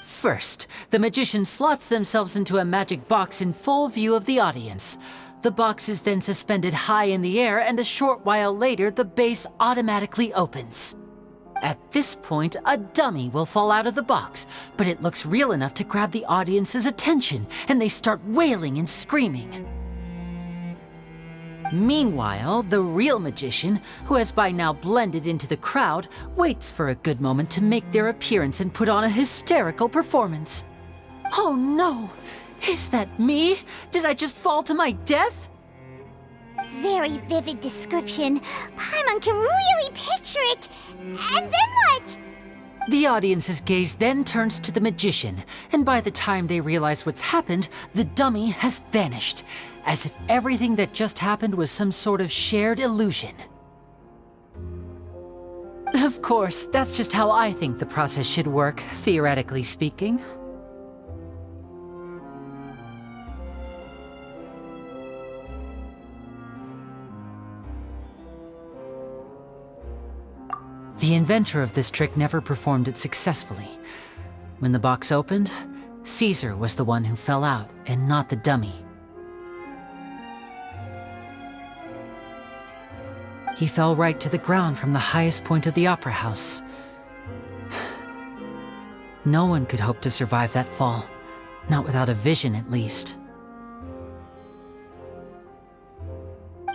First, the magician slots themselves into a magic box in full view of the audience. The box is then suspended high in the air, and a short while later, the base automatically opens. At this point, a dummy will fall out of the box, but it looks real enough to grab the audience's attention, and they start wailing and screaming. Meanwhile, the real magician, who has by now blended into the crowd, waits for a good moment to make their appearance and put on a hysterical performance. Oh no! Is that me? Did I just fall to my death? Very vivid description. Paimon can really picture it. And then what? The audience's gaze then turns to the magician, and by the time they realize what's happened, the dummy has vanished, as if everything that just happened was some sort of shared illusion. Of course, that's just how I think the process should work, theoretically speaking. The inventor of this trick never performed it successfully. When the box opened, Caesar was the one who fell out, and not the dummy. He fell right to the ground from the highest point of the opera house. No one could hope to survive that fall, not without a vision at least.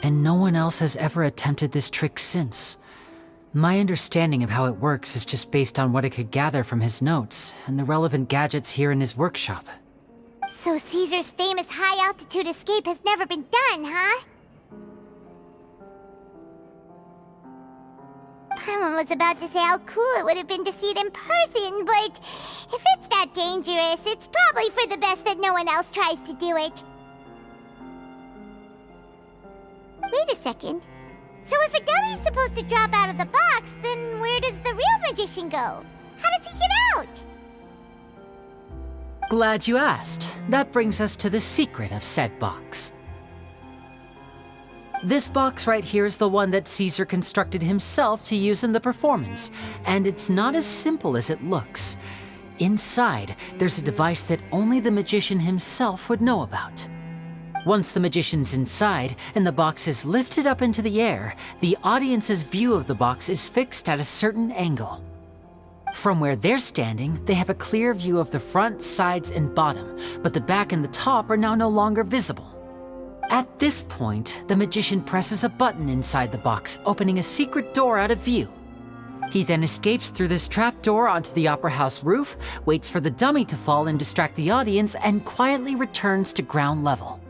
And no one else has ever attempted this trick since. My understanding of how it works is just based on what I could gather from his notes and the relevant gadgets here in his workshop. So Caesar's famous high-altitude escape has never been done, huh? Paimon was about to say how cool it would have been to see it in person, but if it's that dangerous, it's probably for the best that no one else tries to do it. Wait a second. So if a dummy's supposed to drop out of the box, then where does the real magician go? How does he get out? Glad you asked. That brings us to the secret of said box. This box right here is the one that Caesar constructed himself to use in the performance, and it's not as simple as it looks. Inside, there's a device that only the magician himself would know about. Once the magician's inside and the box is lifted up into the air, the audience's view of the box is fixed at a certain angle. From where they're standing, they have a clear view of the front, sides, and bottom, but the back and the top are now no longer visible. At this point, the magician presses a button inside the box, opening a secret door out of view. He then escapes through this trap door onto the opera house roof, waits for the dummy to fall and distract the audience, and quietly returns to ground level.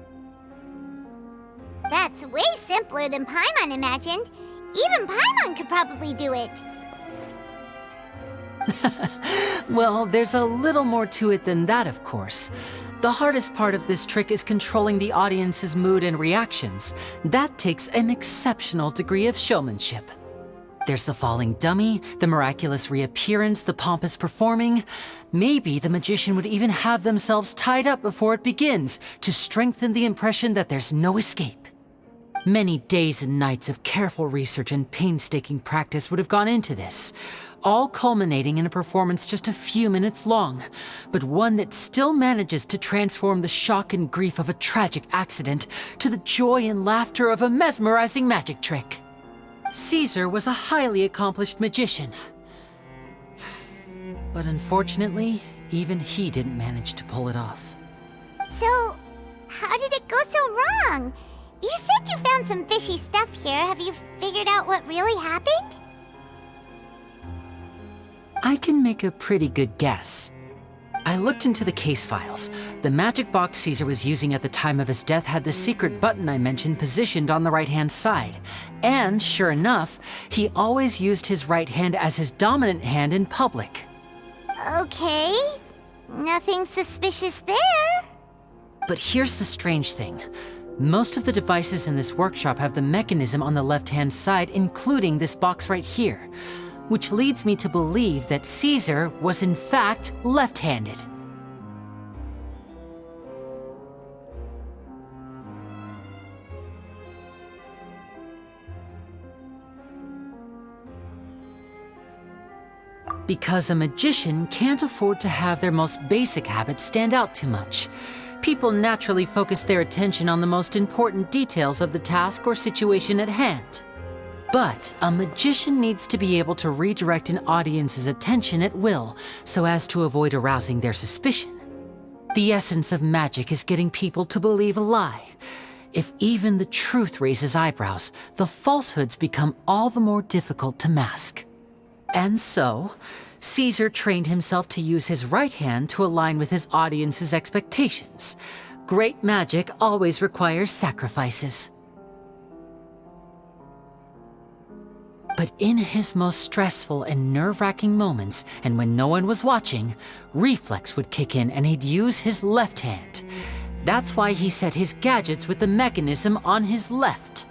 That's way simpler than Paimon imagined. Even Paimon could probably do it. Well, there's a little more to it than that, of course. The hardest part of this trick is controlling the audience's mood and reactions. That takes an exceptional degree of showmanship. There's the falling dummy, the miraculous reappearance, the pompous performing. Maybe the magician would even have themselves tied up before it begins to strengthen the impression that there's no escape. Many days and nights of careful research and painstaking practice would have gone into this, all culminating in a performance just a few minutes long, but one that still manages to transform the shock and grief of a tragic accident to the joy and laughter of a mesmerizing magic trick. Caesar was a highly accomplished magician, but unfortunately, even he didn't manage to pull it off. So, how did it go so wrong? You said you found some fishy stuff here. Have you figured out what really happened? I can make a pretty good guess. I looked into the case files. The magic box Caesar was using at the time of his death had the secret button I mentioned positioned on the right-hand side. And sure enough, he always used his right hand as his dominant hand in public. Okay. Nothing suspicious there. But here's the strange thing. Most of the devices in this workshop have the mechanism on the left-hand side, including this box right here, which leads me to believe that Caesar was in fact left-handed. Because a magician can't afford to have their most basic habits stand out too much. People naturally focus their attention on the most important details of the task or situation at hand. But a magician needs to be able to redirect an audience's attention at will so as to avoid arousing their suspicion. The essence of magic is getting people to believe a lie. If even the truth raises eyebrows, the falsehoods become all the more difficult to mask. And so, Caesar trained himself to use his right hand to align with his audience's expectations. Great magic always requires sacrifices. But in his most stressful and nerve-wracking moments, and when no one was watching, reflex would kick in and he'd use his left hand. That's why he set his gadgets with the mechanism on his left.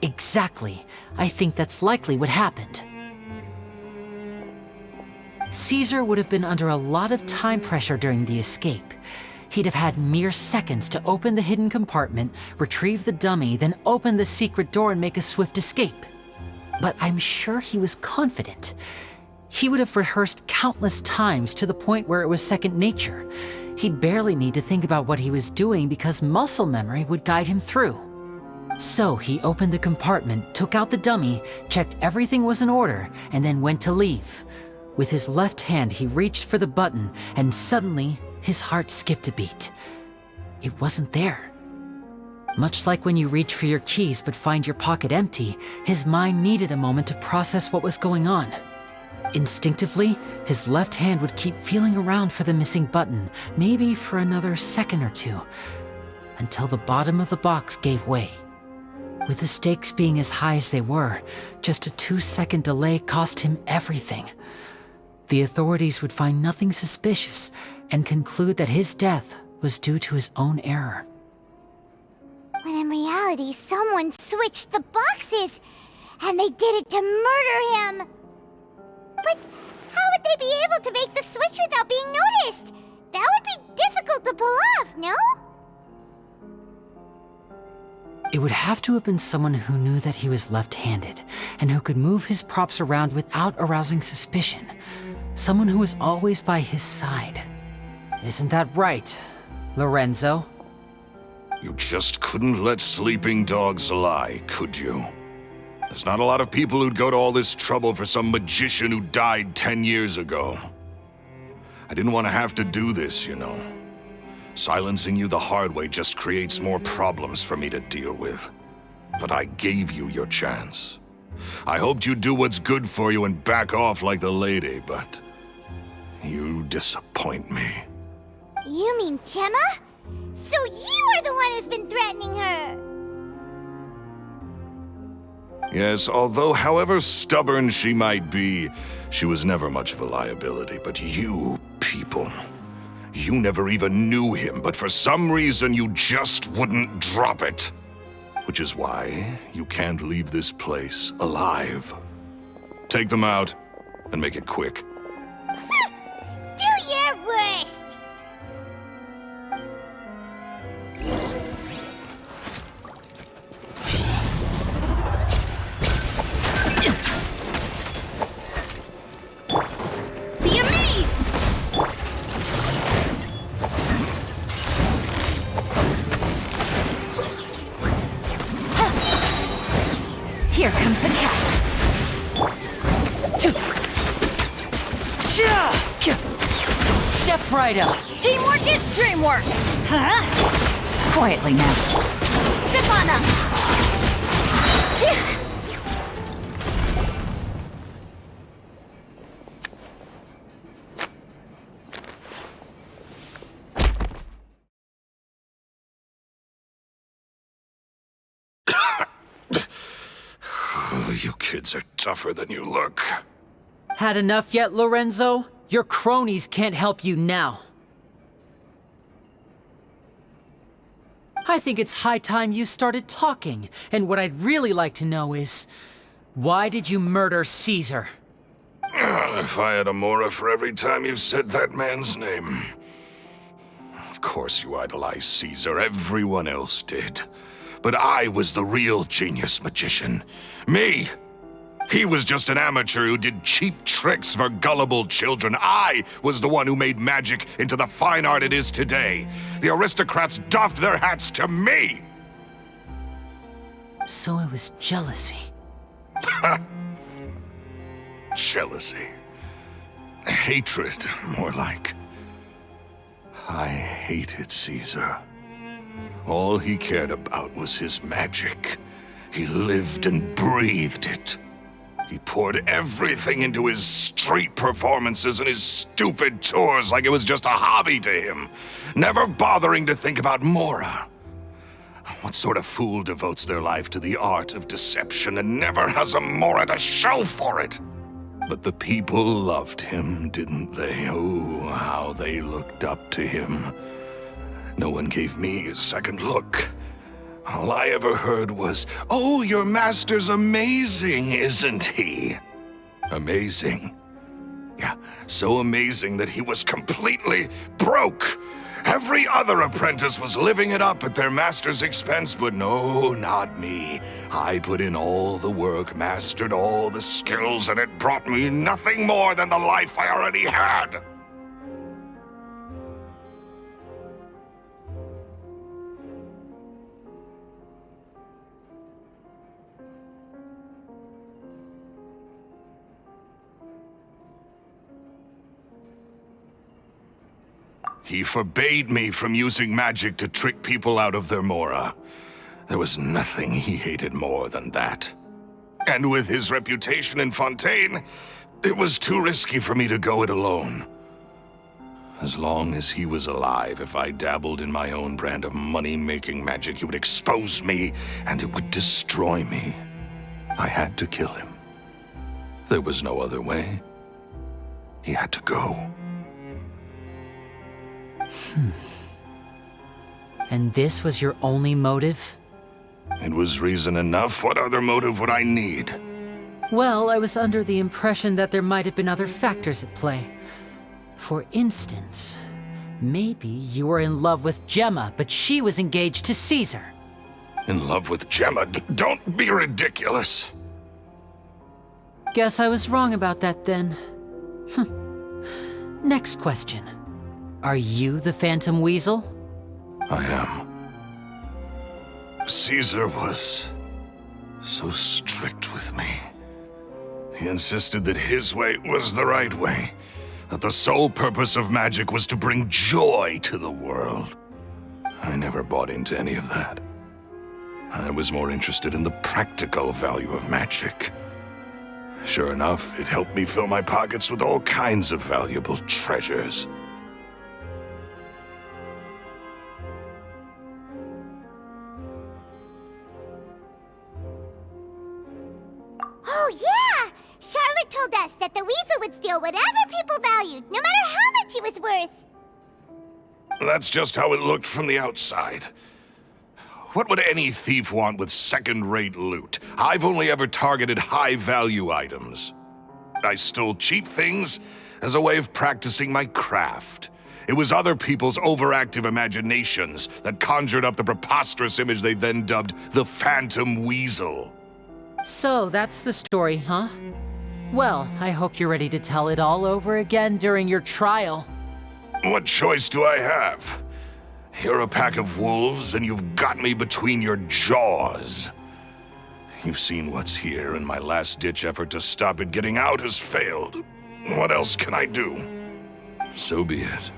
Exactly. I think that's likely what happened. Caesar would have been under a lot of time pressure during the escape. He'd have had mere seconds to open the hidden compartment, retrieve the dummy, then open the secret door and make a swift escape. But I'm sure he was confident. He would have rehearsed countless times to the point where it was second nature. He'd barely need to think about what he was doing because muscle memory would guide him through. So he opened the compartment, took out the dummy, checked everything was in order, and then went to leave. With his left hand, he reached for the button, and suddenly, his heart skipped a beat. It wasn't there. Much like when you reach for your keys but find your pocket empty, his mind needed a moment to process what was going on. Instinctively, his left hand would keep feeling around for the missing button, maybe for another second or two, until the bottom of the box gave way. With the stakes being as high as they were, just a 2-second delay cost him everything. The authorities would find nothing suspicious and conclude that his death was due to his own error. When in reality, someone switched the boxes, and they did it to murder him. But how would they be able to make the switch without being noticed? That would be difficult to pull off, no? It would have to have been someone who knew that he was left-handed and who could move his props around without arousing suspicion. Someone who was always by his side. Isn't that right, Lorenzo? You just couldn't let sleeping dogs lie, could you? There's not a lot of people who'd go to all this trouble for some magician who died 10 years ago. I didn't want to have to do this, you know. Silencing you the hard way just creates more problems for me to deal with. But I gave you your chance. I hoped you'd do what's good for you and back off like the lady, but you disappoint me. You mean Gemma? So you are the one who's been threatening her! Yes, although however stubborn she might be, she was never much of a liability. But you people, you never even knew him, but for some reason you just wouldn't drop it. Which is why you can't leave this place alive. Take them out, and make it quick. Do your worst! Be amazed! Here comes the catch. Step right up. Teamwork is dreamwork! Huh? Quietly now. Step on up! You kids are tougher than you look. Had enough yet, Lorenzo? Your cronies can't help you now. I think it's high time you started talking, and what I'd really like to know is, why did you murder Caesar? If I had a Mora for every time you said that man's name. Of course you idolized Caesar, everyone else did. But I was the real genius magician. Me! He was just an amateur who did cheap tricks for gullible children. I was the one who made magic into the fine art it is today. The aristocrats doffed their hats to me! So it was jealousy. Jealousy. Hatred, more like. I hated Caesar. All he cared about was his magic. He lived and breathed it. He poured everything into his street performances and his stupid tours like it was just a hobby to him, never bothering to think about Mora. What sort of fool devotes their life to the art of deception and never has a Mora to show for it? But the people loved him, didn't they? Oh, how they looked up to him. No one gave me a second look. All I ever heard was, "Oh, your master's amazing, isn't he?" Amazing. Yeah, so amazing that he was completely broke. Every other apprentice was living it up at their master's expense, but no, not me. I put in all the work, mastered all the skills, and it brought me nothing more than the life I already had. He forbade me from using magic to trick people out of their Mora. There was nothing he hated more than that. And with his reputation in Fontaine, it was too risky for me to go it alone. As long as he was alive, if I dabbled in my own brand of money-making magic, he would expose me and it would destroy me. I had to kill him. There was no other way. He had to go. And this was your only motive? It was reason enough. What other motive would I need? Well, I was under the impression that there might have been other factors at play. For instance, maybe you were in love with Gemma, but she was engaged to Caesar. In love with Gemma? Don't be ridiculous. Guess I was wrong about that then. Next question. Are you the Phantom Weasel? I am. Caesar was so strict with me. He insisted that his way was the right way, that the sole purpose of magic was to bring joy to the world. I never bought into any of that. I was more interested in the practical value of magic. Sure enough, it helped me fill my pockets with all kinds of valuable treasures. Oh, yeah! Charlotte told us that the weasel would steal whatever people valued, no matter how much it was worth. That's just how it looked from the outside. What would any thief want with second-rate loot? I've only ever targeted high-value items. I stole cheap things as a way of practicing my craft. It was other people's overactive imaginations that conjured up the preposterous image they then dubbed the Phantom Weasel. So that's the story, huh? Well, I hope you're ready to tell it all over again during your trial. What choice do I have? You're a pack of wolves, and you've got me between your jaws. You've seen what's here, and my last-ditch effort to stop it getting out has failed. What else can I do? So be it.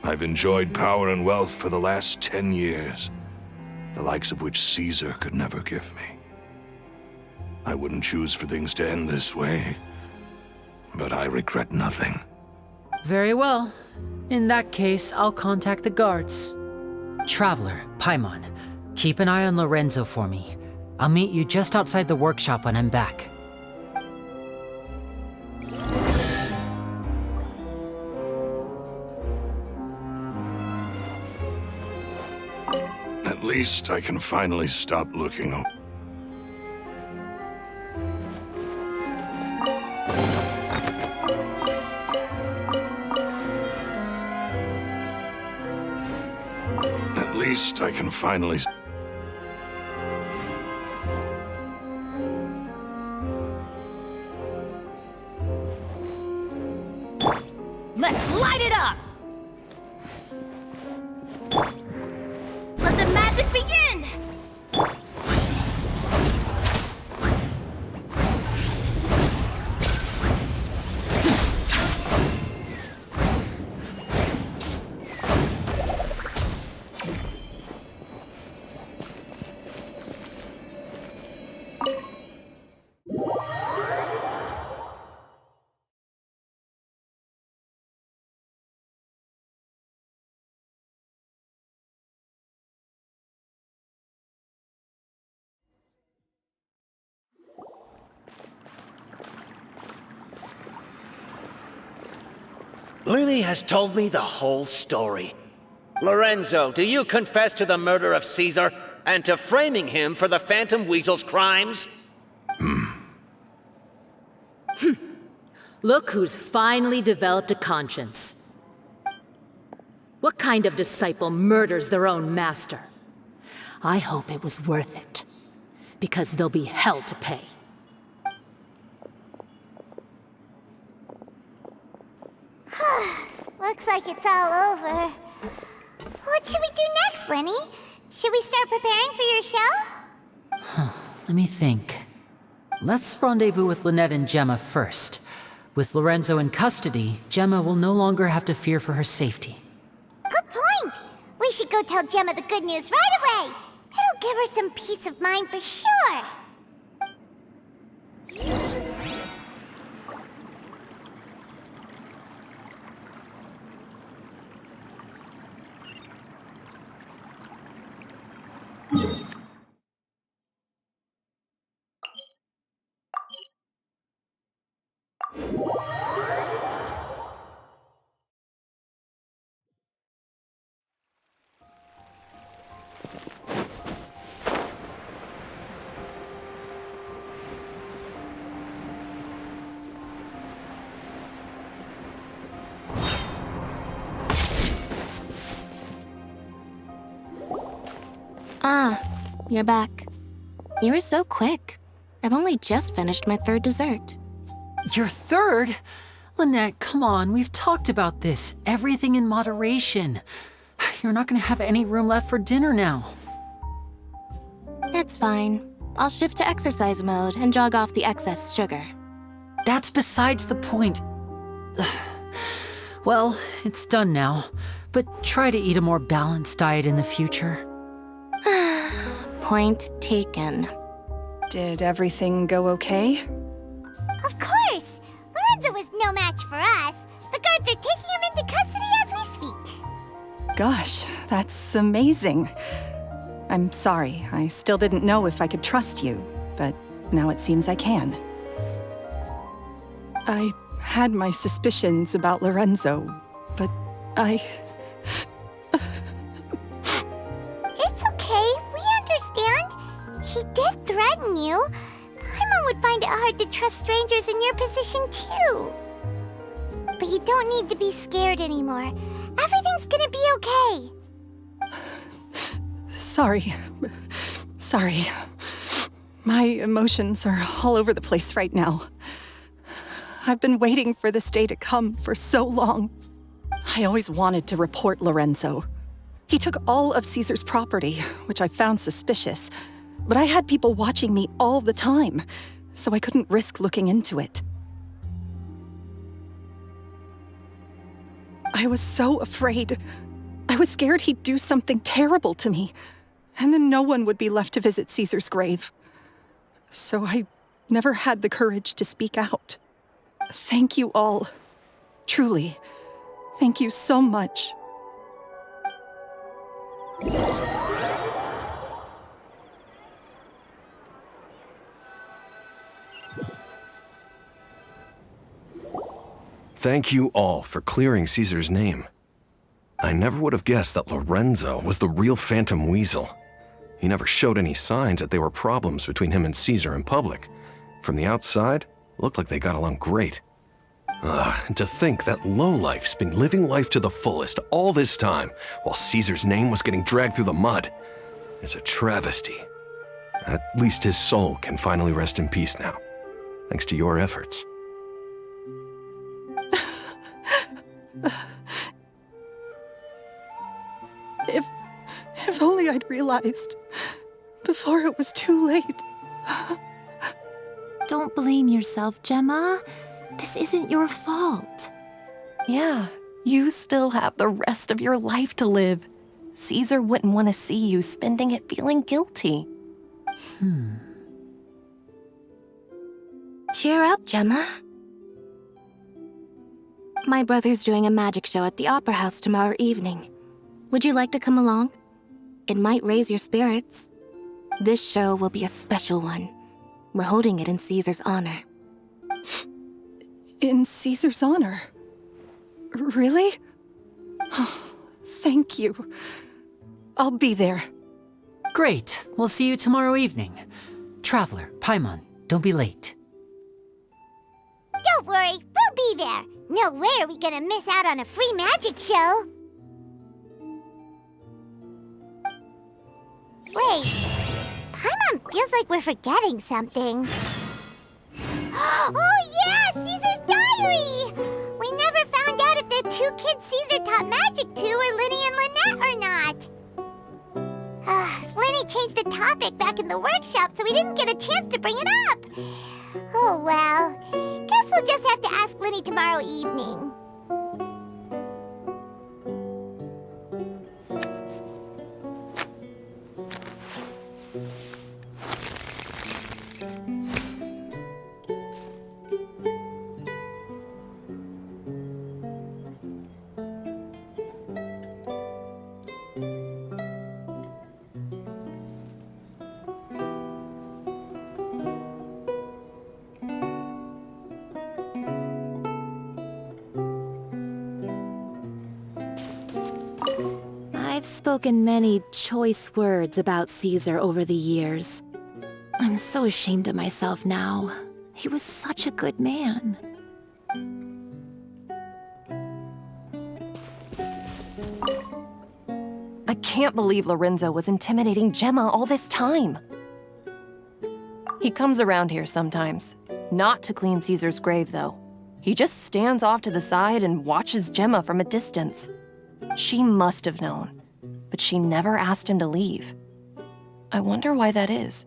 I've enjoyed power and wealth for the last 10 years, the likes of which Caesar could never give me. I wouldn't choose for things to end this way, but I regret nothing. Very well. In that case, I'll contact the guards. Traveler, Paimon, keep an eye on Lorenzo for me. I'll meet you just outside the workshop when I'm back. At least I can finally stop looking. At least I can finally... Let's light it up! Let the magic begin! Lily has told me the whole story. Lorenzo, do you confess to the murder of Caesar and to framing him for the Phantom Weasel's crimes? Look who's finally developed a conscience. What kind of disciple murders their own master? I hope it was worth it, because there'll be hell to pay. Looks like it's all over. What should we do next, Lenny? Should we start preparing for your show? Let me think. Let's rendezvous with Lynette and Gemma first. With Lorenzo in custody, Gemma will no longer have to fear for her safety. Good point. We should go tell Gemma the good news right away. It'll give her some peace of mind for sure. Ah, you're back. You were so quick. I've only just finished my third dessert. Your third? Lynette, come on, we've talked about this. Everything in moderation. You're not gonna have any room left for dinner now. It's fine. I'll shift to exercise mode and jog off the excess sugar. That's besides the point. Well, it's done now, but try to eat a more balanced diet in the future. Point taken. Did everything go okay? Of course! Lorenzo was no match for us. The guards are taking him into custody as we speak. Gosh, that's amazing. I'm sorry, I still didn't know if I could trust you, but now it seems I can. I had my suspicions about Lorenzo, but I... It's okay, we understand. He did threaten you. Paimon would find it hard to trust strangers in your position too. But you don't need to be scared anymore. Everything's gonna be okay. Sorry. Sorry. My emotions are all over the place right now. I've been waiting for this day to come for so long. I always wanted to report Lorenzo. He took all of Caesar's property, which I found suspicious, but I had people watching me all the time, so I couldn't risk looking into it. I was so afraid. I was scared he'd do something terrible to me, and then no one would be left to visit Caesar's grave. So I never had the courage to speak out. Thank you all. Truly. Thank you so much. Thank you all for clearing Caesar's name. I never would have guessed that Lorenzo was the real Phantom Weasel. He never showed any signs that there were problems between him and Caesar in public. From the outside, it looked like they got along great. And to think that lowlife's been living life to the fullest all this time while Caesar's name was getting dragged through the mud. It's a travesty. At least his soul can finally rest in peace now, thanks to your efforts. If only I'd realized before it was too late. Don't blame yourself, Gemma. This isn't your fault. Yeah, you still have the rest of your life to live. Caesar wouldn't want to see you spending it feeling guilty. Cheer up, Gemma. My brother's doing a magic show at the Opera House tomorrow evening. Would you like to come along? It might raise your spirits. This show will be a special one. We're holding it in Caesar's honor. In Caesar's honor? Really? Oh, thank you. I'll be there. Great. We'll see you tomorrow evening. Traveler, Paimon, don't be late. Don't worry, we'll be there. No way are we gonna miss out on a free magic show. Wait, Paimon feels like we're forgetting something. Oh yeah, Caesar's diary! We never found out if the two kids Caesar taught magic to were Linny and Lynette or not. Linny changed the topic back in the workshop, so we didn't get a chance to bring it up. Oh well, guess we'll just have to ask Linny tomorrow evening. I've spoken many choice words about Caesar over the years. I'm so ashamed of myself now. He was such a good man. I can't believe Lorenzo was intimidating Gemma all this time. He comes around here sometimes. Not to clean Caesar's grave, though. He just stands off to the side and watches Gemma from a distance. She must have known, but she never asked him to leave. I wonder why that is.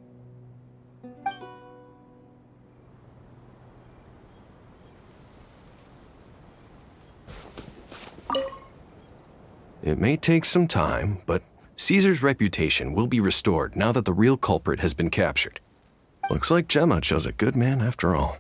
It may take some time, but Caesar's reputation will be restored now that the real culprit has been captured. Looks like Gemma chose a good man after all.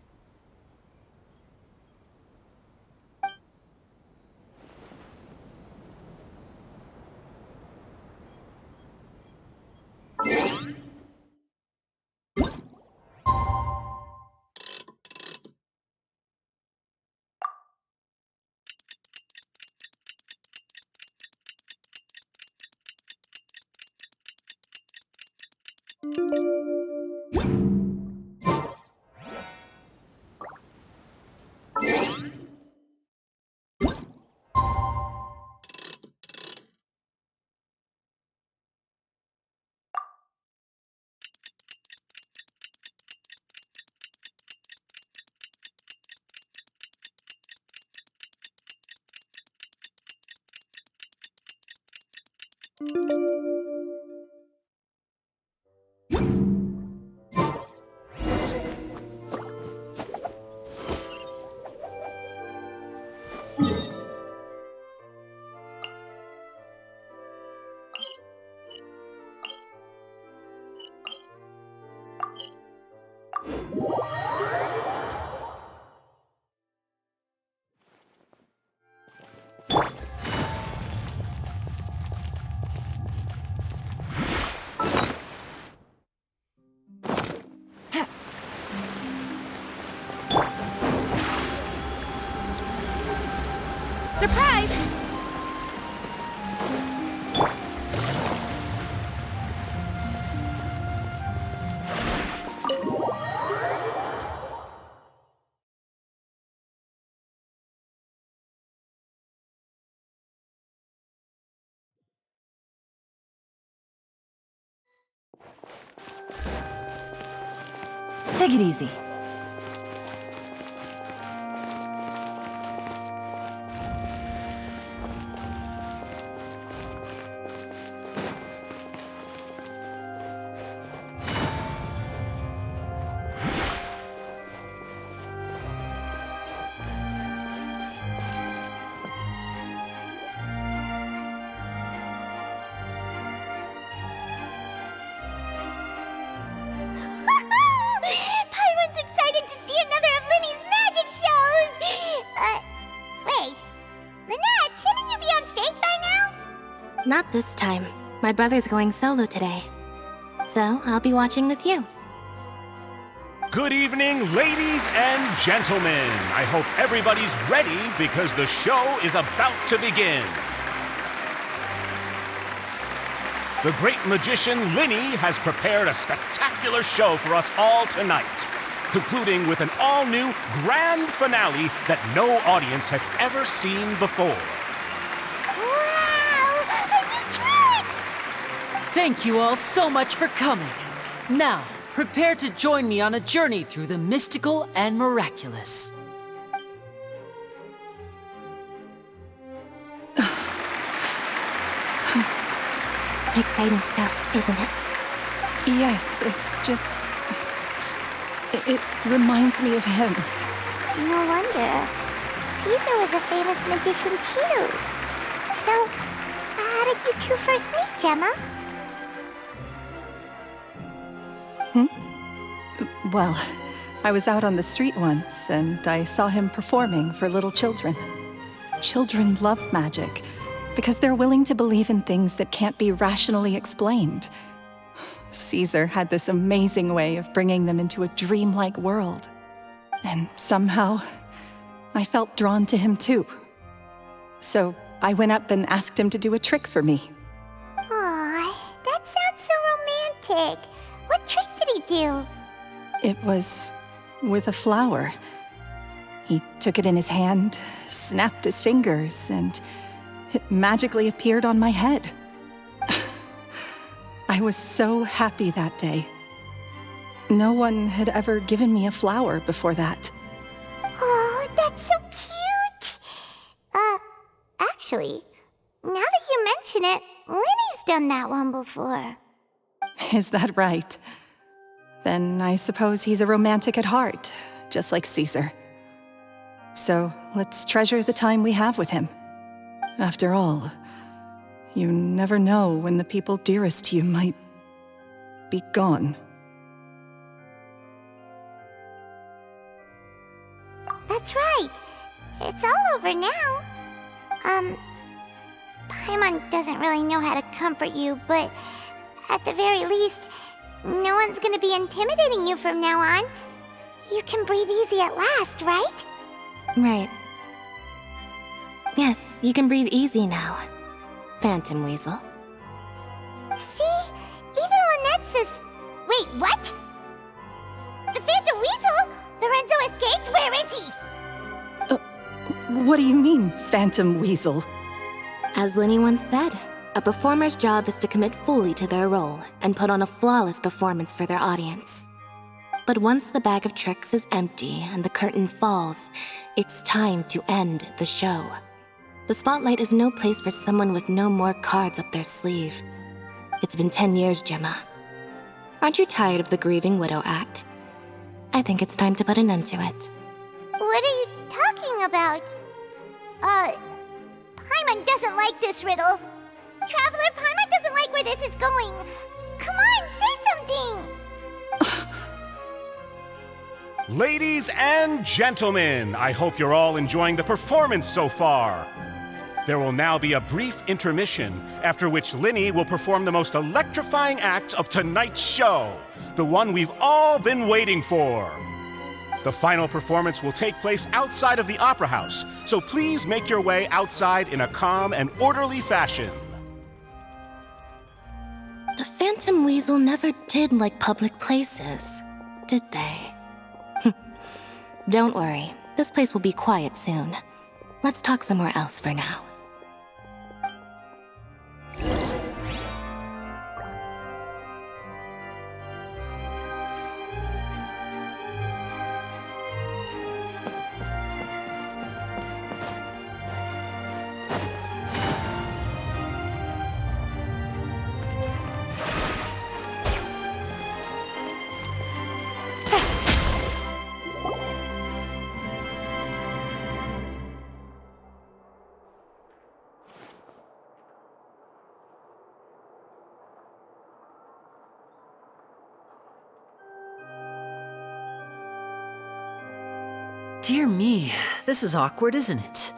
Surprise! Take it easy. Paimon's excited to see another of Linny's magic shows! Wait. Lynette, shouldn't you be on stage by now? Not this time. My brother's going solo today. So I'll be watching with you. Good evening, ladies and gentlemen. I hope everybody's ready because the show is about to begin. The great magician Linny has prepared a spectacular show for us all tonight, concluding with an all-new grand finale that no audience has ever seen before. Wow! A new trick! Thank you all so much for coming. Now, prepare to join me on a journey through the mystical and miraculous. Exciting stuff, isn't it? Yes, it's just... It reminds me of him. No wonder. Caesar was a famous magician too. So, how did you two first meet, Gemma? Well, I was out on the street once, and I saw him performing for little children. Children love magic, because they're willing to believe in things that can't be rationally explained. Caesar had this amazing way of bringing them into a dreamlike world. And somehow, I felt drawn to him too. So I went up and asked him to do a trick for me. Aw, that sounds so romantic. What trick did he do? It was with a flower. He took it in his hand, snapped his fingers, and it magically appeared on my head. I was so happy that day. No one had ever given me a flower before that. Oh, that's so cute! Actually, now that you mention it, Linny's done that one before. Is that right? Then I suppose he's a romantic at heart, just like Caesar. So let's treasure the time we have with him. After all, you never know when the people dearest to you might be gone. That's right. It's all over now. Paimon doesn't really know how to comfort you, but at the very least, no one's gonna be intimidating you from now on. You can breathe easy at last, right? Right. Yes, you can breathe easy now, Phantom Weasel. See? Even Lynette says... Wait, what? The Phantom Weasel? Lorenzo escaped? Where is he? What do you mean, Phantom Weasel? As Linny once said, a performer's job is to commit fully to their role and put on a flawless performance for their audience. But once the bag of tricks is empty and the curtain falls, it's time to end the show. The spotlight is no place for someone with no more cards up their sleeve. It's been 10 years, Gemma. Aren't you tired of the grieving widow act? I think it's time to put an end to it. What are you talking about? Paimon doesn't like this riddle. Traveler, Paimon doesn't like where this is going. Come on, say something! Ladies and gentlemen, I hope you're all enjoying the performance so far. There will now be a brief intermission, after which Linny will perform the most electrifying act of tonight's show, the one we've all been waiting for. The final performance will take place outside of the Opera House, so please make your way outside in a calm and orderly fashion. The Phantom Weasel never did like public places, did they? Don't worry, this place will be quiet soon. Let's talk somewhere else for now. Dear me, this is awkward, isn't it?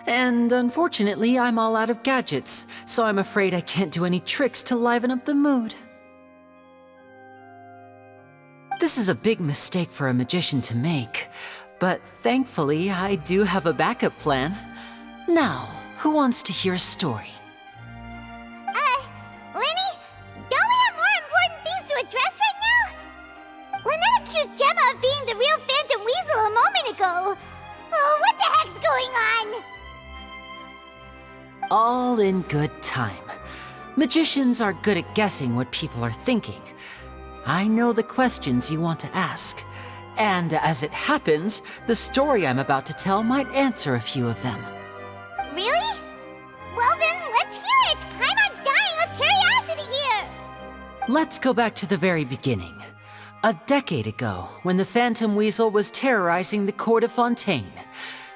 And unfortunately, I'm all out of gadgets, so I'm afraid I can't do any tricks to liven up the mood. This is a big mistake for a magician to make, but thankfully, I do have a backup plan. Now, who wants to hear a story? Lenny? Don't we have more important things to address right now? Lynette accused Gemma of being the real Phantom Weasel a moment ago. Oh, what the heck's going on? All in good time. Magicians are good at guessing what people are thinking. I know the questions you want to ask. And as it happens, the story I'm about to tell might answer a few of them. Really? Well then, let's hear it! Paimon's dying of curiosity here! Let's go back to the very beginning. A decade ago, when the Phantom Weasel was terrorizing the court of Fontaine.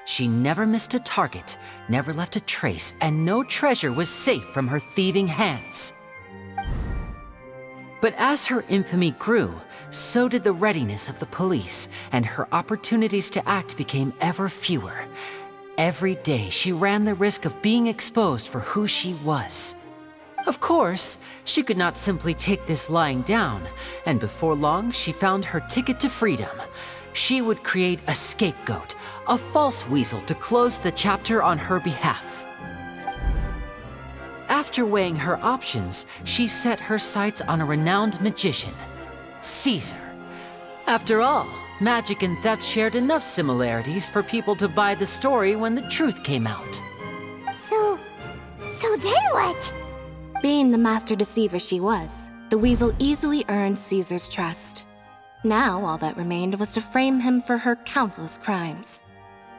She never missed a target, never left a trace, and no treasure was safe from her thieving hands. But as her infamy grew, so did the readiness of the police, and her opportunities to act became ever fewer. Every day, she ran the risk of being exposed for who she was. Of course, she could not simply take this lying down, and before long, she found her ticket to freedom. She would create a scapegoat, a false weasel to close the chapter on her behalf. After weighing her options, she set her sights on a renowned magician, Caesar. After all, magic and theft shared enough similarities for people to buy the story when the truth came out. So then what? Being the master deceiver she was, the weasel easily earned Caesar's trust. Now all that remained was to frame him for her countless crimes.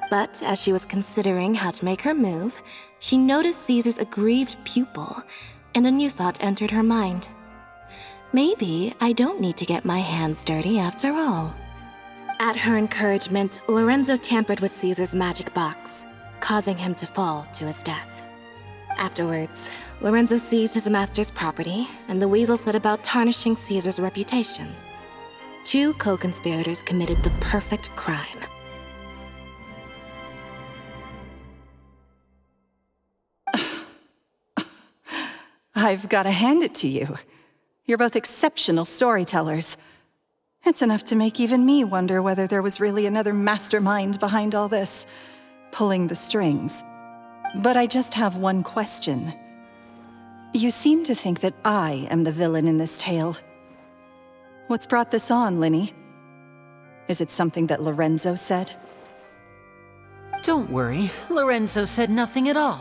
But as she was considering how to make her move, she noticed Caesar's aggrieved pupil, and a new thought entered her mind. Maybe I don't need to get my hands dirty after all. At her encouragement, Lorenzo tampered with Caesar's magic box, causing him to fall to his death. Afterwards, Lorenzo seized his master's property, and the weasel set about tarnishing Caesar's reputation. Two co-conspirators committed the perfect crime. I've got to hand it to you. You're both exceptional storytellers. It's enough to make even me wonder whether there was really another mastermind behind all this, pulling the strings. But I just have one question. You seem to think that I am the villain in this tale. What's brought this on, Linny? Is it something that Lorenzo said? Don't worry, Lorenzo said nothing at all.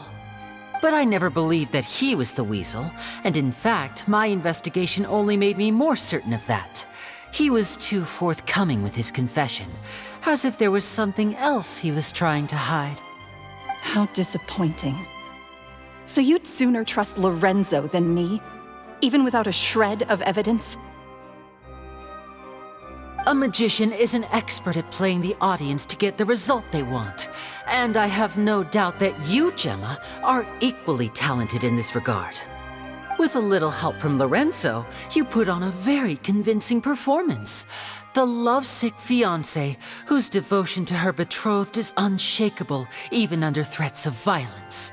But I never believed that he was the weasel, and in fact, my investigation only made me more certain of that. He was too forthcoming with his confession, as if there was something else he was trying to hide. How disappointing. So you'd sooner trust Lorenzo than me, even without a shred of evidence? A magician is an expert at playing the audience to get the result they want. And I have no doubt that you, Gemma, are equally talented in this regard. With a little help from Lorenzo, you put on a very convincing performance. The lovesick fiancé, whose devotion to her betrothed is unshakable, even under threats of violence.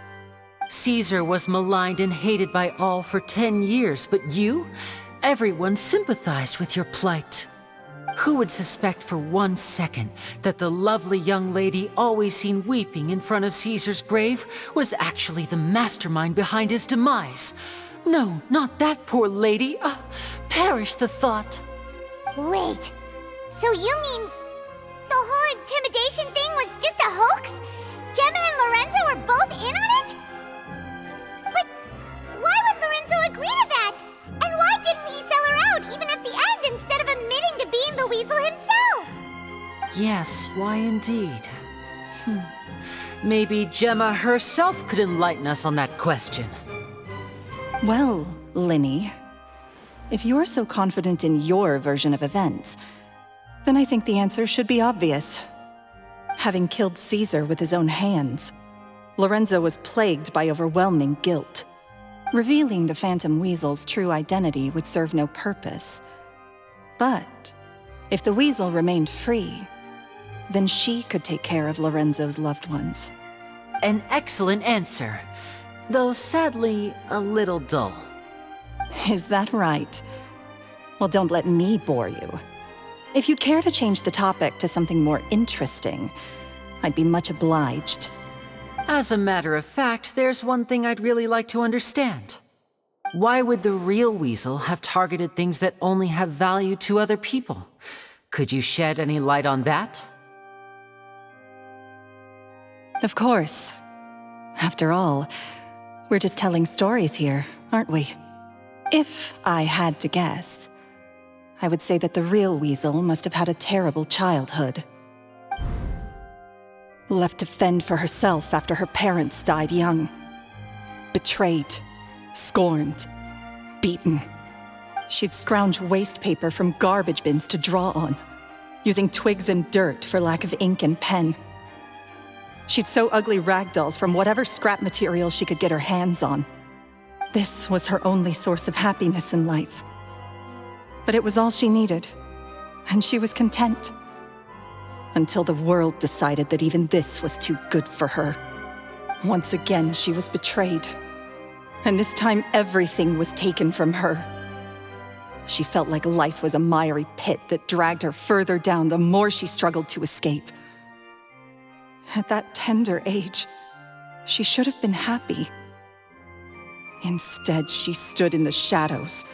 Caesar was maligned and hated by all for 10 years, but you? Everyone sympathized with your plight. Who would suspect for 1 second that the lovely young lady always seen weeping in front of Caesar's grave was actually the mastermind behind his demise? No, not that poor lady. Perish the thought. Wait, so you mean the whole intimidation thing was just a hoax? Gemma and Lorenzo were both in on it? But why would Lorenzo agree to that? And why didn't he sell her out even at the end instead of admitting to being the weasel himself? Yes, why indeed? Maybe Gemma herself could enlighten us on that question. Well, Linny, if you're so confident in your version of events, then I think the answer should be obvious. Having killed Caesar with his own hands, Lorenzo was plagued by overwhelming guilt. Revealing the Phantom Weasel's true identity would serve no purpose. But if the weasel remained free, then she could take care of Lorenzo's loved ones. An excellent answer, though sadly a little dull. Is that right? Well, don't let me bore you. If you'd care to change the topic to something more interesting, I'd be much obliged. As a matter of fact, there's one thing I'd really like to understand. Why would the real Weasel have targeted things that only have value to other people? Could you shed any light on that? Of course. After all, we're just telling stories here, aren't we? If I had to guess, I would say that the real Weasel must have had a terrible childhood. Left to fend for herself after her parents died young. Betrayed, scorned, beaten. She'd scrounge waste paper from garbage bins to draw on, using twigs and dirt for lack of ink and pen. She'd sew ugly rag dolls from whatever scrap material she could get her hands on. This was her only source of happiness in life. But it was all she needed, and she was content. Until the world decided that even this was too good for her. Once again, she was betrayed. And this time, everything was taken from her. She felt like life was a miry pit that dragged her further down the more she struggled to escape. At that tender age, she should have been happy. Instead, she stood in the shadows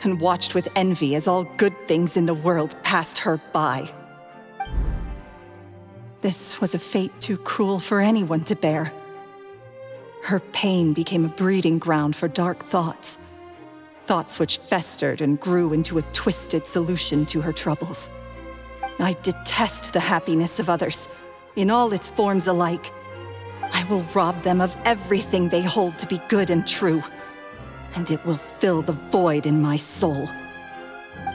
and watched with envy as all good things in the world passed her by. This was a fate too cruel for anyone to bear. Her pain became a breeding ground for dark thoughts. Thoughts which festered and grew into a twisted solution to her troubles. I detest the happiness of others, in all its forms alike. I will rob them of everything they hold to be good and true, and it will fill the void in my soul.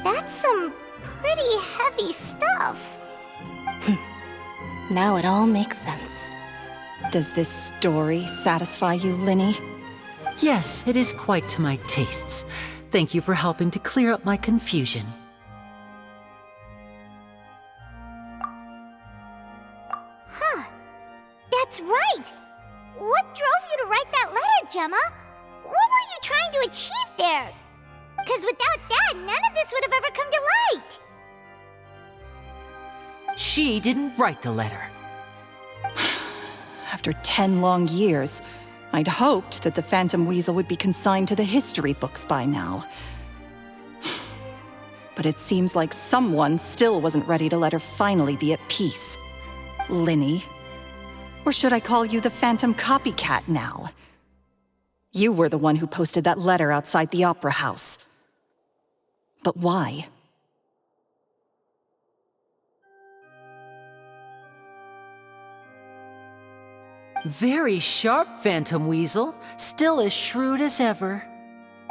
That's some pretty heavy stuff. Now it all makes sense. Does this story satisfy you, Linny? Yes, it is quite to my tastes. Thank you for helping to clear up my confusion. Huh. That's right! What drove you to write that letter, Gemma? What were you trying to achieve there? Because without that, none of this would have ever come to light. She didn't write the letter. After 10 long years, I'd hoped that the Phantom Weasel would be consigned to the history books by now. But it seems like someone still wasn't ready to let her finally be at peace. Linny. Or should I call you the Phantom Copycat now? You were the one who posted that letter outside the Opera House. But why? Very sharp, Phantom Weasel. Still as shrewd as ever.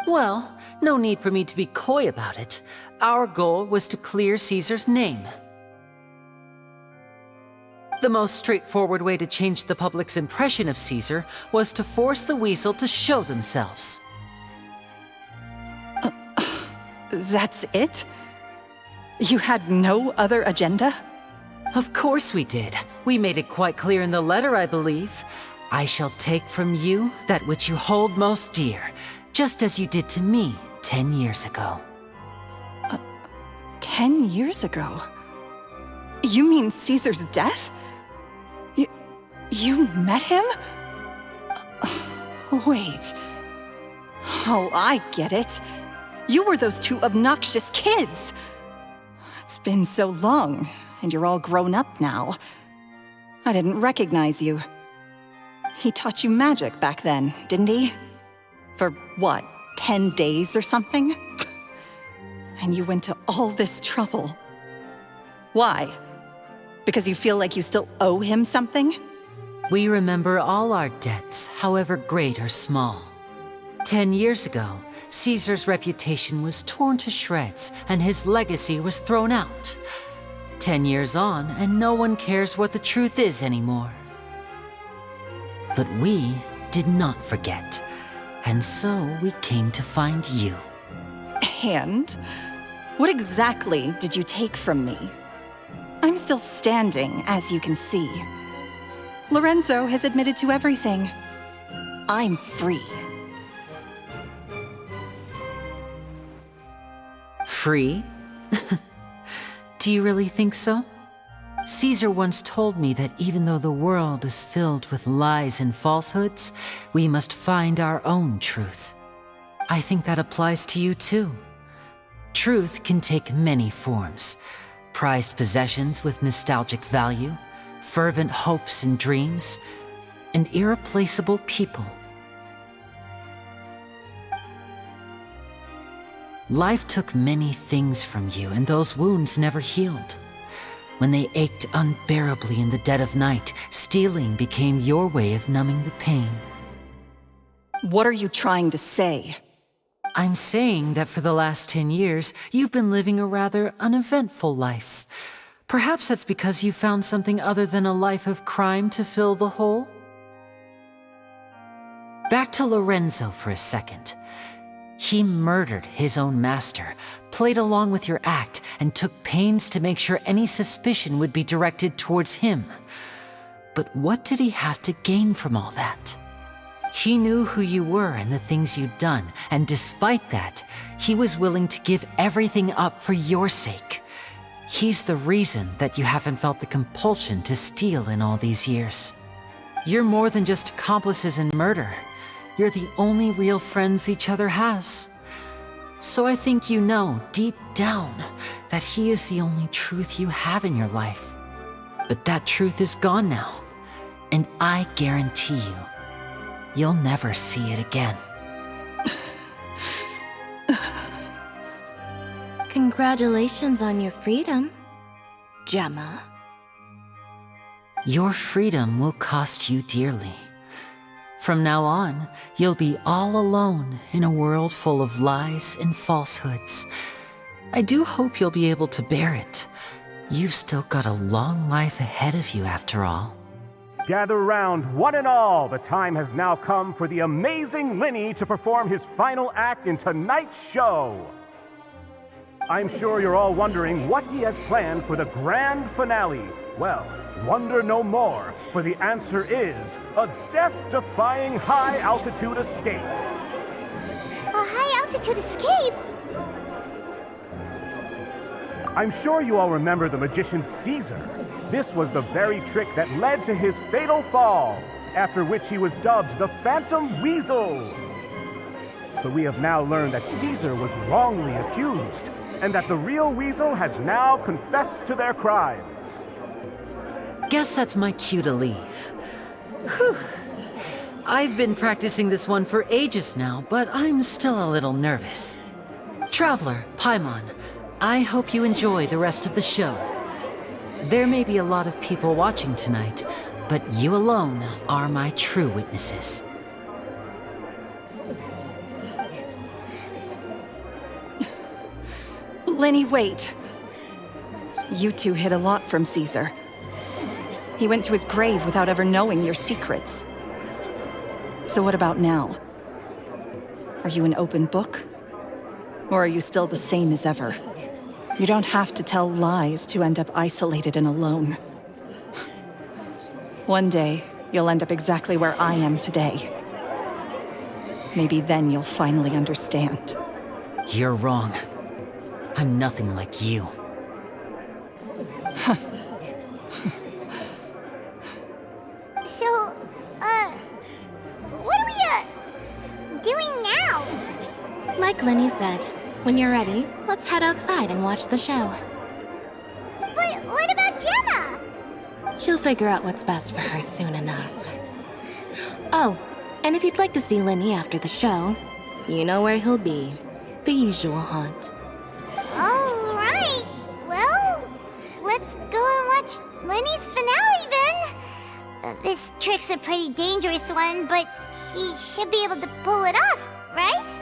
Well, no need for me to be coy about it. Our goal was to clear Caesar's name. The most straightforward way to change the public's impression of Caesar was to force the Weasel to show themselves. That's it? You had no other agenda? Of course we did. We made it quite clear in the letter, I believe. I shall take from you that which you hold most dear, just as you did to me 10 years ago. 10 years ago? You mean Caesar's death? You met him? Wait. Oh, I get it. You were those two obnoxious kids. It's been so long, and you're all grown up now. I didn't recognize you. He taught you magic back then, didn't he? For what, 10 days or something? And you went to all this trouble. Why? Because you feel like you still owe him something? We remember all our debts, however great or small. 10 years ago, Caesar's reputation was torn to shreds, and his legacy was thrown out. 10 years on, and no one cares what the truth is anymore. But we did not forget, and so we came to find you. And? What exactly did you take from me? I'm still standing, as you can see. Lorenzo has admitted to everything. I'm free. Free? Do you really think so? Caesar once told me that even though the world is filled with lies and falsehoods, we must find our own truth. I think that applies to you too. Truth can take many forms. Prized possessions with nostalgic value, fervent hopes and dreams, and irreplaceable people. Life took many things from you, and those wounds never healed. When they ached unbearably in the dead of night, stealing became your way of numbing the pain. What are you trying to say? I'm saying that for the last 10 years, you've been living a rather uneventful life. Perhaps that's because you found something other than a life of crime to fill the hole? Back to Lorenzo for a second. He murdered his own master, played along with your act, and took pains to make sure any suspicion would be directed towards him. But what did he have to gain from all that? He knew who you were and the things you'd done, and despite that, he was willing to give everything up for your sake. He's the reason that you haven't felt the compulsion to steal in all these years. You're more than just accomplices in murder. You're the only real friends each other has. So I think you know, deep down, that he is the only truth you have in your life. But that truth is gone now, and I guarantee you, you'll never see it again. Congratulations on your freedom, Gemma. Your freedom will cost you dearly. From now on, you'll be all alone in a world full of lies and falsehoods. I do hope you'll be able to bear it. You've still got a long life ahead of you after all. Gather round, one and all. The time has now come for the amazing Linny to perform his final act in tonight's show. I'm sure you're all wondering what he has planned for the grand finale. Well, wonder no more, for the answer is a death-defying high-altitude escape. A high-altitude escape? I'm sure you all remember the magician Caesar. This was the very trick that led to his fatal fall, after which he was dubbed the Phantom Weasel. So we have now learned that Caesar was wrongly accused, and that the real Weasel has now confessed to their crimes. Guess that's my cue to leave. Whew. I've been practicing this one for ages now, but I'm still a little nervous. Traveler, Paimon, I hope you enjoy the rest of the show. There may be a lot of people watching tonight, but you alone are my true witnesses. Lenny, wait. You two hid a lot from Caesar. He went to his grave without ever knowing your secrets. So what about now? Are you an open book? Or are you still the same as ever? You don't have to tell lies to end up isolated and alone. One day, you'll end up exactly where I am today. Maybe then you'll finally understand. You're wrong. I'm nothing like you. So, what are we, doing now? Like Linny said, when you're ready, let's head outside and watch the show. But what about Gemma? She'll figure out what's best for her soon enough. Oh, and if you'd like to see Linny after the show, you know where he'll be. The usual haunt. All right. Well, let's go and watch Lenny's finale then. This trick's a pretty dangerous one, but he should be able to pull it off, right?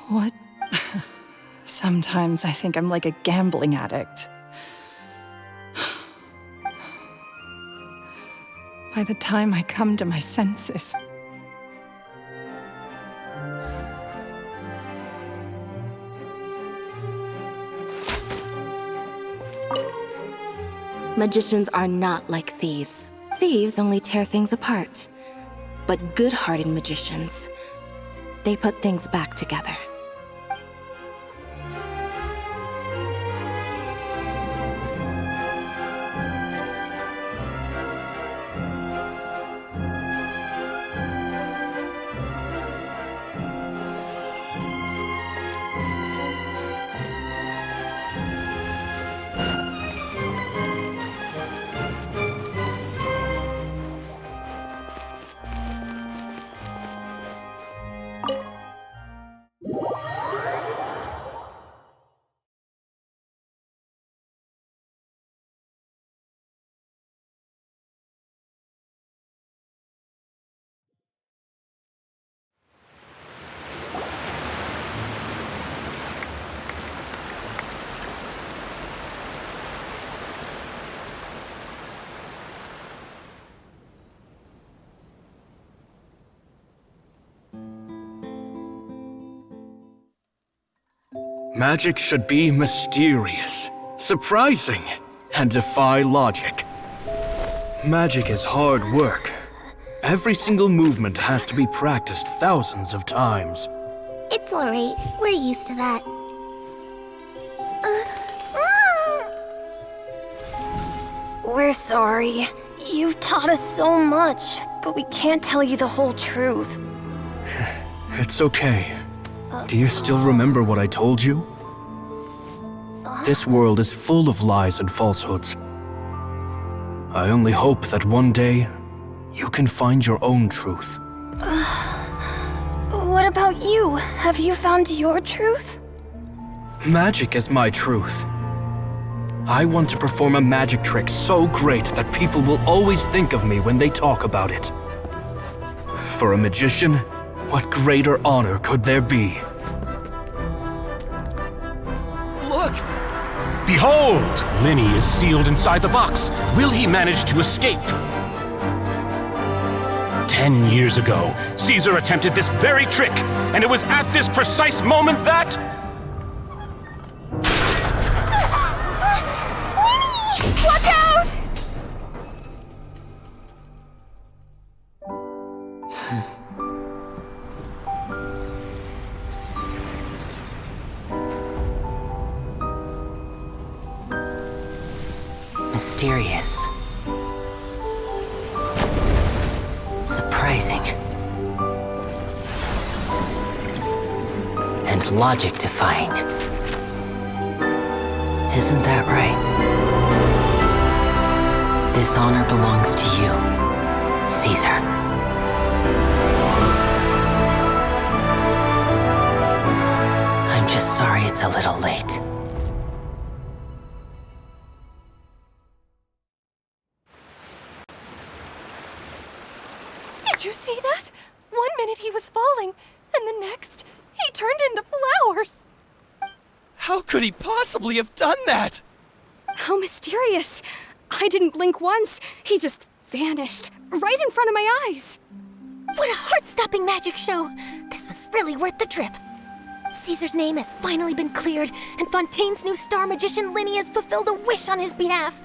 What? Sometimes I think I'm like a gambling addict. By the time I come to my senses, Magicians are not like thieves. Thieves only tear things apart. But good-hearted magicians, they put things back together. Magic should be mysterious, surprising, and defy logic. Magic is hard work. Every single movement has to be practiced thousands of times. It's alright. We're used to that. We're sorry. You've taught us so much, but we can't tell you the whole truth. It's okay. Do you still remember what I told you? This world is full of lies and falsehoods. I only hope that one day you can find your own truth. What about you? Have you found your truth? Magic is my truth. I want to perform a magic trick so great that people will always think of me when they talk about it. For a magician, what greater honor could there be? Look! Behold! Linny is sealed inside the box. Will he manage to escape? 10 years ago, Caesar attempted this very trick, and it was at this precise moment that... Watch out! Mysterious. Surprising. And logic-defying. Isn't that right? This honor belongs to you, Caesar. I'm just sorry it's a little late. Did you see that? 1 minute he was falling, and the next, he turned into flowers. How could he possibly have done that? How mysterious. I didn't blink once. He just vanished, right in front of my eyes. What a heart-stopping magic show! This was really worth the trip. Caesar's name has finally been cleared, and Fontaine's new star magician Linny has fulfilled a wish on his behalf.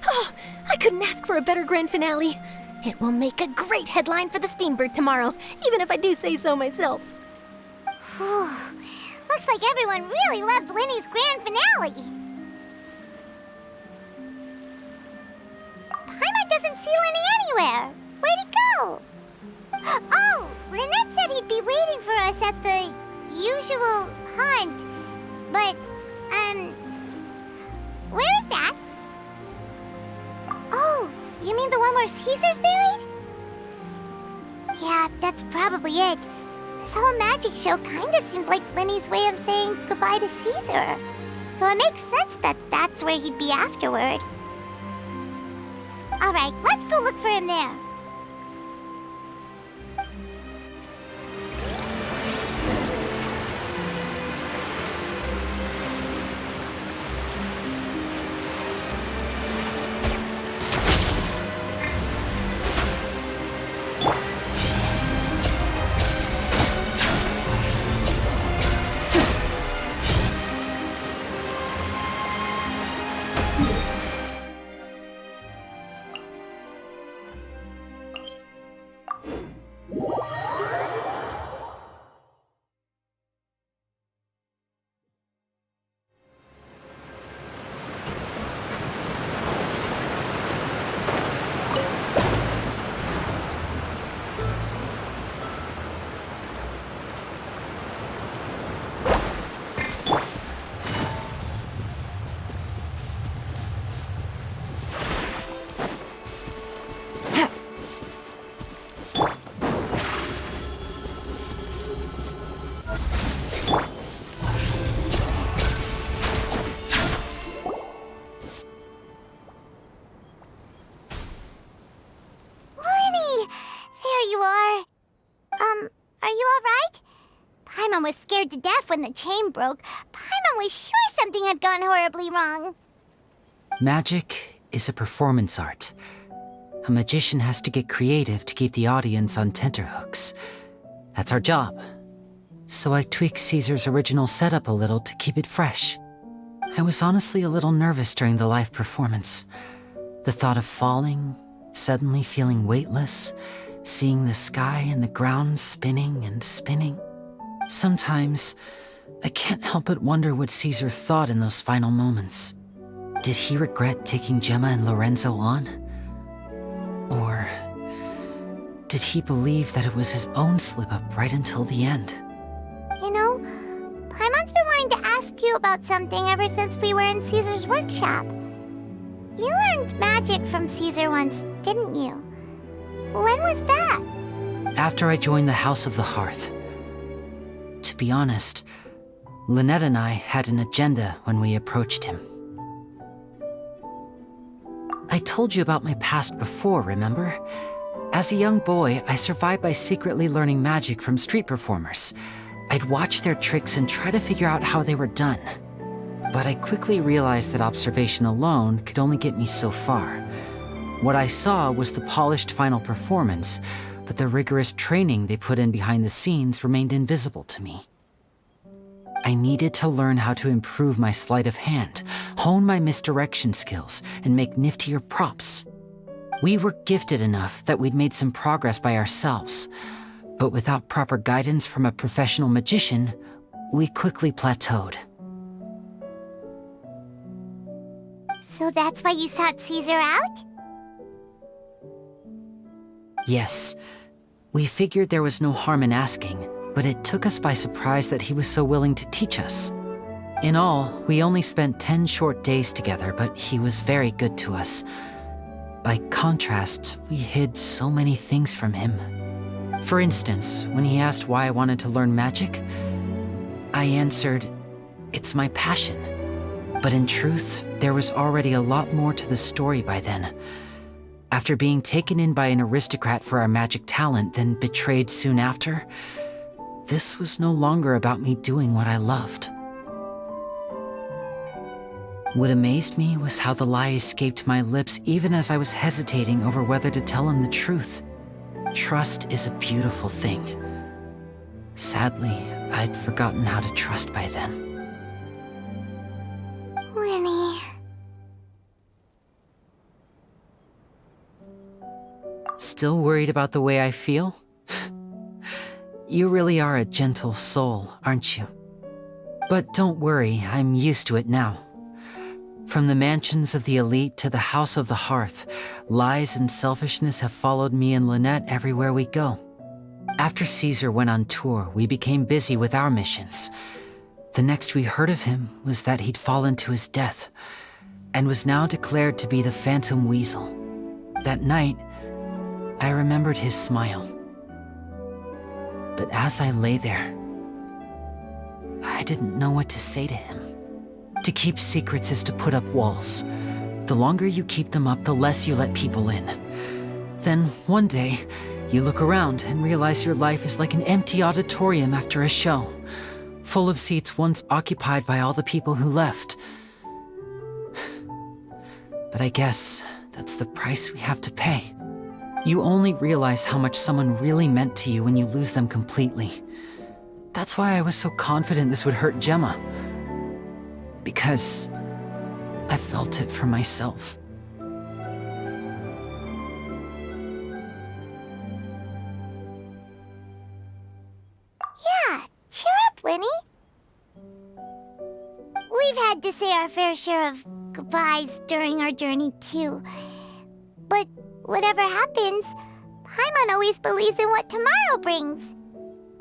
Oh, I couldn't ask for a better grand finale. It will make a great headline for the Steambird tomorrow, even if I do say so myself. Looks like everyone really loved Linny's grand finale. Paimon doesn't see Linny anywhere. Where'd he go? Oh, Lynette said he'd be waiting for us at the usual hunt. But, where is that? Oh, you mean the one where Caesar's buried? Yeah, that's probably it. This whole magic show kinda seemed like Linny's way of saying goodbye to Caesar. So it makes sense that that's where he'd be afterward. Alright, let's go look for him there. Paimon was scared to death when the chain broke, Paimon was sure something had gone horribly wrong. Magic is a performance art. A magician has to get creative to keep the audience on tenterhooks. That's our job. So I tweaked Caesar's original setup a little to keep it fresh. I was honestly a little nervous during the live performance. The thought of falling, suddenly feeling weightless, seeing the sky and the ground spinning and spinning. Sometimes, I can't help but wonder what Caesar thought in those final moments. Did he regret taking Gemma and Lorenzo on? Or did he believe that it was his own slip-up right until the end? You know, Paimon's been wanting to ask you about something ever since we were in Caesar's workshop. You learned magic from Caesar once, didn't you? When was that? After I joined the House of the Hearth. To be honest, Lynette and I had an agenda when we approached him. I told you about my past before, remember? As a young boy, I survived by secretly learning magic from street performers. I'd watch their tricks and try to figure out how they were done. But I quickly realized that observation alone could only get me so far. What I saw was the polished final performance, but the rigorous training they put in behind the scenes remained invisible to me. I needed to learn how to improve my sleight of hand, hone my misdirection skills, and make niftier props. We were gifted enough that we'd made some progress by ourselves, but without proper guidance from a professional magician, we quickly plateaued. So that's why you sought Caesar out? Yes, we figured there was no harm in asking, but it took us by surprise that he was so willing to teach us. In all, we only spent 10 short days together, but he was very good to us. By contrast, we hid so many things from him. For instance, when he asked why I wanted to learn magic, I answered, "It's my passion." But in truth, there was already a lot more to the story by then. After being taken in by an aristocrat for our magic talent, then betrayed soon after, this was no longer about me doing what I loved. What amazed me was how the lie escaped my lips even as I was hesitating over whether to tell him the truth. Trust is a beautiful thing. Sadly, I'd forgotten how to trust by then. Winnie. Still worried about the way I feel? You really are a gentle soul, aren't you? But don't worry, I'm used to it now. From the mansions of the elite to the House of the Hearth, lies and selfishness have followed me and Lynette everywhere we go. After Caesar went on tour, we became busy with our missions. The next we heard of him was that he'd fallen to his death, and was now declared to be the Phantom Weasel. That night, I remembered his smile. But as I lay there, I didn't know what to say to him. To keep secrets is to put up walls. The longer you keep them up, the less you let people in. Then, one day, you look around and realize your life is like an empty auditorium after a show, full of seats once occupied by all the people who left. But I guess that's the price we have to pay. You only realize how much someone really meant to you when you lose them completely. That's why I was so confident this would hurt Gemma. Because I felt it for myself. Yeah, cheer up, Winnie. We've had to say our fair share of goodbyes during our journey, too. But whatever happens, Paimon always believes in what tomorrow brings.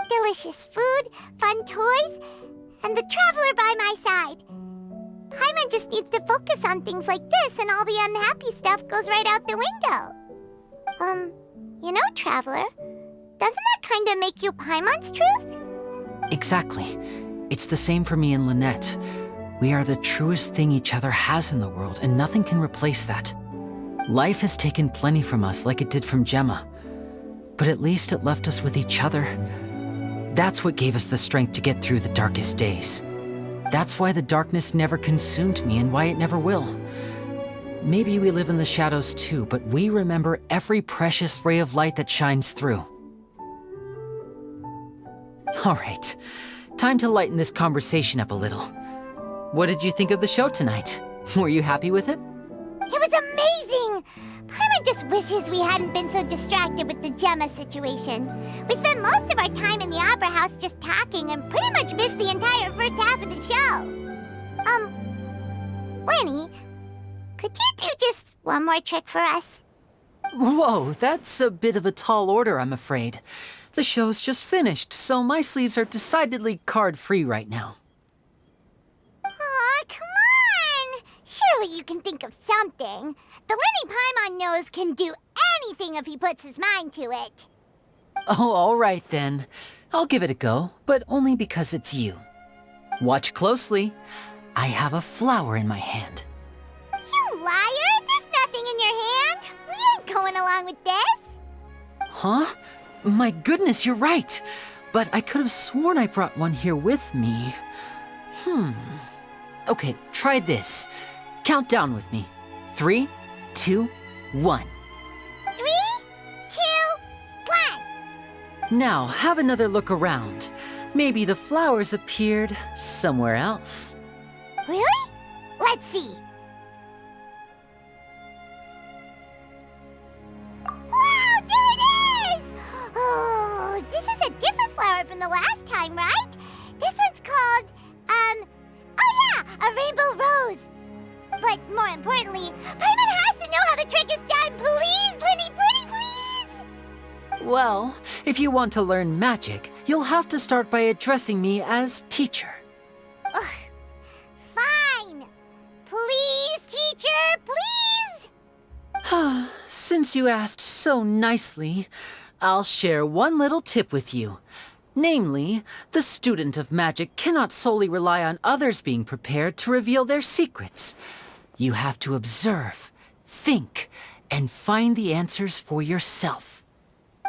Delicious food, fun toys, and the traveler by my side. Paimon just needs to focus on things like this, and all the unhappy stuff goes right out the window. You know, Traveler, doesn't that kinda make you Paimon's truth? Exactly. It's the same for me and Lynette. We are the truest thing each other has in the world, and nothing can replace that. Life has taken plenty from us, like it did from Gemma. But at least it left us with each other. That's what gave us the strength to get through the darkest days. That's why the darkness never consumed me and why it never will. Maybe we live in the shadows too, but we remember every precious ray of light that shines through. All right, time to lighten this conversation up a little. What did you think of the show tonight? Were you happy with it? It was amazing! Paimon just wishes we hadn't been so distracted with the Gemma situation. We spent most of our time in the Opera House just talking and pretty much missed the entire first half of the show. Winnie, could you do just one more trick for us? Whoa, that's a bit of a tall order, I'm afraid. The show's just finished, so my sleeves are decidedly card-free right now. Aw, come on! Surely you can think of something. The Lenny Paimon knows can do anything if he puts his mind to it. Oh, all right then. I'll give it a go, but only because it's you. Watch closely. I have a flower in my hand. You liar! There's nothing in your hand! We ain't going along with this! Huh? My goodness, you're right. But I could have sworn I brought one here with me. Okay, try this. Count down with me. 3, 2, 1. 3, 2, 1. Now, have another look around. Maybe the flowers appeared somewhere else. Really? Let's see. Wow, there it is! Oh, this is a different flower from the last time, right? This one's called, oh yeah, a rainbow rose. But more importantly, Paimon has to know how the trick is done. Please, Linny, pretty please! Well, if you want to learn magic, you'll have to start by addressing me as teacher. Ugh. Fine. Please, teacher, please! Since you asked so nicely, I'll share one little tip with you. Namely, the student of magic cannot solely rely on others being prepared to reveal their secrets. You have to observe, think, and find the answers for yourself.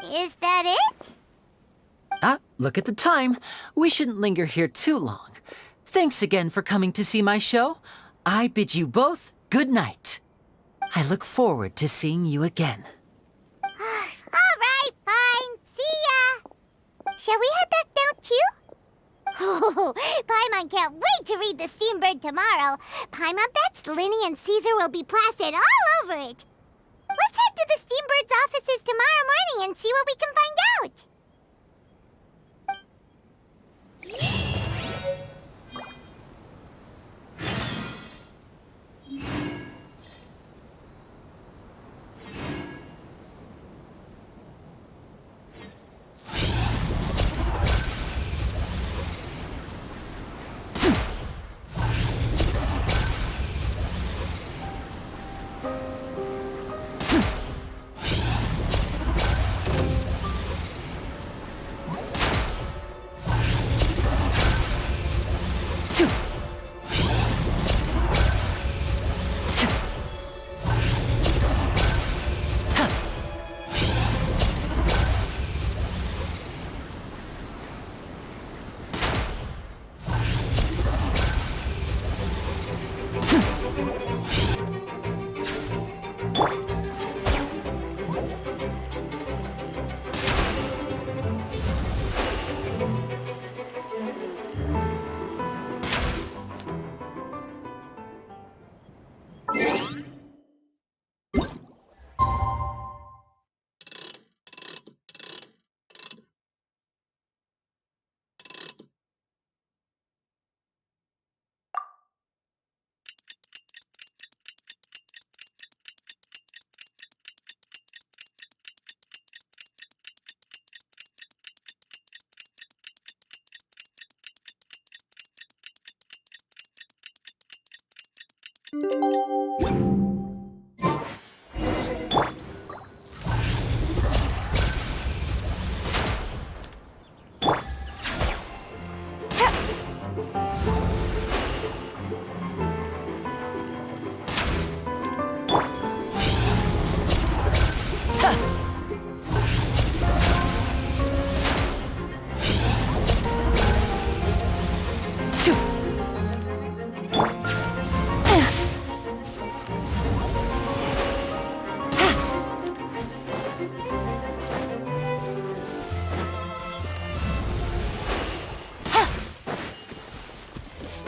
Is that it? Look at the time. We shouldn't linger here too long. Thanks again for coming to see my show. I bid you both good night. I look forward to seeing you again. All right, fine. See ya. Shall we head back down too? Oh, Paimon can't wait to read The Steambird tomorrow. Paimon bets Linny and Caesar will be placid all over it. Let's head to the Steambird's offices tomorrow morning and see what we can find out.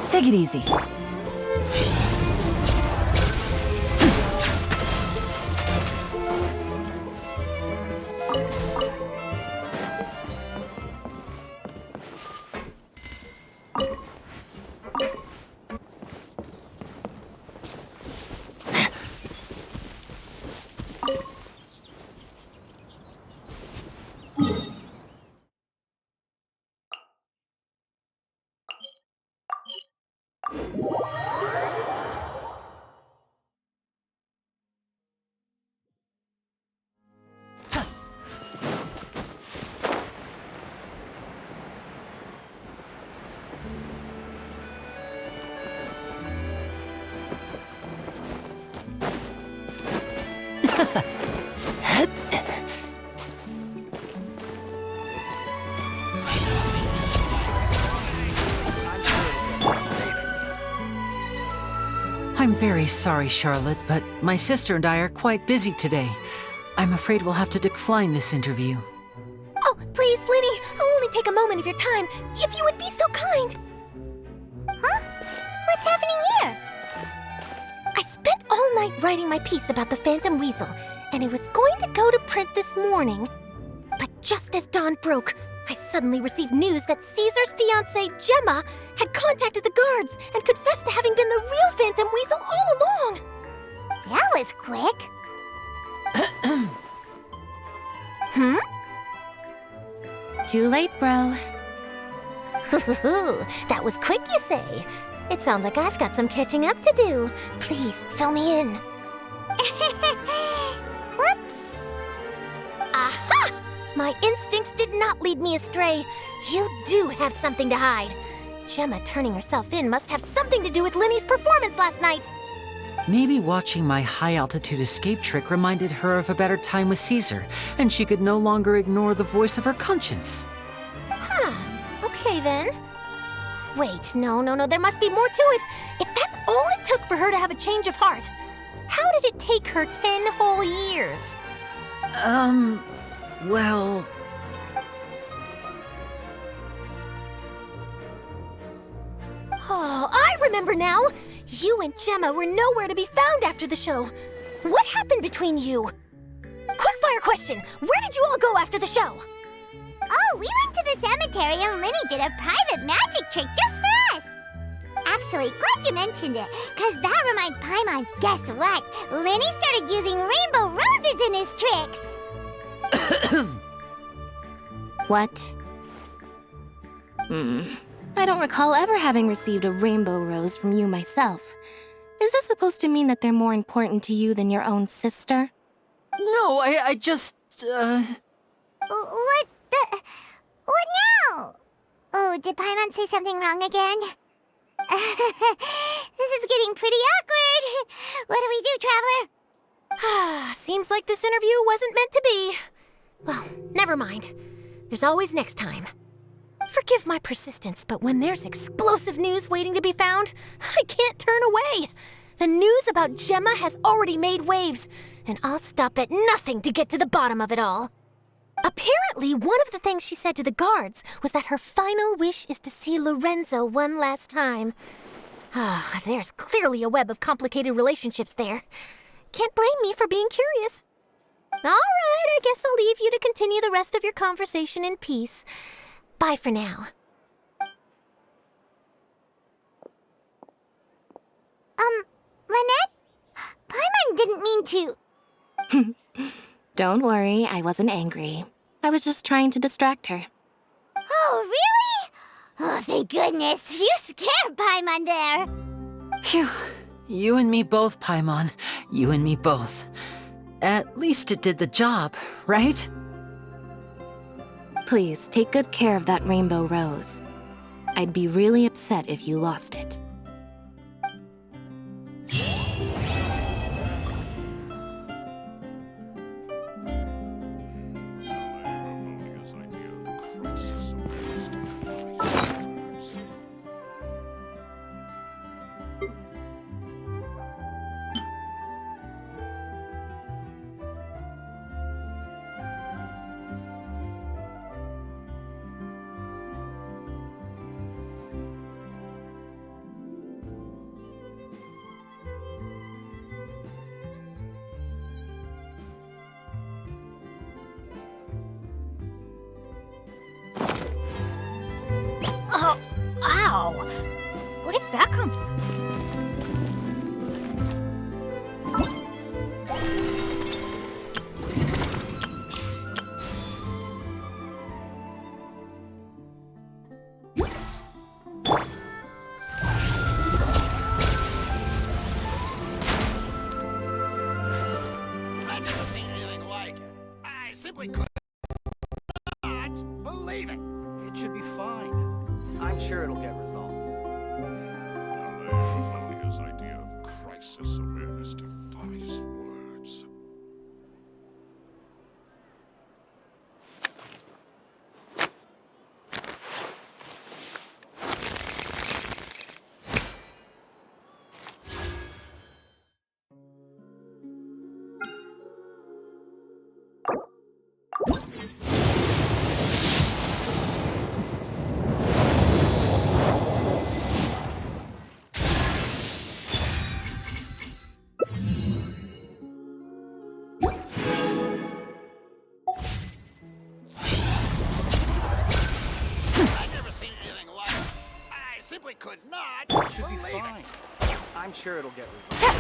Take it easy. I'm very sorry, Charlotte, but my sister and I are quite busy today. I'm afraid we'll have to decline this interview. Oh, please, Linny, I'll only take a moment of your time, if you would be so kind. Huh? What's happening here? I spent all night writing my piece about the Phantom Weasel, and it was going to go to print this morning. But just as dawn broke, I suddenly received news that Caesar's fiancée, Gemma, had contacted the guards and confessed to having been the real Phantom Weasel all along. That was quick. Hmm? Too late, bro. That was quick, you say? It sounds like I've got some catching up to do. Please, fill me in. Whoops. Aha! My instincts did not lead me astray. You do have something to hide. Gemma turning herself in must have something to do with Linny's performance last night. Maybe watching my high-altitude escape trick reminded her of a better time with Caesar, and she could no longer ignore the voice of her conscience. Huh. Okay, then. Wait, no, there must be more to it. If that's all it took for her to have a change of heart, how did it take her 10 whole years? Well... Oh, I remember now! You and Gemma were nowhere to be found after the show. What happened between you? Quickfire question! Where did you all go after the show? Oh, we went to the cemetery and Linny did a private magic trick just for us. Actually, glad you mentioned it, because that reminds Paimon, guess what? Linny started using rainbow roses in his tricks. What? I don't recall ever having received a rainbow rose from you myself. Is this supposed to mean that they're more important to you than your own sister? No, I just, What the... What now? Oh, did Paimon say something wrong again? This is getting pretty awkward. What do we do, Traveler? Seems like this interview wasn't meant to be. Well, never mind. There's always next time. Forgive my persistence, but when there's explosive news waiting to be found, I can't turn away. The news about Gemma has already made waves, and I'll stop at nothing to get to the bottom of it all. Apparently, one of the things she said to the guards was that her final wish is to see Lorenzo one last time. There's clearly a web of complicated relationships there. Can't blame me for being curious. All right, I guess I'll leave you to continue the rest of your conversation in peace. Bye for now. Lynette? Paimon didn't mean to... Don't worry, I wasn't angry. I was just trying to distract her. Oh, really? Oh, thank goodness. You scared Paimon there. Phew. You and me both, Paimon. You and me both. At least it did the job, right? Please, take good care of that rainbow rose. I'd be really upset if you lost it. Wow! Where did that come from? I've never seen anything like it. I simply could not believe it. It should be fine. I'm sure it'll get resolved. His idea of crisis awareness defies words. I've never seen anything like it. I simply could not It should be believe fine. it. I'm sure it'll get resolved.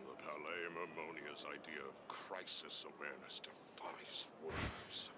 The Palais Mermonia's idea of crisis awareness defies words.